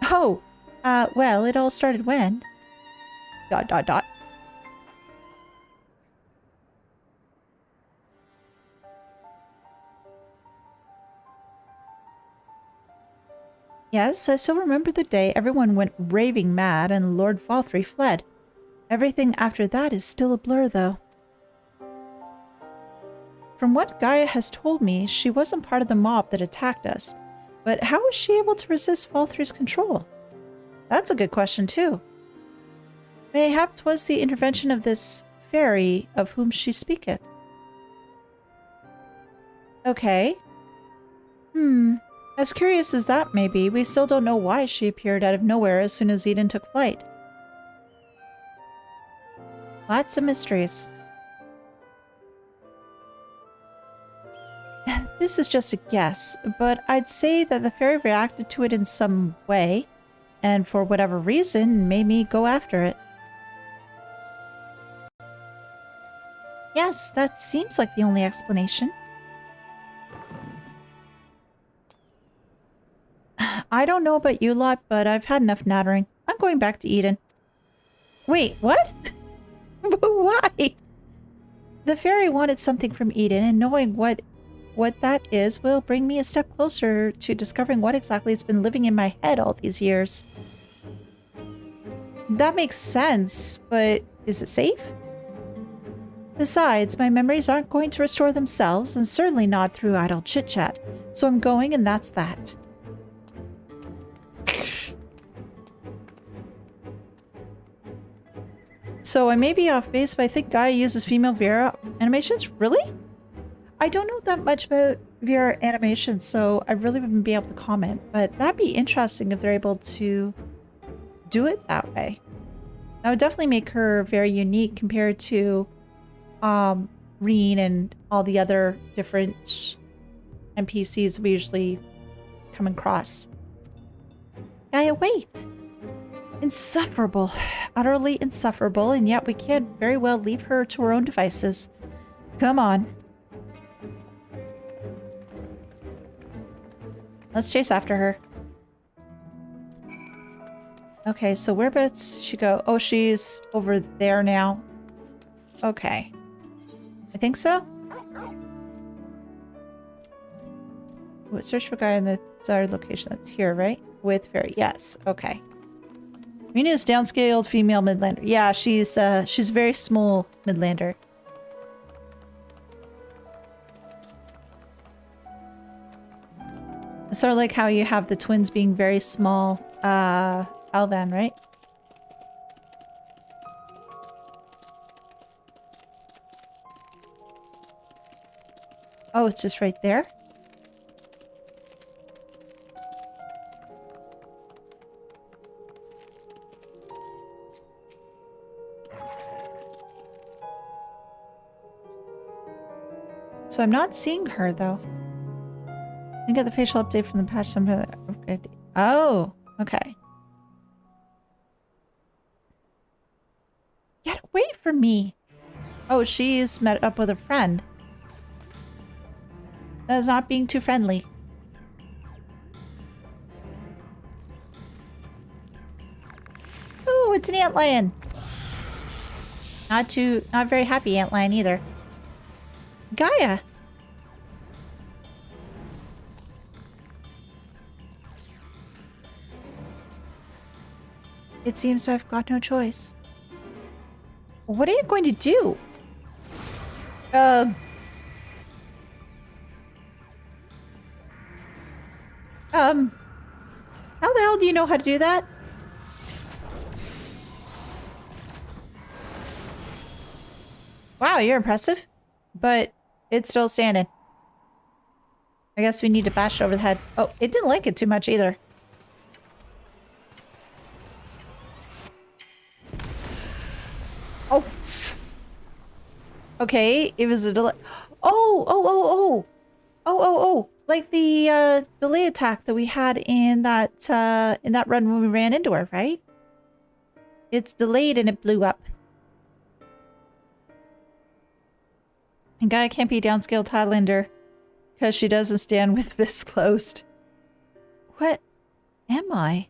Oh, well, it all started when... ... Yes, I still remember the day everyone went raving mad and Lord Falthree fled. Everything after that is still a blur, though. From what Gaia has told me, she wasn't part of the mob that attacked us. But how was she able to resist Falthree's control? That's a good question, too. Mayhap 'twas the intervention of this fairy of whom she speaketh. Okay. As curious as that may be, we still don't know why she appeared out of nowhere as soon as Eden took flight. Lots of mysteries. This is just a guess, but I'd say that the fairy reacted to it in some way, and for whatever reason, made me go after it. Yes, that seems like the only explanation. I don't know about you lot, but I've had enough nattering. I'm going back to Eden. Wait, what? Why? The fairy wanted something from Eden, and knowing what that is will bring me a step closer to discovering what exactly has been living in my head all these years. That makes sense, but is it safe? Besides, my memories aren't going to restore themselves, and certainly not through idle chit-chat, so I'm going and that's that. So I may be off base, but I think Gaia uses female Vera animations. Really? I don't know that much about Vera animations, so I really wouldn't be able to comment. But that'd be interesting if they're able to do it that way. That would definitely make her very unique compared to Reen and all the other different NPCs we usually come across. Gaia, wait! Insufferable. Utterly insufferable, and yet we can't very well leave her to her own devices. Come on. Let's chase after her. Okay, so whereabouts she go? Oh, she's over there now. Okay. I think so. Oh, search for guy in the desired location. That's here, right? With fairy. Yes. Okay. Rena is downscaled female Midlander. Yeah, she's a very small Midlander. Sort of like how you have the twins being very small, Alvan, right? Oh, it's just right there? So I'm not seeing her, though. I get the facial update from the patch. Oh, okay. Get away from me! Oh, she's met up with a friend. That is not being too friendly. Ooh, it's an antlion! Not very happy antlion either. Gaia! It seems I've got no choice. What are you going to do? How the hell do you know how to do that? Wow, you're impressive. But it's still standing. I guess we need to bash it over the head. Oh, it didn't like it too much either. Oh. Okay, it was a delay. Oh. Like the delay attack that we had in that run when we ran into her, right? It's delayed and it blew up. And Gaia can't be downscaled Highlander because she doesn't stand with fists closed. What am I?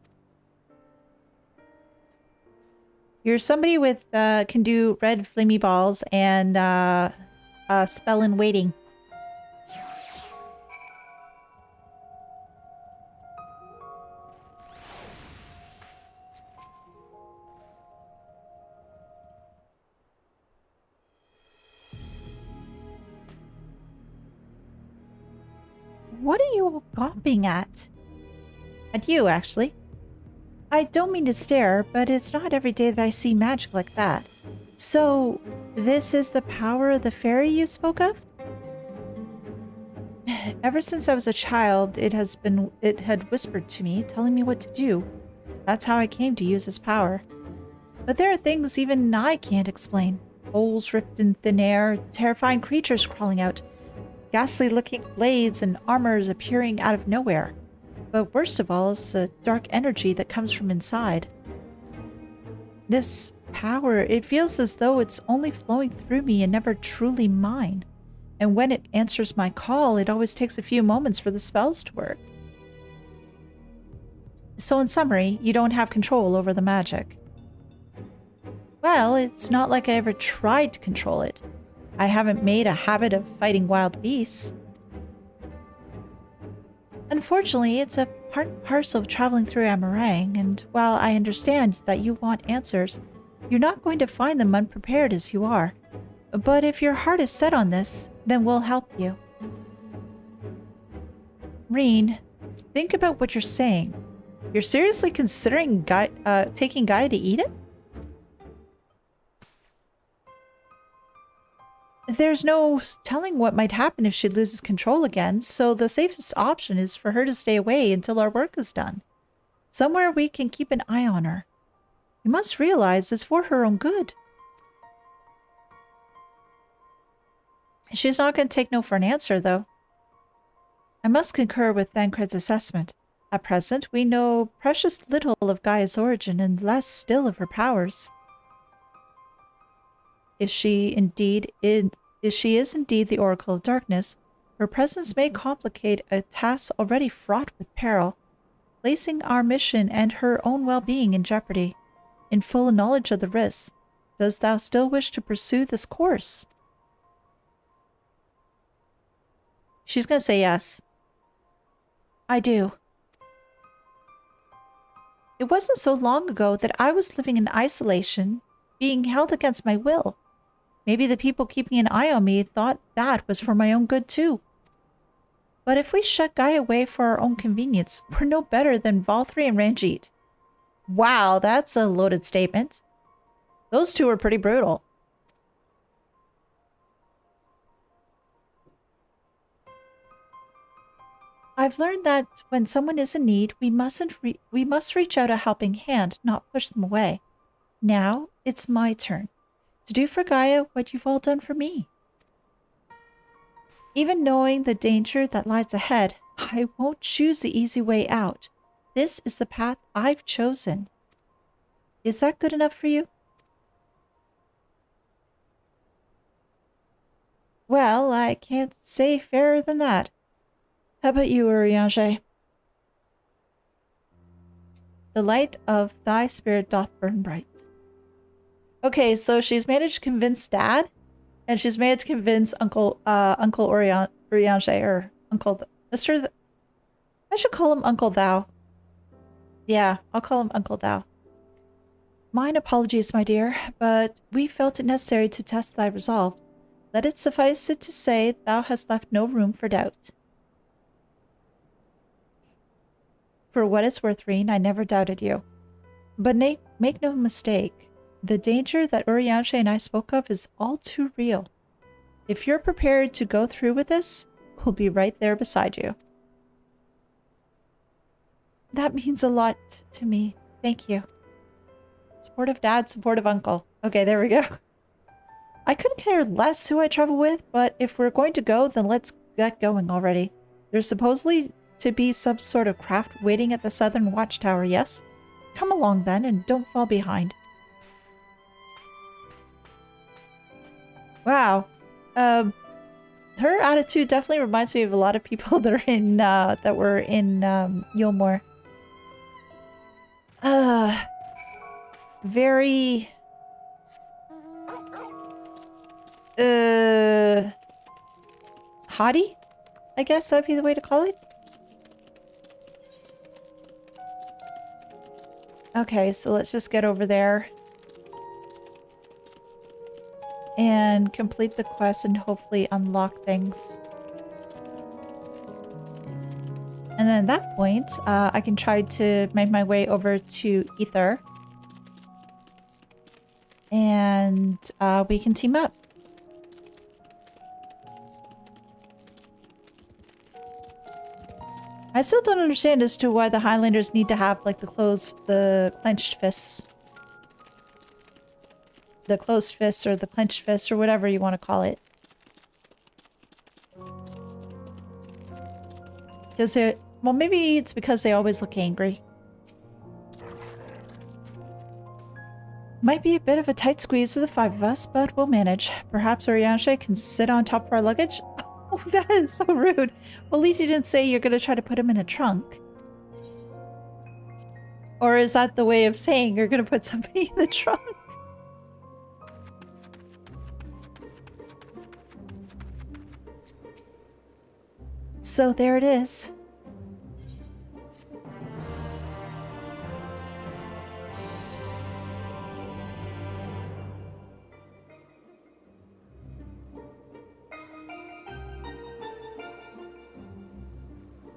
You're somebody with can do red flamey balls and spell in waiting. What are you gawping at? At you, actually. I don't mean to stare, but it's not every day that I see magic like that. So, this is the power of the fairy you spoke of? Ever since I was a child, it had whispered to me, telling me what to do. That's how I came to use this power. But there are things even I can't explain. Holes ripped in thin air, terrifying creatures crawling out, ghastly-looking blades and armors appearing out of nowhere. But worst of all is the dark energy that comes from inside. This power, it feels as though it's only flowing through me and never truly mine. And when it answers my call, it always takes a few moments for the spells to work. So in summary, you don't have control over the magic. Well, it's not like I ever tried to control it. I haven't made a habit of fighting wild beasts. Unfortunately, it's a part and parcel of traveling through Amarang, and while I understand that you want answers, you're not going to find them unprepared as you are. But if your heart is set on this, then we'll help you. Reen, think about what you're saying. You're seriously considering taking Gaia to Eden? there's no telling what might happen if she loses control again, so the safest option is for her to stay away until our work is done. Somewhere we can keep an eye on her. You must realize it's for her own good. She's not going to take no for an answer, though. I must concur with Thancred's assessment. At present, we know precious little of Gaia's origin and less still of her powers. If she is indeed the Oracle of Darkness, her presence may complicate a task already fraught with peril, placing our mission and her own well-being in jeopardy. In full knowledge of the risks, does thou still wish to pursue this course? She's going to say yes. I do. It wasn't so long ago that I was living in isolation, being held against my will. Maybe the people keeping an eye on me thought that was for my own good too. But if we shut Gaia away for our own convenience, we're no better than Valthri and Ranjit. Wow, that's a loaded statement. Those two are pretty brutal. I've learned that when someone is in need, we must reach out a helping hand, not push them away. Now, it's my turn to do for Gaia what you've all done for me. Even knowing the danger that lies ahead, I won't choose the easy way out. This is the path I've chosen. Is that good enough for you? Well, I can't say fairer than that. How about you, Urianger? The light of thy spirit doth burn bright. Okay, so she's managed to convince Dad, and she's managed to convince Uncle Urianger, or Uncle Mr. I should call him Uncle Thou. Yeah, I'll call him Uncle Thou. Mine apologies, my dear, but we felt it necessary to test thy resolve. Let it suffice it to say thou hast left no room for doubt. For what it's worth, Reen, I never doubted you. But make no mistake, the danger that Urianger and I spoke of is all too real. If you're prepared to go through with this, we'll be right there beside you. That means a lot to me. Thank you. Supportive dad, supportive uncle. Okay, there we go. I couldn't care less who I travel with, but if we're going to go, then let's get going already. There's supposedly to be some sort of craft waiting at the southern watchtower, yes? Come along then, and don't fall behind. Wow. Her attitude definitely reminds me of a lot of people that are in, that were in, Yulmore. Very... haughty? I guess that'd be the way to call it. Okay, so let's just get over there and complete the quest and hopefully unlock things. And then at that point, I can try to make my way over to Ether. And we can team up. I still don't understand as to why the Highlanders need to have, like, the clenched fists. The closed fists or the clenched fists or whatever you want to call it. Because it... Well, maybe it's because they always look angry. Might be a bit of a tight squeeze for the five of us, but we'll manage. Perhaps Urianger can sit on top of our luggage? Oh, that is so rude. Well, at least you didn't say you're going to try to put him in a trunk. Or is that the way of saying you're going to put somebody in the trunk? So there it is.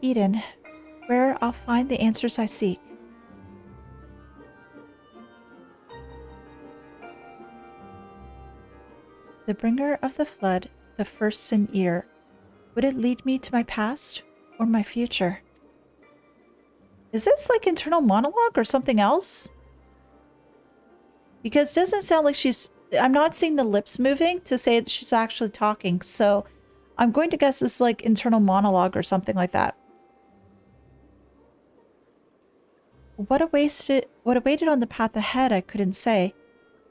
Eden, where I'll find the answers I seek. the bringer of the flood, the first sin eater. Would it lead me to my past or my future? Is this like internal monologue or something else? Because it doesn't sound like she's... I'm not seeing the lips moving to say that she's actually talking, so I'm going to guess this is like internal monologue or something like that. What awaited on the path ahead, I couldn't say,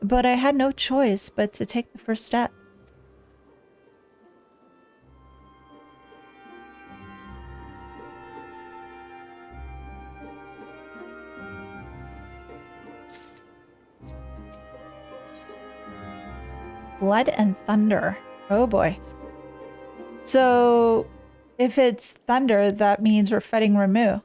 but I had no choice but to take the first step. Blood and thunder. Oh boy. So, if it's thunder, that means we're fighting Ramu.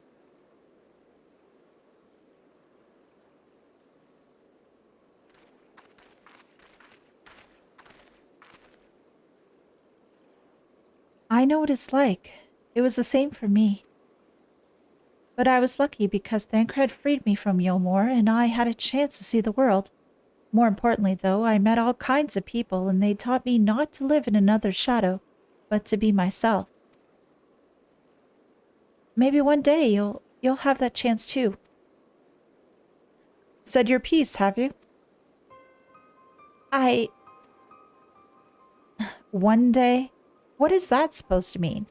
I know what it's like. It was the same for me. But I was lucky because Thancred freed me from Yulmore and I had a chance to see the world. More importantly, though, I met all kinds of people and they taught me not to live in another's shadow, but to be myself. Maybe one day you'll have that chance too. Said your piece, have you? One day? What is that supposed to mean?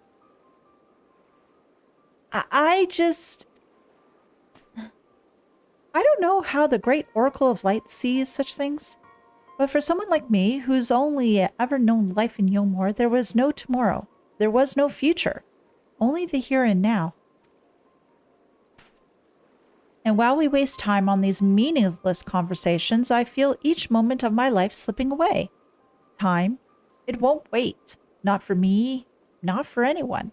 I don't know how the great Oracle of Light sees such things, but for someone like me, who's only ever known life in Yulmore, there was no tomorrow. There was no future. Only the here and now. And while we waste time on these meaningless conversations, I feel each moment of my life slipping away. Time, it won't wait. Not for me, not for anyone.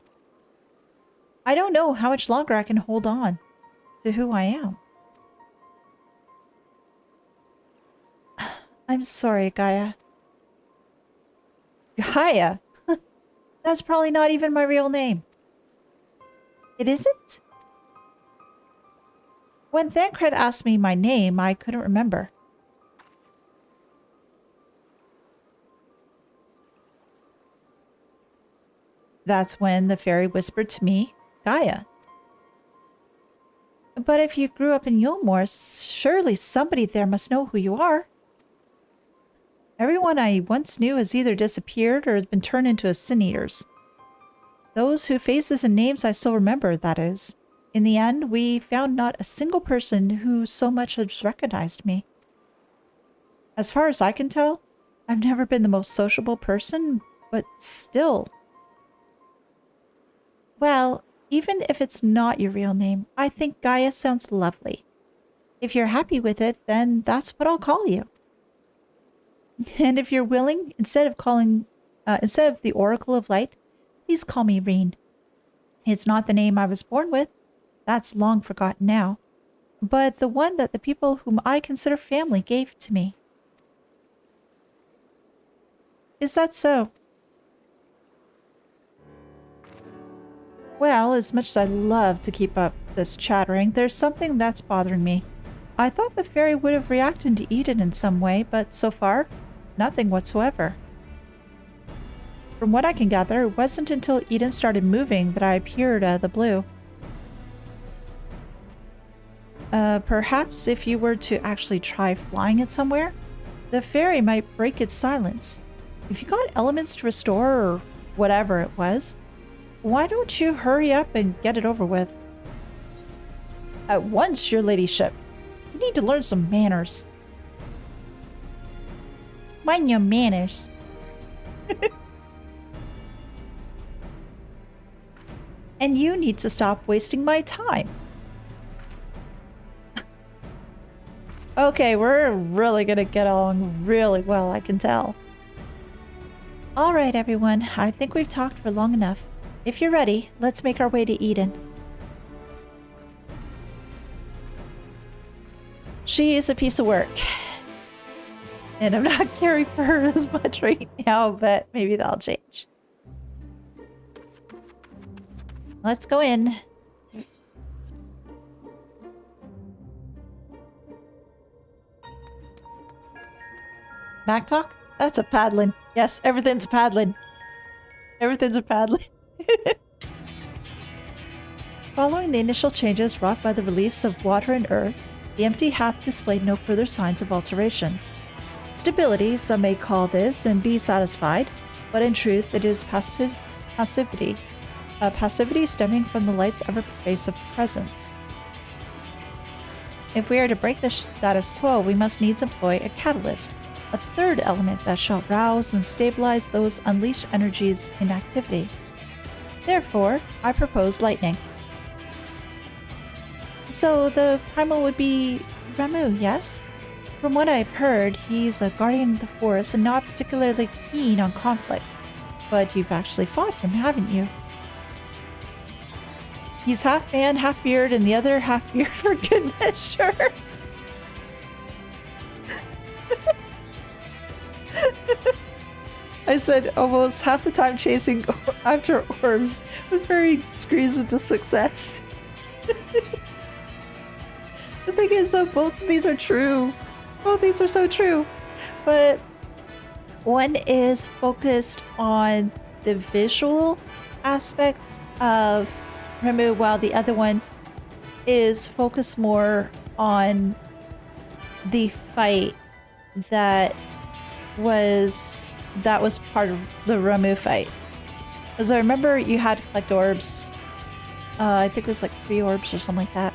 I don't know how much longer I can hold on to who I am. I'm sorry, Gaia. Gaia? That's probably not even my real name. It isn't? When Thancred asked me my name, I couldn't remember. That's when the fairy whispered to me, Gaia. But if you grew up in Yulmore, surely somebody there must know who you are. Everyone I once knew has either disappeared or has been turned into sin-eaters. Those whose faces and names I still remember, that is. In the end, we found not a single person who so much as recognized me. As far as I can tell, I've never been the most sociable person, but still. Well, even if it's not your real name, I think Gaia sounds lovely. If you're happy with it, then that's what I'll call you. And if you're willing, instead of the Oracle of Light, please call me Reen. It's not the name I was born with. That's long forgotten now. But the one that the people whom I consider family gave to me. Is that so? Well, as much as I love to keep up this chattering, there's something that's bothering me. I thought the fairy would have reacted to Eden in some way, but so far, nothing whatsoever. From what I can gather, it wasn't until Eden started moving that I appeared out of the blue. Perhaps if you were to actually try flying it somewhere, the fairy might break its silence. If you got elements to restore or whatever it was, why don't you hurry up and get it over with? At once, your ladyship. You need to learn some manners. Mind your manners. And you need to stop wasting my time. Okay, we're really gonna get along really well, I can tell. Alright, everyone. I think we've talked for long enough. If you're ready, let's make our way to Eden. She is a piece of work. And I'm not caring for her as much right now, but maybe that'll change. Let's go in. Back talk? That's a paddling. Yes, everything's a paddling. Everything's a paddling. Following the initial changes wrought by the release of water and earth, the empty hath displayed no further signs of alteration. Stability, some may call this, and be satisfied, but in truth it is passivity. A passivity stemming from the light's ever-pervasive presence. If we are to break the status quo, we must needs employ a catalyst, a third element that shall rouse and stabilize those unleashed energies in activity. Therefore, I propose lightning. So the primal would be Ramuh, yes? From what I've heard, he's a guardian of the forest and not particularly keen on conflict. But you've actually fought him, haven't you? He's half man, half beard, and the other half beard for good measure. I spent almost half the time chasing after orbs with varying degrees of success. The thing is, though, both of these are true. Both these are so true. But one is focused on the visual aspect of Ramuh, while the other one is focused more on the fight that was part of the Ramuh fight. As I remember, you had to collect orbs. I think it was like 3 orbs or something like that.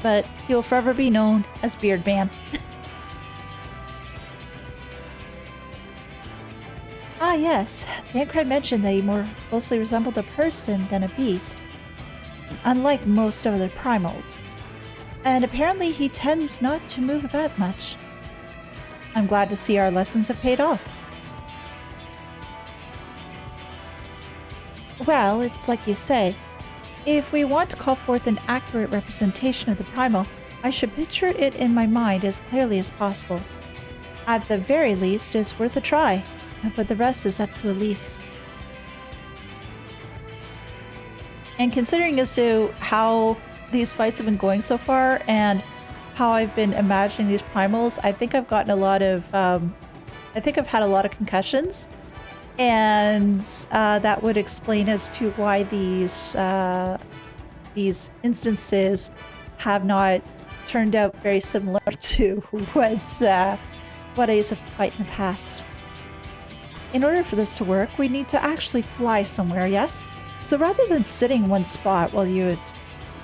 But he'll forever be known as Beard Man. Ah yes, Thancred mentioned that he more closely resembled a person than a beast, unlike most other primals. And apparently he tends not to move about much. I'm glad to see our lessons have paid off. Well, it's like you say. If we want to call forth an accurate representation of the primal, I should picture it in my mind as clearly as possible. At the very least, it's worth a try, but the rest is up to Elise. And considering as to how these fights have been going so far, and how I've been imagining these primals, I think I've gotten a lot of, I think I've had a lot of concussions. And that would explain as to why these instances have not turned out very similar to what I used to fight in the past. In order for this to work, we need to actually fly somewhere, yes? So rather than sitting in one spot while you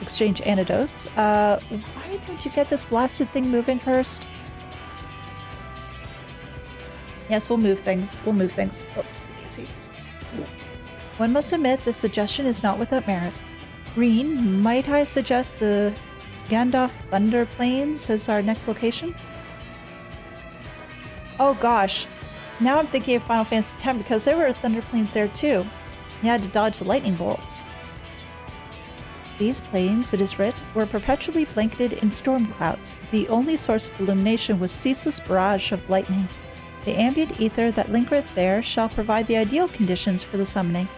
exchange antidotes, why don't you get this blasted thing moving first? Yes, we'll move things. We'll move things. Oops, easy. One must admit the suggestion is not without merit. Reen, might I suggest the Gandalf Thunder Plains as our next location? Oh gosh. Now I'm thinking of Final Fantasy X because there were Thunder Plains there too. You had to dodge the lightning bolts. These plains, it is writ, were perpetually blanketed in storm clouds. The only source of illumination was ceaseless barrage of lightning. The ambient ether that lingereth there shall provide the ideal conditions for the summoning.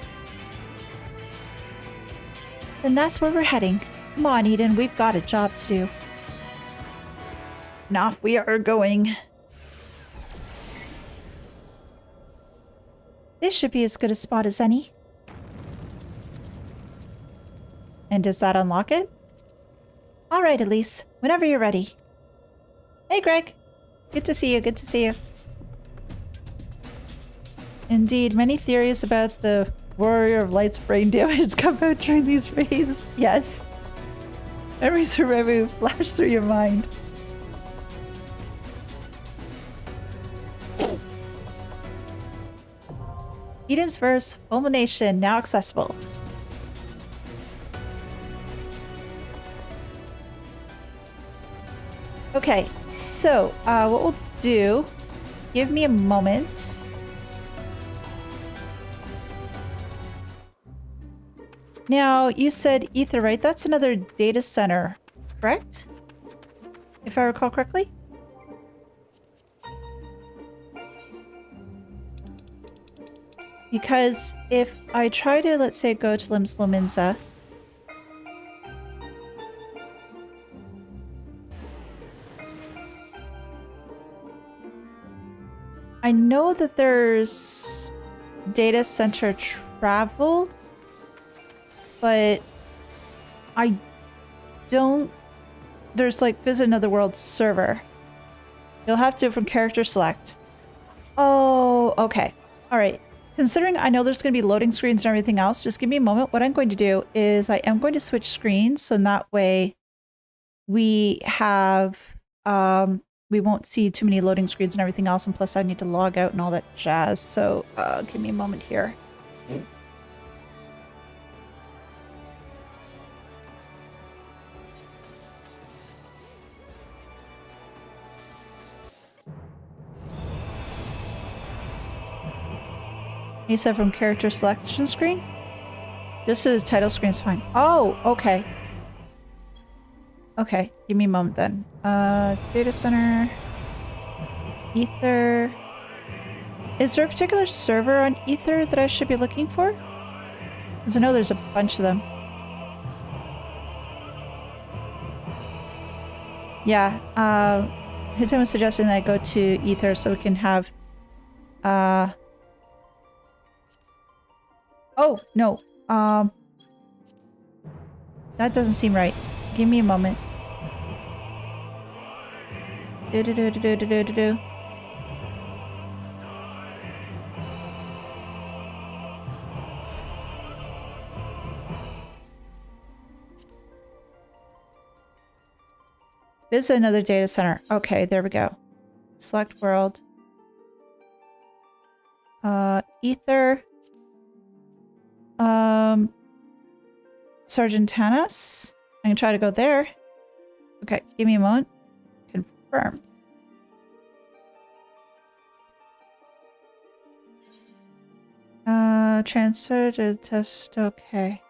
Then that's where we're heading. Come on, Eden, we've got a job to do. And off we are going. This should be as good a spot as any. And does that unlock it? Alright, Elise, whenever you're ready. Hey, Greg. Good to see you, good to see you. Indeed, many theories about the Warrior of Light's brain damage come out during these raids. Yes. Memories of Ramuh flash through your mind. Eden's verse, Fulmination, now accessible. Okay, so what we'll do, give me a moment. Now, you said Ether, right? That's another data center, correct? If I recall correctly? Because if I try to, let's say, go to Limslominza, I know that there's data center travel, but I don't... There's like visit another world server. You'll have to from character select. Oh, okay. All right. Considering I know there's going to be loading screens and everything else, just give me a moment. What I'm going to do is I am going to switch screens, so in that way we have, we won't see too many loading screens and everything else, and plus I need to log out and all that jazz, so give me a moment here. He said from character selection screen? Just as title screen is fine. Oh, okay. Okay, give me a moment then. Data center. Ether. Is there a particular server on Ether that I should be looking for? Because I know there's a bunch of them. Yeah, Hitam was suggesting that I go to Ether so we can have, oh, no. That doesn't seem right. Give me a moment. Do-do-do-do-do-do-do-do. Visit another data center. Okay, there we go. Select world. Ether. Sargentanas. I can try to go there. Okay, give me a moment. Confirm. Transfer to test. Okay.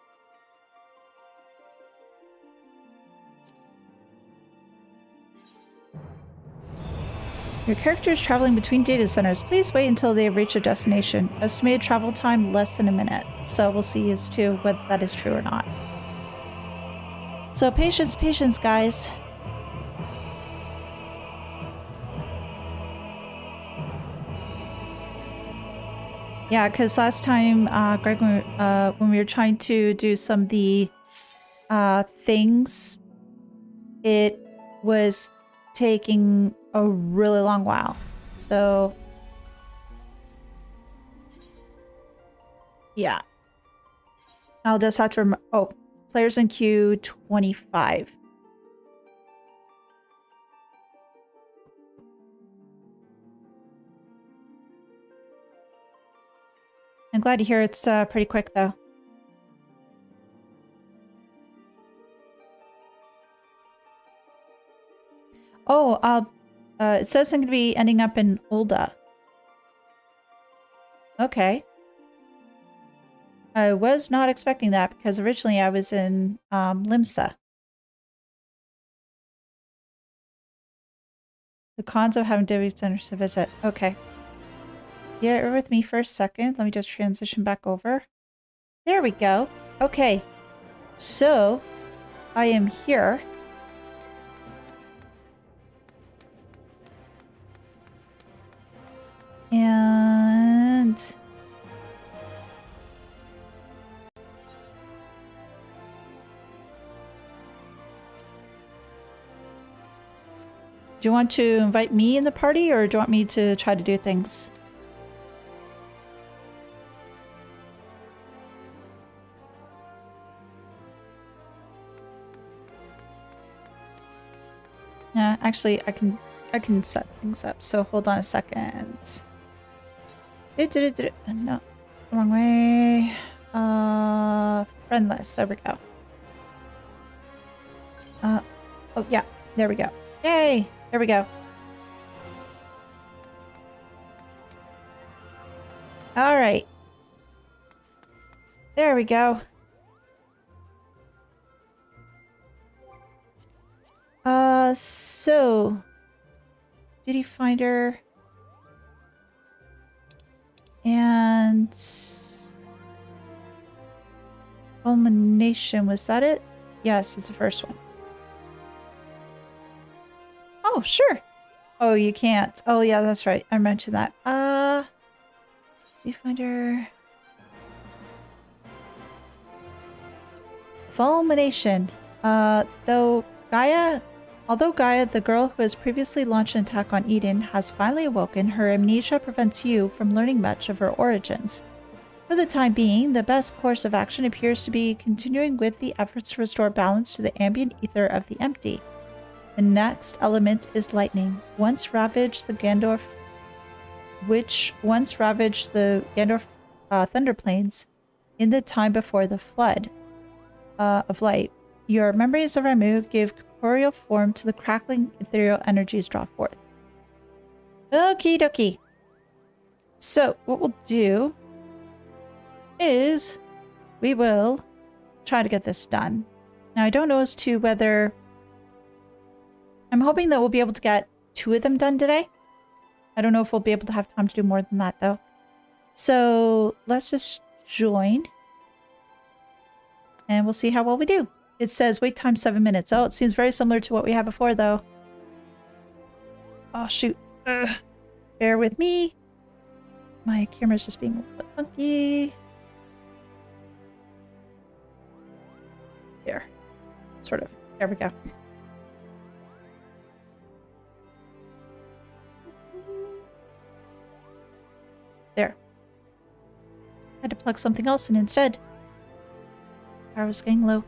Your character is traveling between data centers. Please wait until they have reached a destination. Estimated travel time less than a minute. So we'll see as to whether that is true or not. So patience, patience, guys. Yeah, because last time, Greg, when we were trying to do some of the things, it was taking a really long while. So yeah, I'll just have to oh, players in queue 25. I'm glad to hear it's pretty quick though. Oh, it says I'm going to be ending up in Ulda. Okay. I was not expecting that because originally I was in Limsa. The cons of having data centers to visit. Okay. Yeah, bear with me for a second. Let me just transition back over. There we go. Okay. So, I am here. And do you want to invite me in the party or do you want me to try to do things? Yeah, actually I can set things up. So hold on a second. No, wrong way. Friend list. There we go. Oh yeah, there we go. Yay! There we go. All right. There we go. So duty finder and culmination, was that it? Yes, it's the first one. Oh, sure. Oh, you can't. Oh, yeah, that's right. I mentioned that. Viewfinder. Fulmination. Although Gaia, the girl who has previously launched an attack on Eden, has finally awoken, her amnesia prevents you from learning much of her origins. For the time being, the best course of action appears to be continuing with the efforts to restore balance to the ambient ether of the empty. The next element is lightning. Once ravaged the Gandorf Thunder Plains in the time before the flood of light. Your memories of Ramu give corporeal form to the crackling ethereal energies draw forth. Okie dokie. So what we'll do is we will try to get this done. Now I don't know as to whether... I'm hoping that we'll be able to get 2 of them done today. I don't know if we'll be able to have time to do more than that though. So let's just join. And we'll see how well we do. It says wait time 7 minutes. Oh, it seems very similar to what we had before though. Oh shoot. Bear with me. My camera's just being a little bit funky. There. Sort of. There we go. There. I had to plug something else in instead. Power was getting low.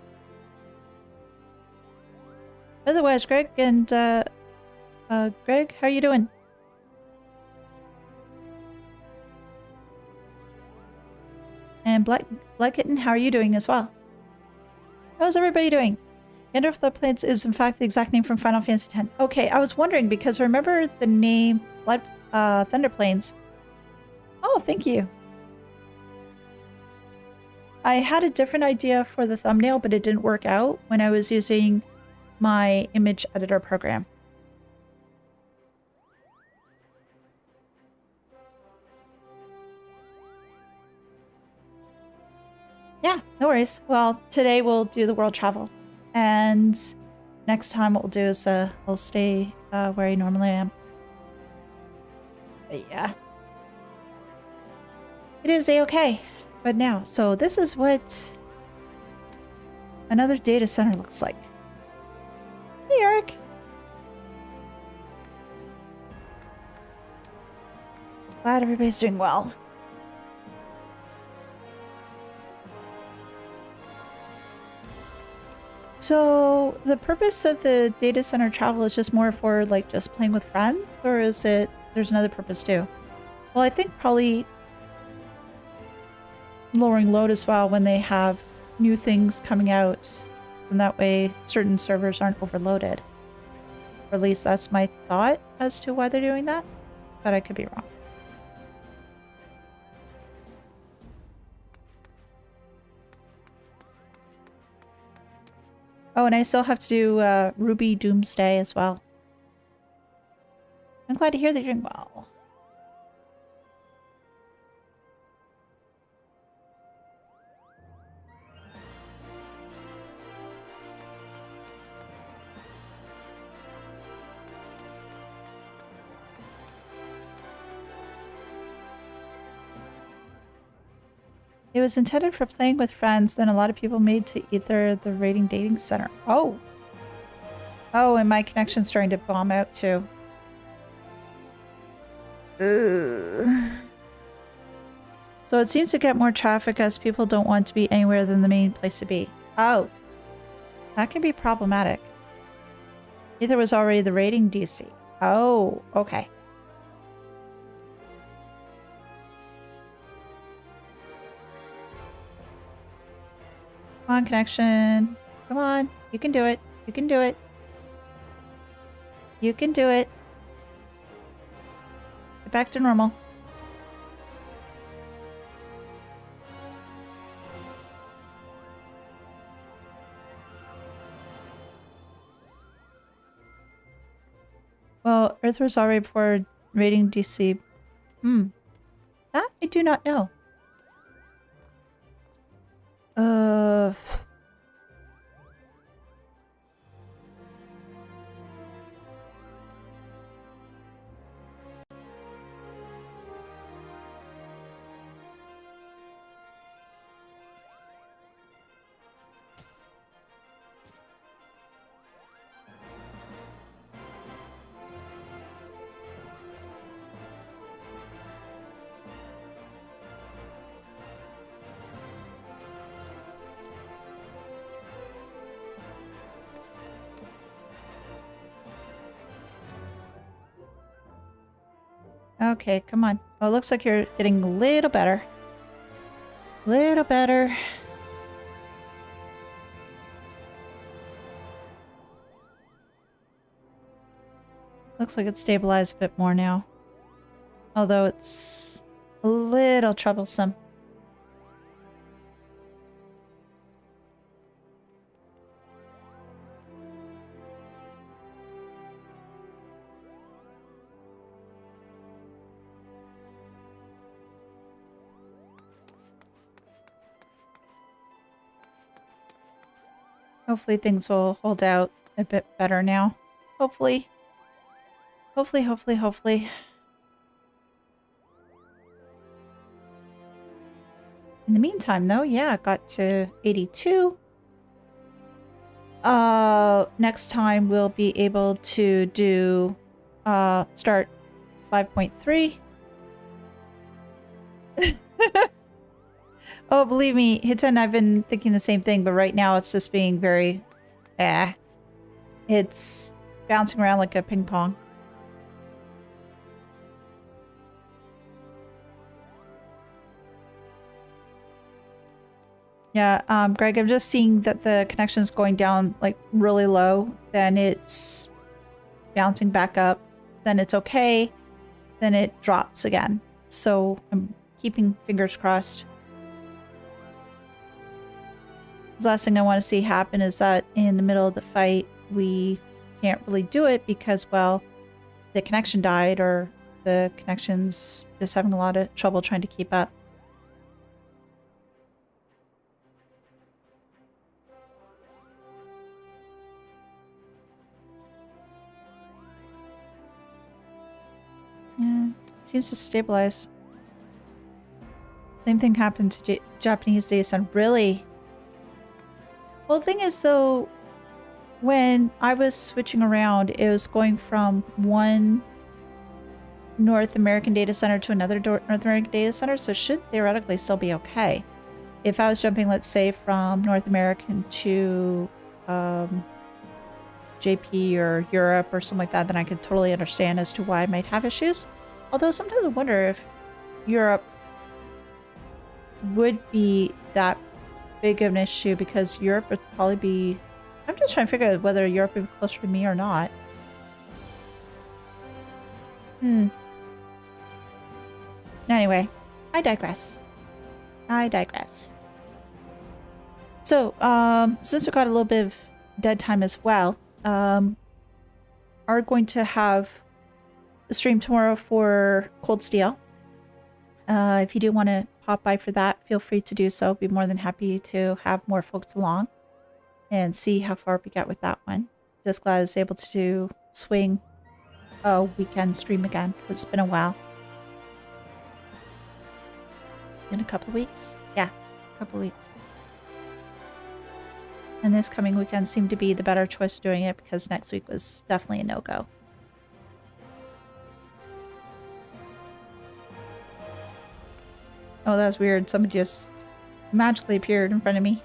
Otherwise, Greg and Greg, how are you doing? And Blackitten, how are you doing as well? How's everybody doing? Gandalf the Plains is in fact the exact name from Final Fantasy X. Okay, I was wondering because remember the name Thunder Plains. Oh, thank you. I had a different idea for the thumbnail, but it didn't work out when I was using my image editor program. Yeah, no worries. Well, today we'll do the world travel. And next time what we'll do is I'll stay where I normally am. But yeah. It is a-okay. But now, so this is what another data center looks like. Hey, Eric. Glad everybody's doing well. So the purpose of the data center travel is just more for like just playing with friends, or is it there's another purpose too? Well, I think probably lowering load as well when they have new things coming out, and that way certain servers aren't overloaded. Or at least that's my thought as to why they're doing that, but I could be wrong. Oh, and I still have to do Ruby Doomsday as well. I'm glad to hear that you're doing well. It was intended for playing with friends, then a lot of people made to either the rating dating center. Oh. Oh, and my connection's starting to bomb out too. Ugh. So it seems to get more traffic as people don't want to be anywhere than the main place to be. Oh. That can be problematic. Either was already the rating DC. Oh, okay. Come on, connection. Come on. You can do it. You can do it. You can do it. Get back to normal. Well, Earth was already before rating DC. That I do not know. Okay, come on. Oh, it looks like you're getting a little better. Little better. Looks like it's stabilized a bit more now. Although it's a little troublesome. Hopefully things will hold out a bit better now. Hopefully. Hopefully. In the meantime, though, yeah, I got to 82. Next time we'll be able to do, start 5.3. Oh, believe me, Hiten, I've been thinking the same thing, but right now it's just being very, it's bouncing around like a ping pong. Yeah, Greg, I'm just seeing that the connection's going down like really low, then it's bouncing back up, then it's okay, then it drops again. So I'm keeping fingers crossed. The last thing I want to see happen is that in the middle of the fight, we can't really do it because, well, the connection died or the connection's just having a lot of trouble trying to keep up. Yeah, it seems to stabilize. Same thing happened to Japanese data center. Really? Well, the thing is, though, when I was switching around, it was going from one North American data center to another North American data center, so it should theoretically still be okay. If I was jumping, let's say, from North American to JP or Europe or something like that, then I could totally understand as to why I might have issues. Although sometimes I wonder if Europe would be that big of an issue, because Europe would probably be... I'm just trying to figure out whether Europe would be closer to me or not. Anyway, I digress. So, since we got a little bit of dead time as well, are going to have a stream tomorrow for Cold Steel. If you do want to pop by for that, feel free to do so. Be more than happy to have more folks along and see how far we got with that one. Just glad I was able to swing a weekend stream again. It's been a while. In a couple weeks? Yeah, a couple weeks. And this coming weekend seemed to be the better choice of doing it because next week was definitely a no-go. Oh, that was weird. Somebody just magically appeared in front of me.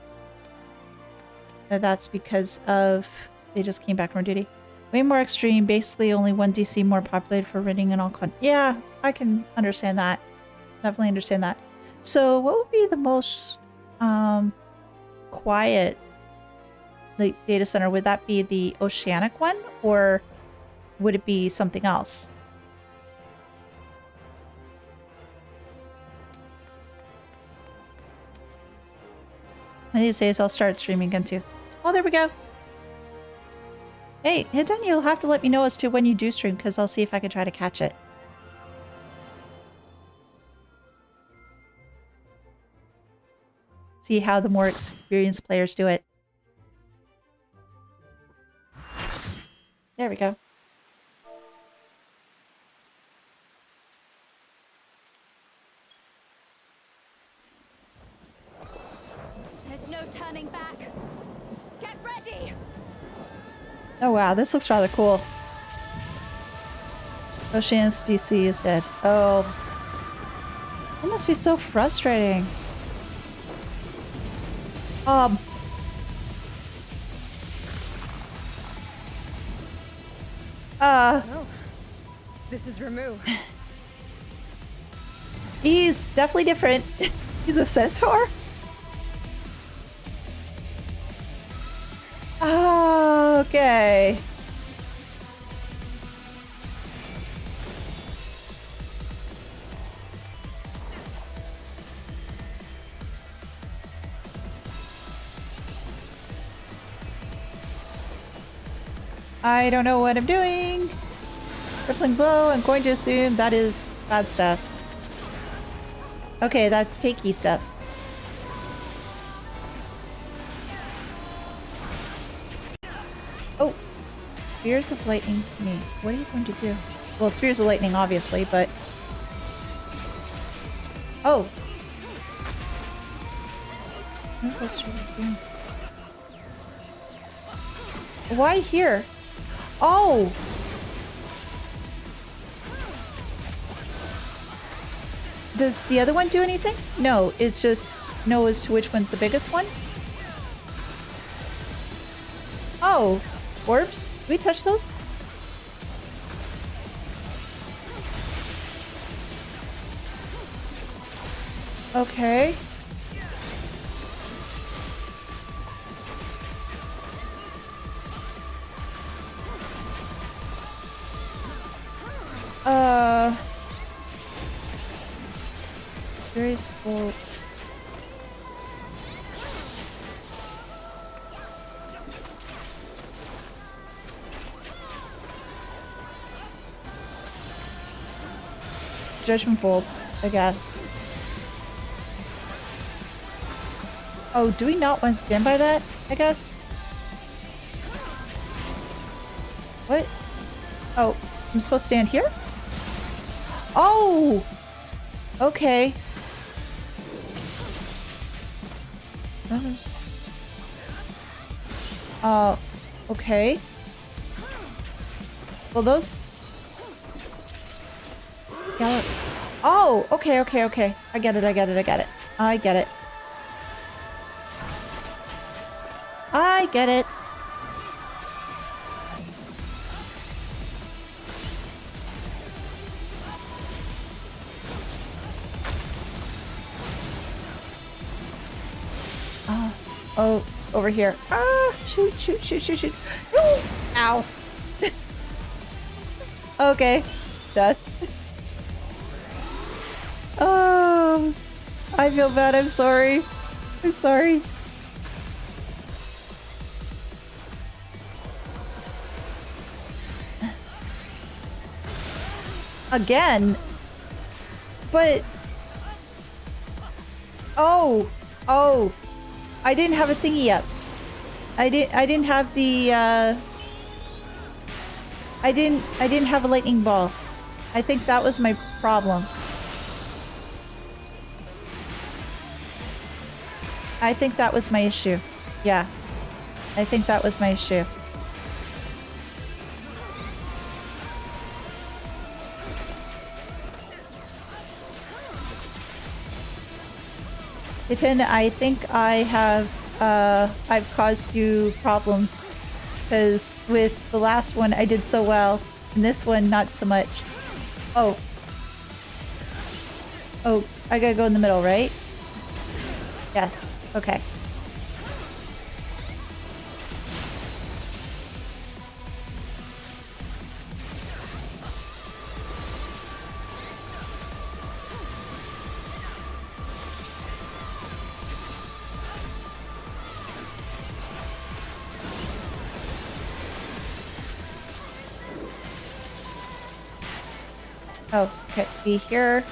That's because of... they just came back from duty. Way more extreme. Basically only one DC more populated for raiding and all con... Yeah, I can understand that. Definitely understand that. So what would be the most quiet like data center? Would that be the Oceanic one? Or would it be something else? One of these days I'll start streaming again too. Oh, there we go. Hey, Hidden, you'll have to let me know as to when you do stream, because I'll see if I can try to catch it. See how the more experienced players do it. There we go. There's no turning back. Get ready. Oh wow, this looks rather cool. Ocean's DC is dead. Oh. That must be so frustrating. Oh, this is Ramu. He's definitely different. He's a centaur? Oh, okay. I don't know what I'm doing. Crippling blow. I'm going to assume that is bad stuff. Okay, that's takey stuff. Oh, spears of lightning to me. What are you going to do? Well, spears of lightning, obviously, but... Oh! Why here? Oh! Does the other one do anything? No, it's just know as to which one's the biggest one. Oh, orbs? Did we touch those? Okay. Very full. Judgment Bolt, I guess. Oh, do we not want to stand by that, I guess? What? Oh, I'm supposed to stand here? Oh! Okay. Okay. Well, those... Gallop. Oh, okay, okay, okay. I get it, I get it, I get it. I get it. I get it. Oh, over here. Ah, shoot, shoot, shoot, shoot, shoot. No! Ow. Okay. Death. Oh, I feel bad. I'm sorry. I'm sorry. Again? But... Oh! Oh! I didn't have a thingy up. I didn't have the, I didn't have a lightning ball. I think that was my problem. I think that was my issue. Yeah. I think that was my issue. Titan, I think I have, I've caused you problems. Because with the last one I did so well, and this one not so much. Oh. Oh, I gotta go in the middle, right? Yes, okay. Oh, okay, be here.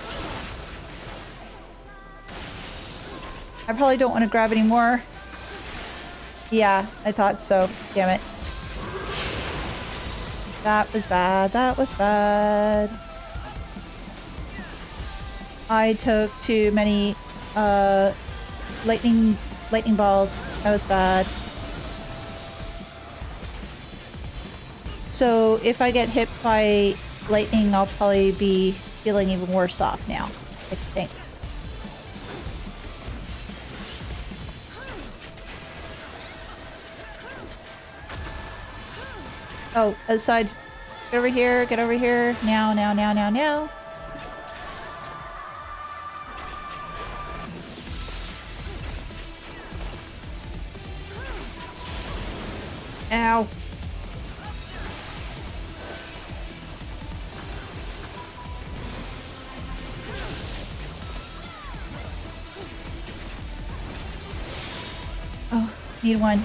I probably don't want to grab any more. Yeah, I thought so. Damn it. That was bad. That was bad. I took too many lightning balls. That was bad. So if I get hit by lightning, I'll probably be feeling even worse off now, I think. Oh, other side. Get over here, now. Ow. Oh, need one.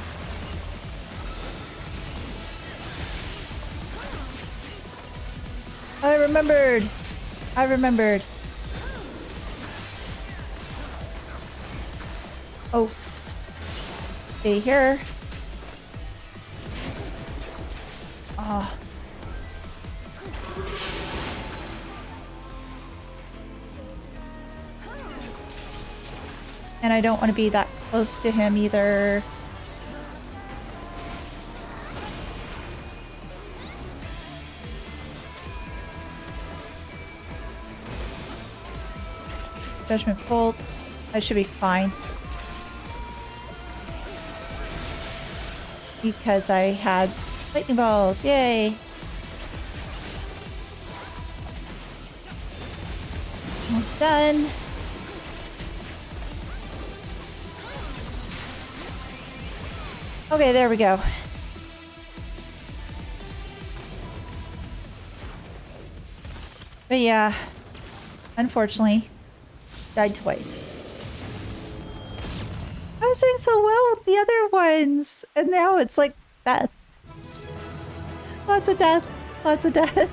I remembered. I remembered. Oh. Stay here. Ah. And I don't want to be that close to him either. Judgment bolts. I should be fine. Because I had lightning balls. Yay! Almost done. Okay, there we go. But yeah, unfortunately, died twice. I was doing so well with the other ones, and now it's like death. Lots of death. Lots of death.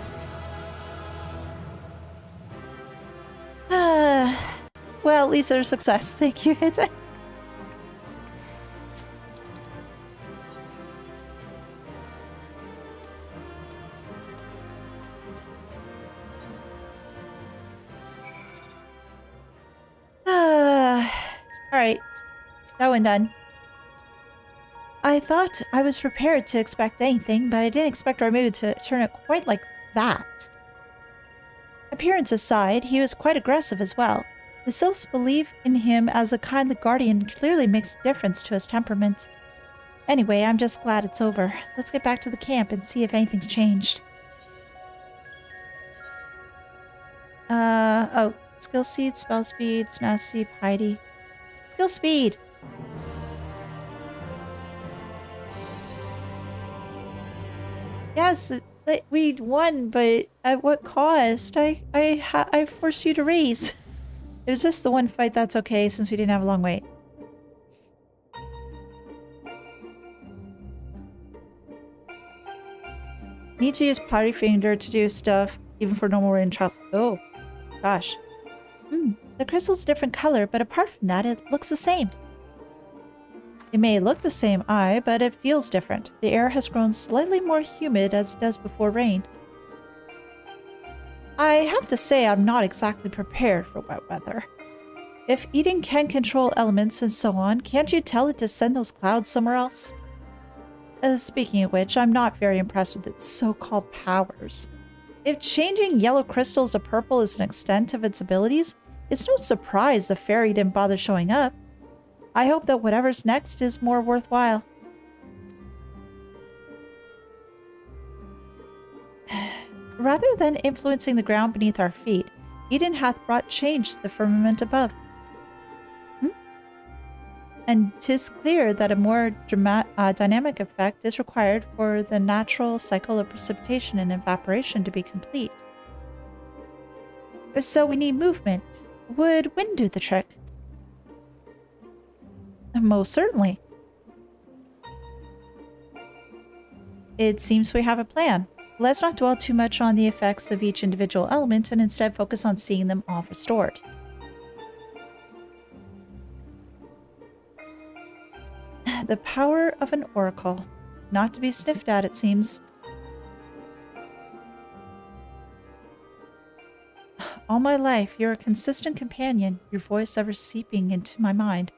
Well, at least there's success. Thank you, Hita. Alright. That one done. I thought I was prepared to expect anything, but I didn't expect our mood to turn out quite like that. Appearance aside, he was quite aggressive as well. The Sylphs' belief in him as a kindly guardian clearly makes a difference to his temperament. Anyway, I'm just glad it's over. Let's get back to the camp and see if anything's changed. Oh. Skill seed, spell speed, tenacity, piety. Skill speed! Yes, we won, but at what cost? I forced you to raise. It was just the one fight, that's okay, since we didn't have a long wait. Need to use Potty Finger to do stuff, even for normal range trials. Oh, gosh. The crystal's a different color, but apart from that, it looks the same. It may look the same, but it feels different. The air has grown slightly more humid as it does before rain. I have to say I'm not exactly prepared for wet weather. If Eden can control elements and so on, can't you tell it to send those clouds somewhere else? Speaking of which, I'm not very impressed with its so-called powers. If changing yellow crystals to purple is an extent of its abilities, it's no surprise the fairy didn't bother showing up. I hope that whatever's next is more worthwhile. Rather than influencing the ground beneath our feet, Eden hath brought change to the firmament above. And 'tis clear that a more dynamic effect is required for the natural cycle of precipitation and evaporation to be complete. So we need movement. Would wind do the trick? Most certainly. It seems we have a plan. Let's not dwell too much on the effects of each individual element and instead focus on seeing them all restored. The power of an oracle. Not to be sniffed at, it seems. All my life, you're a consistent companion, your voice ever seeping into my mind.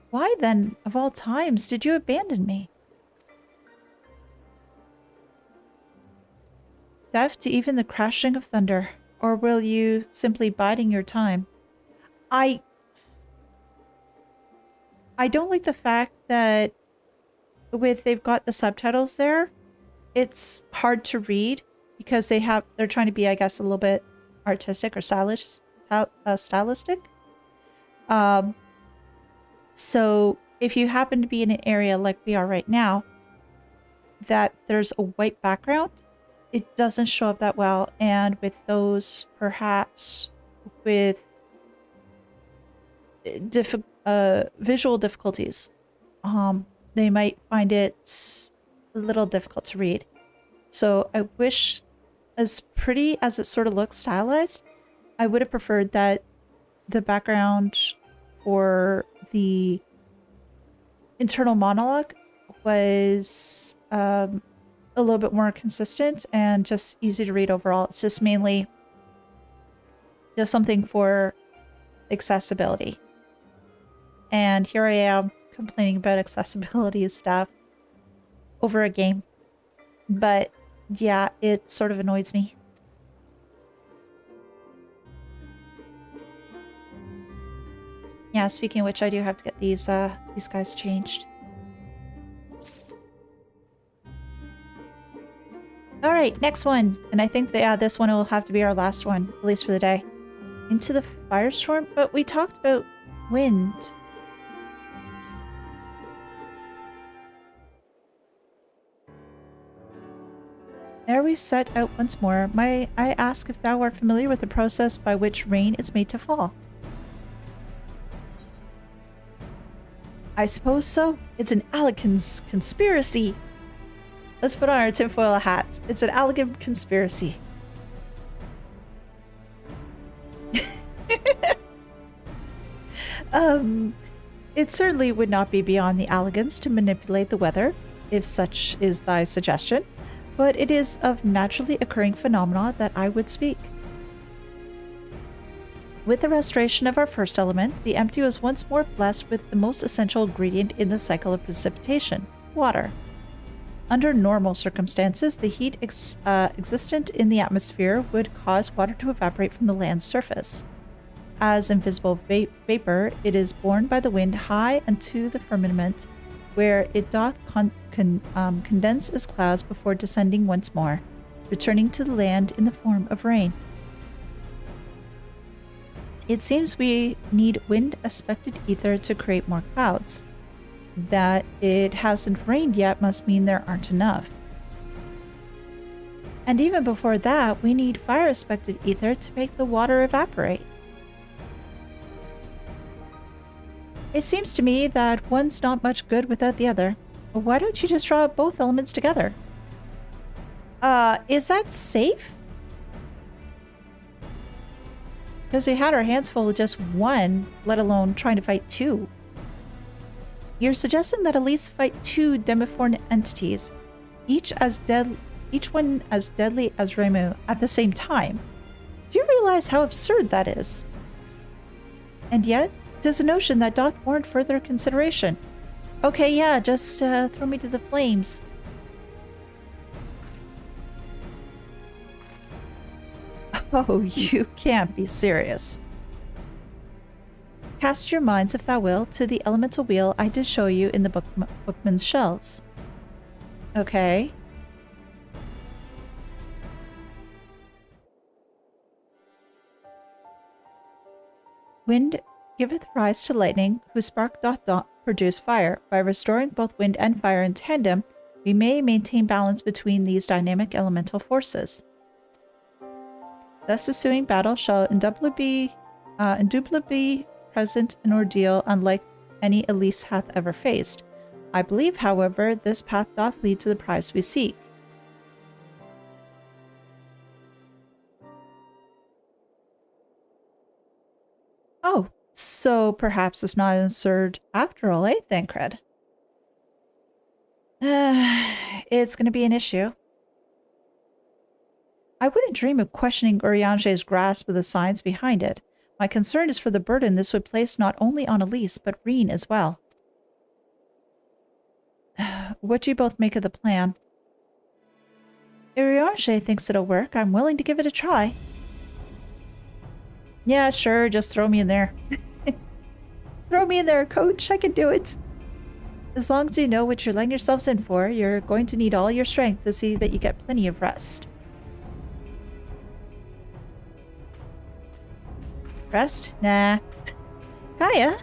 Why then, of all times, did you abandon me? Deaf to even the crashing of thunder, or will you simply biding your time? I don't like the fact that they've got the subtitles there, it's hard to read because they're trying to be, I guess, a little bit artistic or stylistic. So if you happen to be in an area like we are right now, that there's a white background, it doesn't show up that well. And with those, perhaps with visual difficulties, they might find it a little difficult to read. So I wish, as pretty as it sort of looks stylized, I would have preferred that the background for the internal monologue was a little bit more consistent and just easy to read overall. It's just mainly just something for accessibility. And here I am complaining about accessibility stuff over a game. But yeah, it sort of annoys me. Yeah, speaking of which, I do have to get these guys changed. All right, next one. And I think that, yeah, this one will have to be our last one, at least for the day. Into the firestorm? But we talked about wind. Ere we set out once more, I ask if thou art familiar with the process by which rain is made to fall. I suppose so. It's an elegant conspiracy. Let's put on our tinfoil hats. It's an elegant conspiracy. It certainly would not be beyond the elegance to manipulate the weather, if such is thy suggestion, but it is of naturally occurring phenomena that I would speak. With the restoration of our first element, the empty was once more blessed with the most essential ingredient in the cycle of precipitation, water. Under normal circumstances, the heat existent in the atmosphere would cause water to evaporate from the land's surface. As invisible vapor, it is borne by the wind high unto the firmament, where it doth condense as clouds before descending once more, returning to the land in the form of rain. It seems we need wind-aspected ether to create more clouds. That it hasn't rained yet must mean there aren't enough. And even before that, we need fire-aspected ether to make the water evaporate. It seems to me that one's not much good without the other. Why don't you just draw both elements together? Is that safe? Because we had our hands full with just one, let alone trying to fight two. You're suggesting that Elise fight two demiform entities, each one as deadly as Remu, at the same time. Do you realize how absurd that is? And yet, 'tis a notion that doth warrant further consideration. Okay, yeah, just throw me to the flames. Oh, you can't be serious. Cast your minds, if thou will, to the elemental wheel I did show you in the bookman's shelves. Okay. Wind giveth rise to lightning, whose spark doth produce fire. By restoring both wind and fire in tandem, we may maintain balance between these dynamic elemental forces. Thus the ensuing battle shall indubitably present an ordeal unlike any Elise hath ever faced. I believe, however, this path doth lead to the prize we seek. Oh, so perhaps it's not absurd after all, eh, Thancred? It's going to be an issue. I wouldn't dream of questioning Urianger's grasp of the science behind it. My concern is for the burden this would place not only on Elise, but Reen as well. What do you both make of the plan? Urianger thinks it'll work. I'm willing to give it a try. Yeah, sure, just throw me in there. Throw me in there, coach. I can do it. As long as you know what you're letting yourselves in for, you're going to need all your strength to see that you get plenty of rest. Rest? Nah. Gaia?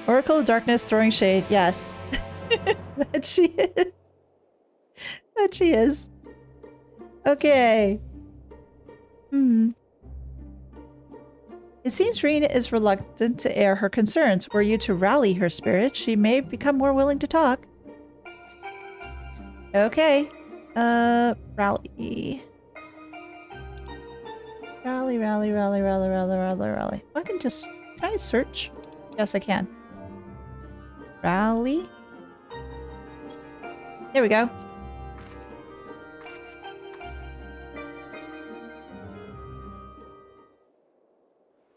Oracle of Darkness throwing shade. Yes. That she is. That she is. Okay. It seems Rena is reluctant to air her concerns. Were you to rally her spirit, she may become more willing to talk. Okay. Rally. Rally. I can just... Can I search? Yes, I can. Rally. There we go.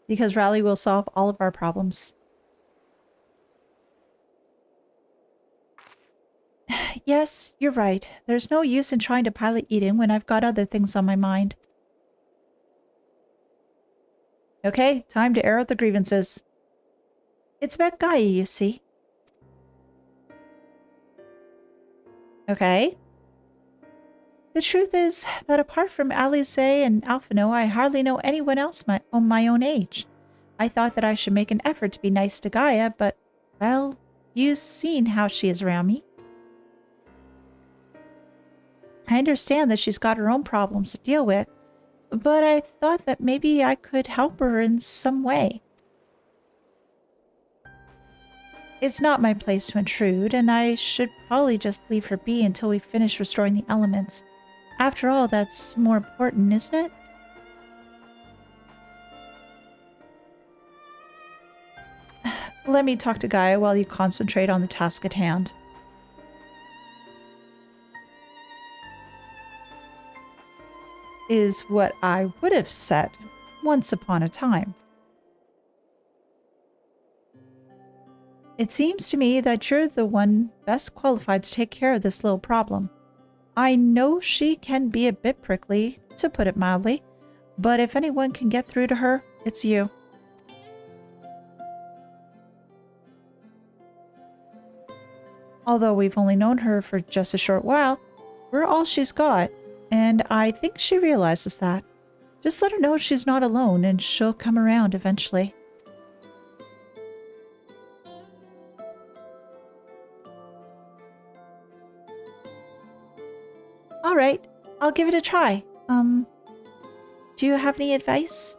Because rally will solve all of our problems. Yes, you're right. There's no use in trying to pilot Eden when I've got other things on my mind. Okay, time to air out the grievances. It's about Gaia, you see. Okay. The truth is that apart from Elise and Alphino, I hardly know anyone else my own age. I thought that I should make an effort to be nice to Gaia, but, well, you've seen how she is around me. I understand that she's got her own problems to deal with, but I thought that maybe I could help her in some way. It's not my place to intrude, and I should probably just leave her be until we finish restoring the elements. After all, that's more important, isn't it? Let me talk to Gaia while you concentrate on the task at hand. Is what I would have said once upon a time. It seems to me that you're the one best qualified to take care of this little problem. I know she can be a bit prickly, to put it mildly, but if anyone can get through to her, it's you. Although we've only known her for just a short while, we're all she's got, and I think she realizes that. Just let her know she's not alone, and she'll come around eventually. Alright, I'll give it a try. Do you have any advice?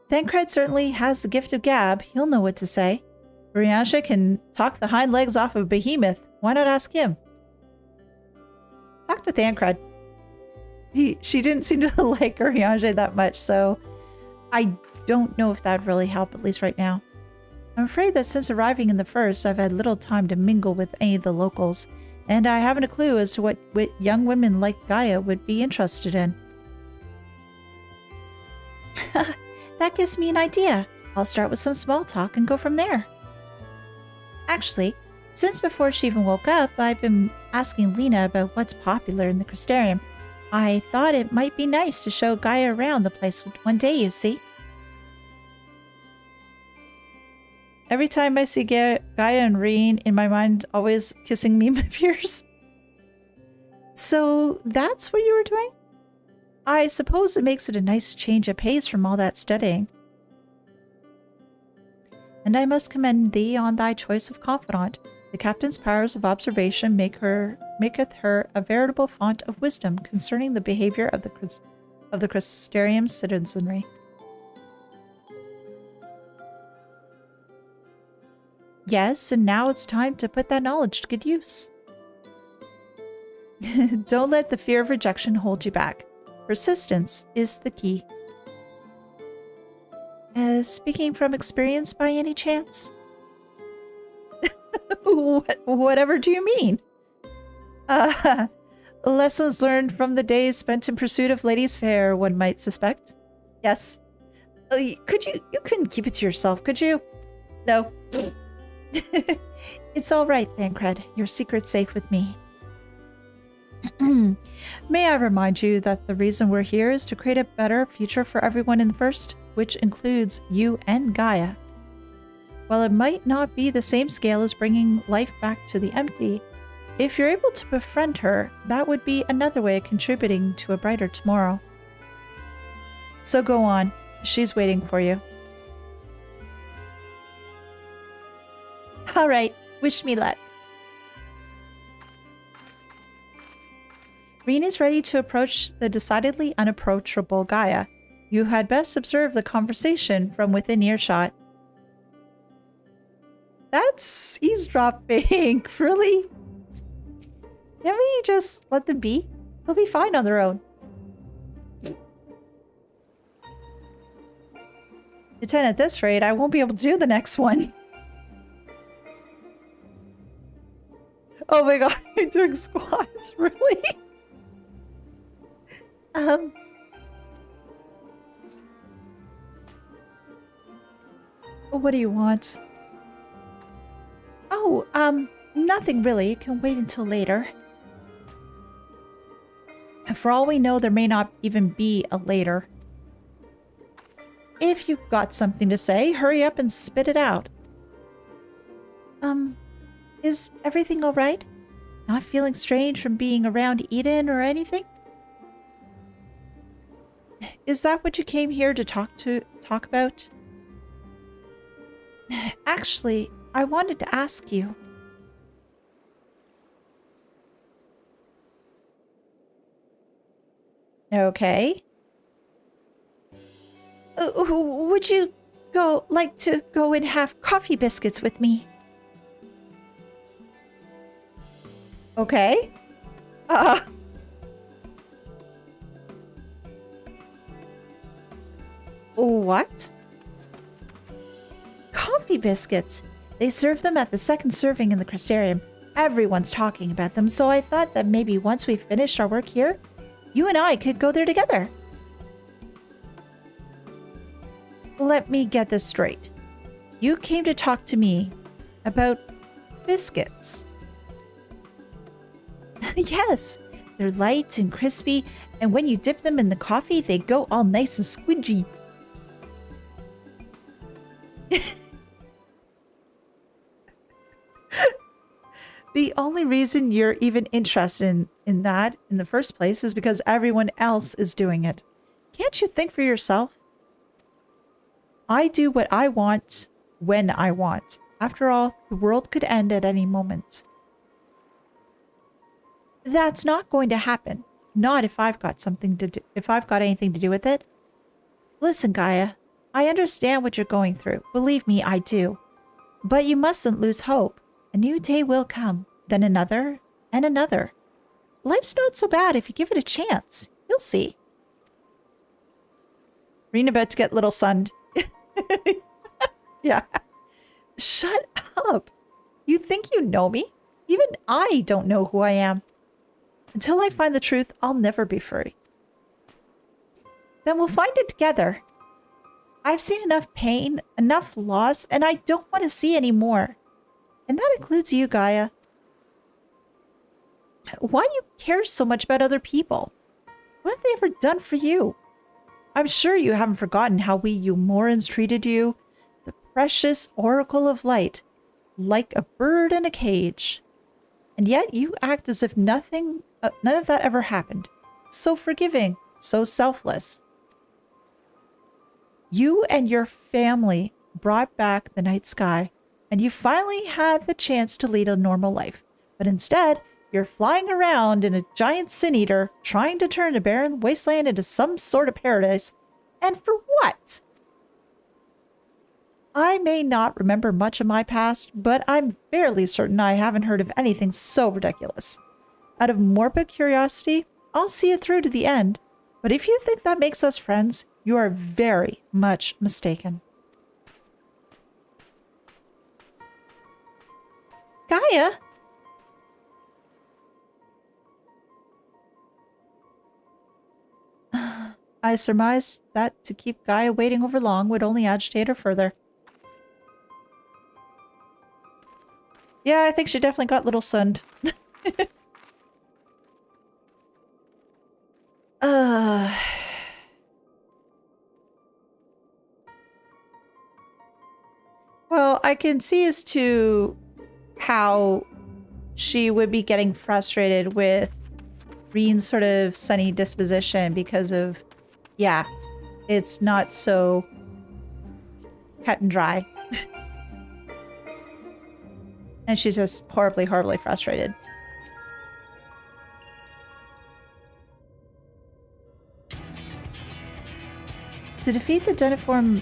Thancred certainly has the gift of gab. He'll know what to say. Uriansha can talk the hind legs off of Behemoth. Why not ask him? Talk to Thancred. She didn't seem to like Uriansha that much, so I don't know if that'd really help, at least right now. I'm afraid that since arriving in the first, I've had little time to mingle with any of the locals, and I haven't a clue as to what young women like Gaia would be interested in. That gives me an idea. I'll start with some small talk and go from there. Actually, since before she even woke up, I've been asking Lena about what's popular in the Crystarium. I thought it might be nice to show Gaia around the place one day, you see. Every time I see Gaia and Reen, in my mind, always kissing me my peers. So that's what you were doing? I suppose it makes it a nice change of pace from all that studying. And I must commend thee on thy choice of confidant. The captain's powers of observation maketh her a veritable font of wisdom concerning the behavior of the Crystarium citizenry. Yes, and now it's time to put that knowledge to good use. Don't let the fear of rejection hold you back. Persistence is the key. Speaking from experience by any chance? Whatever do you mean? Lessons learned from the days spent in pursuit of ladies fair, one might suspect. Yes. You couldn't keep it to yourself, could you? No. It's all right, Thancred. Your secret's safe with me. May I remind you that the reason we're here is to create a better future for everyone in the first, which includes you and Gaia. While it might not be the same scale as bringing life back to the empty, if you're able to befriend her, that would be another way of contributing to a brighter tomorrow. So go on. She's waiting for you. All right, wish me luck. Reen is ready to approach the decidedly unapproachable Gaia. You had best observe the conversation from within earshot. That's eavesdropping, really? Can't we just let them be? They'll be fine on their own. Lieutenant, at this rate, I won't be able to do the next one. Oh my god, you're doing squats, really? What do you want? Oh, nothing really. It can wait until later. And for all we know, there may not even be a later. If you've got something to say, hurry up and spit it out. Is everything all right? Not feeling strange from being around Eden or anything? Is that what you came here to talk about? Actually, I wanted to ask you. Okay. Would you like to go and have coffee biscuits with me? Okay. What? Coffee biscuits. They serve them at the second serving in the Crystarium. Everyone's talking about them, so I thought that maybe once we finished our work here, you and I could go there together. Let me get this straight. You came to talk to me about biscuits. Yes, they're light and crispy, and when you dip them in the coffee, they go all nice and squidgy. The only reason you're even interested in that in the first place is because everyone else is doing it. Can't you think for yourself? I do what I want when I want. After all, the world could end at any moment. That's not going to happen. Not if I've got something to do, if I've got anything to do with it. Listen, Gaia, I understand what you're going through. Believe me, I do. But you mustn't lose hope. A new day will come, then another, and another. Life's not so bad if you give it a chance. You'll see. Reen about to get little sunned. Yeah. Shut up. You think you know me? Even I don't know who I am. Until I find the truth, I'll never be free. Then we'll find it together. I've seen enough pain, enough loss, and I don't want to see any more. And that includes you, Gaia. Why do you care so much about other people? What have they ever done for you? I'm sure you haven't forgotten how we Umorans treated you, the precious Oracle of Light, like a bird in a cage. And yet you act as if none of that ever happened. So forgiving, so selfless. You and your family brought back the night sky, and you finally had the chance to lead a normal life. But instead, you're flying around in a giant sin-eater, trying to turn a barren wasteland into some sort of paradise. And for what? I may not remember much of my past, but I'm fairly certain I haven't heard of anything so ridiculous. Out of morbid curiosity, I'll see it through to the end. But if you think that makes us friends, you are very much mistaken. Gaia? I surmised that to keep Gaia waiting over long would only agitate her further. Yeah, I think she definitely got little sunned. Well, I can see as to how she would be getting frustrated with Reen's sort of sunny disposition because of, yeah, it's not so cut and dry. And she's just horribly, horribly frustrated. To defeat the deniform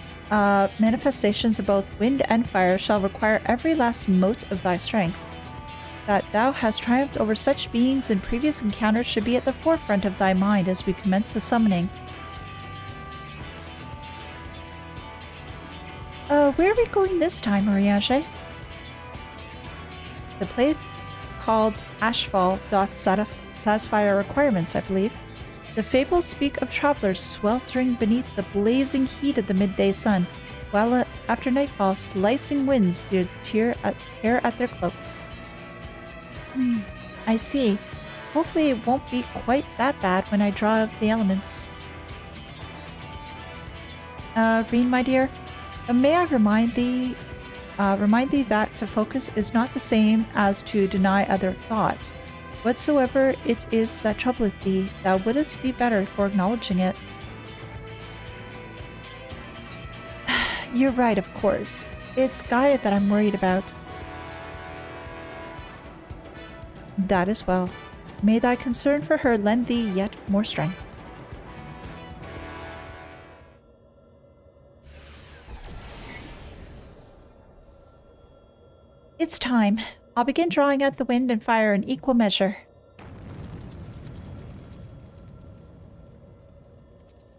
manifestations of both wind and fire shall require every last mote of thy strength. That thou hast triumphed over such beings in previous encounters should be at the forefront of thy mind as we commence the summoning. Where are we going this time, Urianger? The place called Ashfall doth satisfy our requirements, I believe. The fables speak of travelers sweltering beneath the blazing heat of the midday sun, while after nightfall slicing winds do tear at their cloaks. I see. Hopefully it won't be quite that bad when I draw out the elements. Reen, my dear, may I remind thee that to focus is not the same as to deny other thoughts. Whatsoever it is that troubleth thee, thou wouldst be better for acknowledging it. You're right, of course. It's Gaia that I'm worried about. That as well. May thy concern for her lend thee yet more strength. It's time. I'll begin drawing out the wind and fire in equal measure.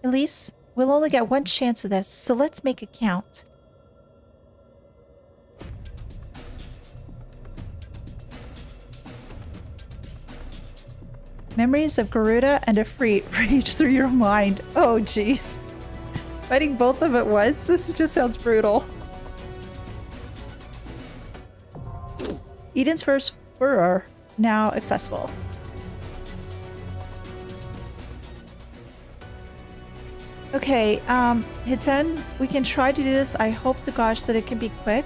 Elise, we'll only get one chance of this, so let's make it count. Memories of Garuda and Ifrit rage through your mind. Oh, jeez. Fighting both of them at once? This just sounds brutal. Eden's first furor, now accessible. Okay, Hiten, we can try to do this. I hope to gosh that it can be quick.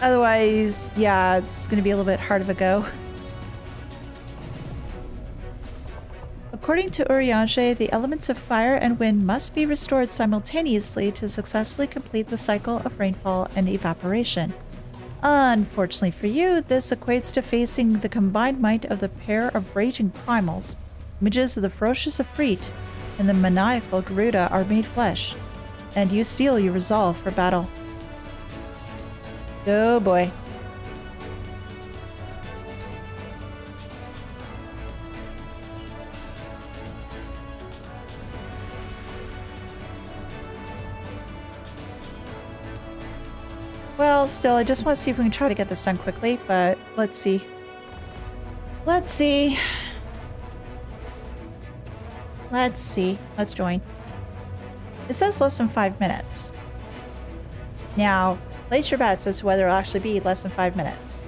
Otherwise, yeah, it's going to be a little bit hard of a go. According to Urianger, the elements of fire and wind must be restored simultaneously to successfully complete the cycle of rainfall and evaporation. Unfortunately for you, this equates to facing the combined might of the pair of raging primals. Images of the ferocious Ifrit and the maniacal Garuda are made flesh, and you steel your resolve for battle. Oh boy. Well, still, I just want to see if we can try to get this done quickly, but let's see. Let's see. Let's see. Let's join. It says less than 5 minutes. Now, place your bets as to whether it'll actually be less than 5 minutes.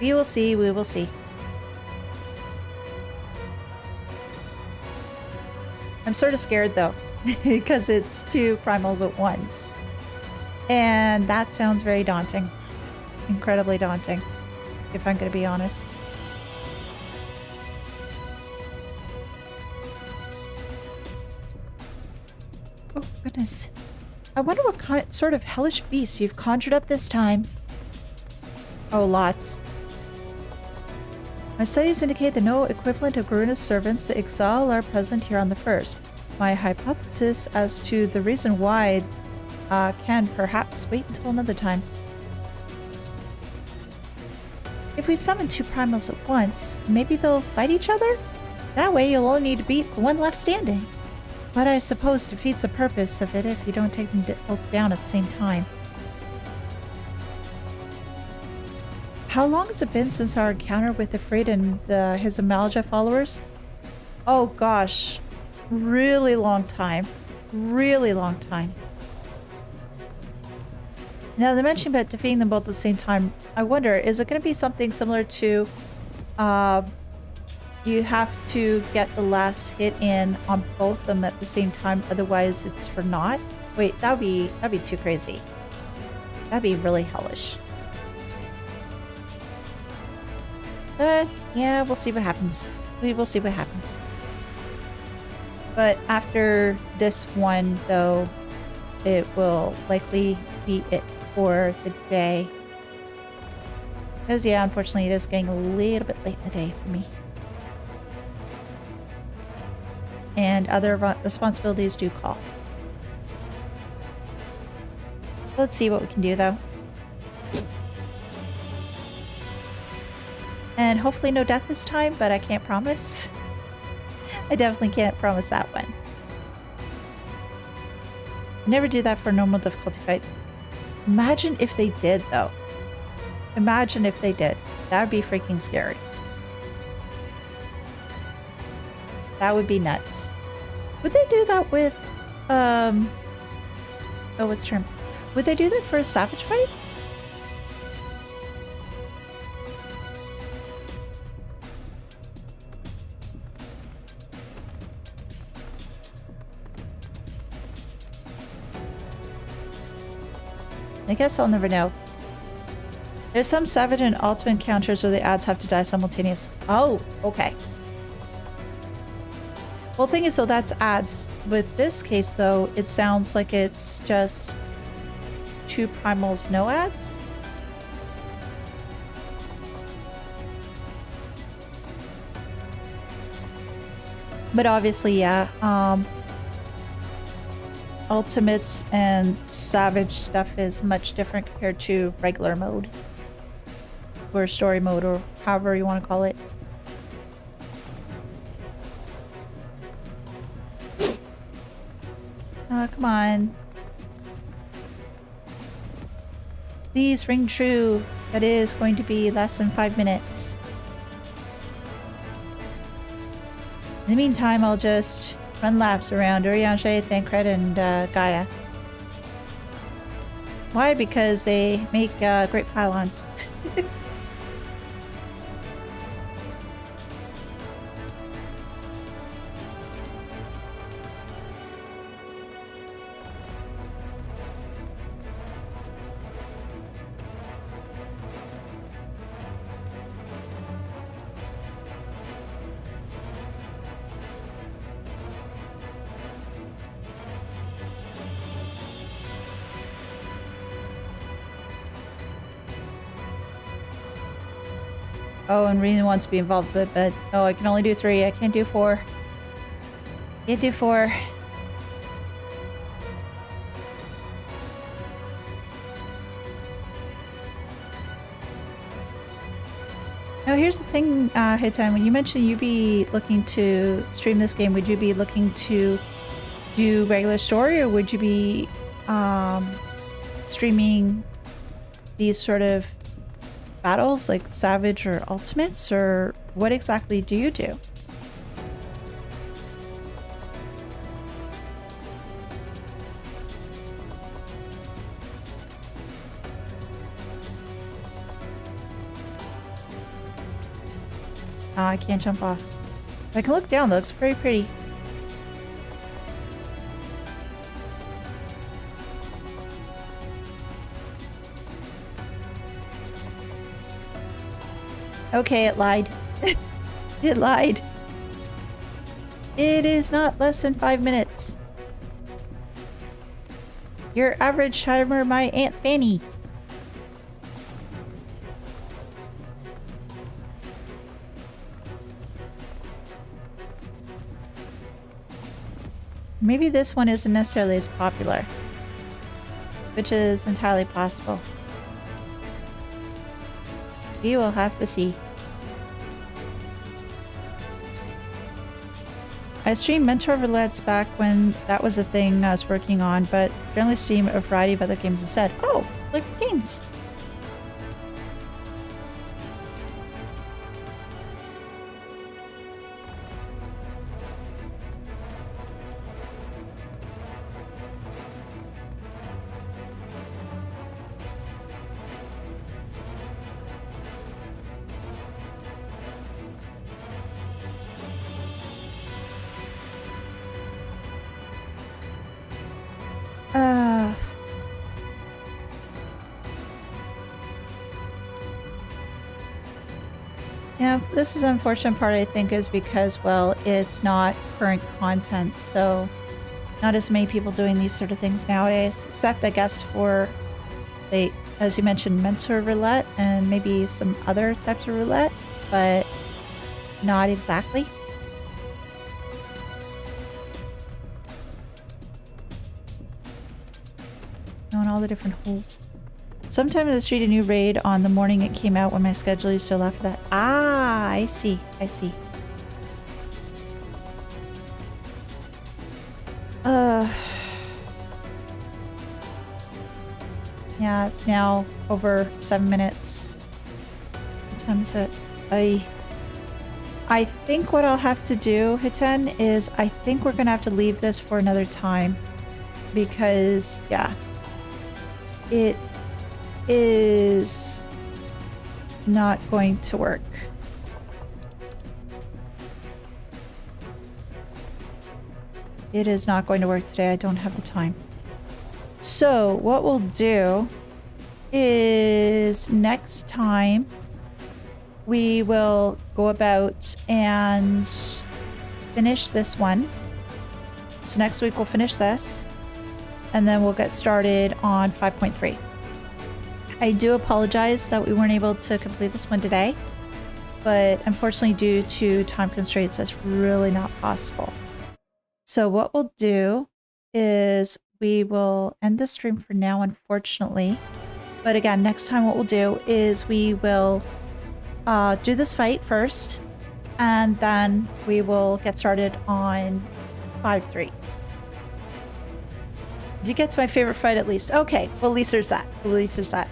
We will see, we will see. I'm sort of scared though, because it's 2 primals at once. And that sounds very daunting. Incredibly daunting, if I'm going to be honest. Oh, goodness. I wonder what sort of hellish beast you've conjured up this time. Oh, lots. My studies indicate that no equivalent of Garuda's servants, the Exile, are present here on the first. My hypothesis as to the reason why can perhaps wait until another time. If we summon 2 primals at once, maybe they'll fight each other? That way you'll only need to beat the one left standing. But I suppose defeats the purpose of it if you don't take them both down at the same time. How long has it been since our encounter with Ifrit and his Amalja followers? Oh gosh, really long time. Really long time. Now, they mentioned about defeating them both at the same time. I wonder, is it going to be something similar to you have to get the last hit in on both of them at the same time, otherwise it's for naught? Wait, that'd be too crazy. That'd be really hellish. Yeah, we'll see what happens. We will see what happens. But after this one, though, it will likely be it for the day. Because, yeah, unfortunately, it is getting a little bit late in the day for me. And other responsibilities do call. Let's see what we can do, though. And hopefully no death this time, but I can't promise. I definitely can't promise that one. Never do that for a normal difficulty fight. Imagine if they did, though. Imagine if they did. That would be freaking scary. That would be nuts. Would they do that with, oh, what's her? Would they do that for a savage fight? I guess I'll never know. There's some savage and ultimate encounters where the adds have to die simultaneously. Oh, okay. Well, the thing is, though, that's adds. With this case, though, it sounds like it's just 2 primals, no adds. But obviously, yeah. Ultimates and savage stuff is much different compared to regular mode. Or story mode, or however you want to call it. Come on. Please ring true. That is going to be less than 5 minutes. In the meantime, I'll just run laps around Urianger, Thancred, and Gaia. Why? Because they make great pylons. Oh, and Rena wants to be involved with it, but oh, I can only do 3. I can't do 4. Can't do 4. Now, here's the thing, Hitan, when you mentioned you'd be looking to stream this game, would you be looking to do regular story, or would you be streaming these sort of battles like savage or ultimates, or what exactly do you do? Oh, I can't jump off. I can look down, that looks very pretty. Okay, it lied. It lied. It is not less than 5 minutes. Your average timer, my Aunt Fanny. Maybe this one isn't necessarily as popular, which is entirely possible. We will have to see. I streamed Mentor Roulette's back when that was a thing I was working on, but generally stream a variety of other games instead. Oh, like games. Yeah, this is an unfortunate part, I think, is because, well, it's not current content, so not as many people doing these sort of things nowadays, except, I guess, for, as you mentioned, mentor roulette and maybe some other types of roulette, but not exactly. On all the different holes. Sometimes I street a new raid on the morning it came out when my schedule used to allow for that. Ah, I see. I see. Yeah, it's now over 7 minutes. What time is it? I think what I'll have to do, Hiten, is I think we're gonna have to leave this for another time. Because, yeah. It is not going to work. It is not going to work today. I don't have the time. So what we'll do is next time we will go about and finish this one. So next week we'll finish this and then we'll get started on 5.3. I do apologize that we weren't able to complete this one today, but unfortunately due to time constraints, that's really not possible. So what we'll do is we will end the stream for now, unfortunately. But again, next time what we'll do is we will do this fight first, and then we will get started on 5.3. Did you get to my favorite fight at least? Okay, well at least there's that. At least there's that.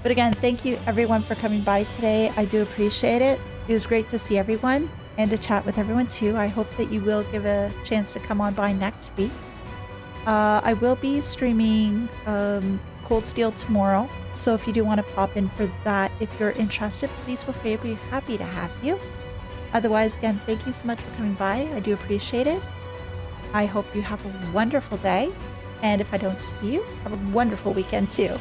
But again, thank you everyone for coming by today. I do appreciate it. It was great to see everyone and to chat with everyone too. I hope that you will give a chance to come on by next week. I will be streaming Cold Steel tomorrow. So if you do want to pop in for that, if you're interested, please feel free. I'd be happy to have you. Otherwise, again, thank you so much for coming by. I do appreciate it. I hope you have a wonderful day. And if I don't see you, have a wonderful weekend too.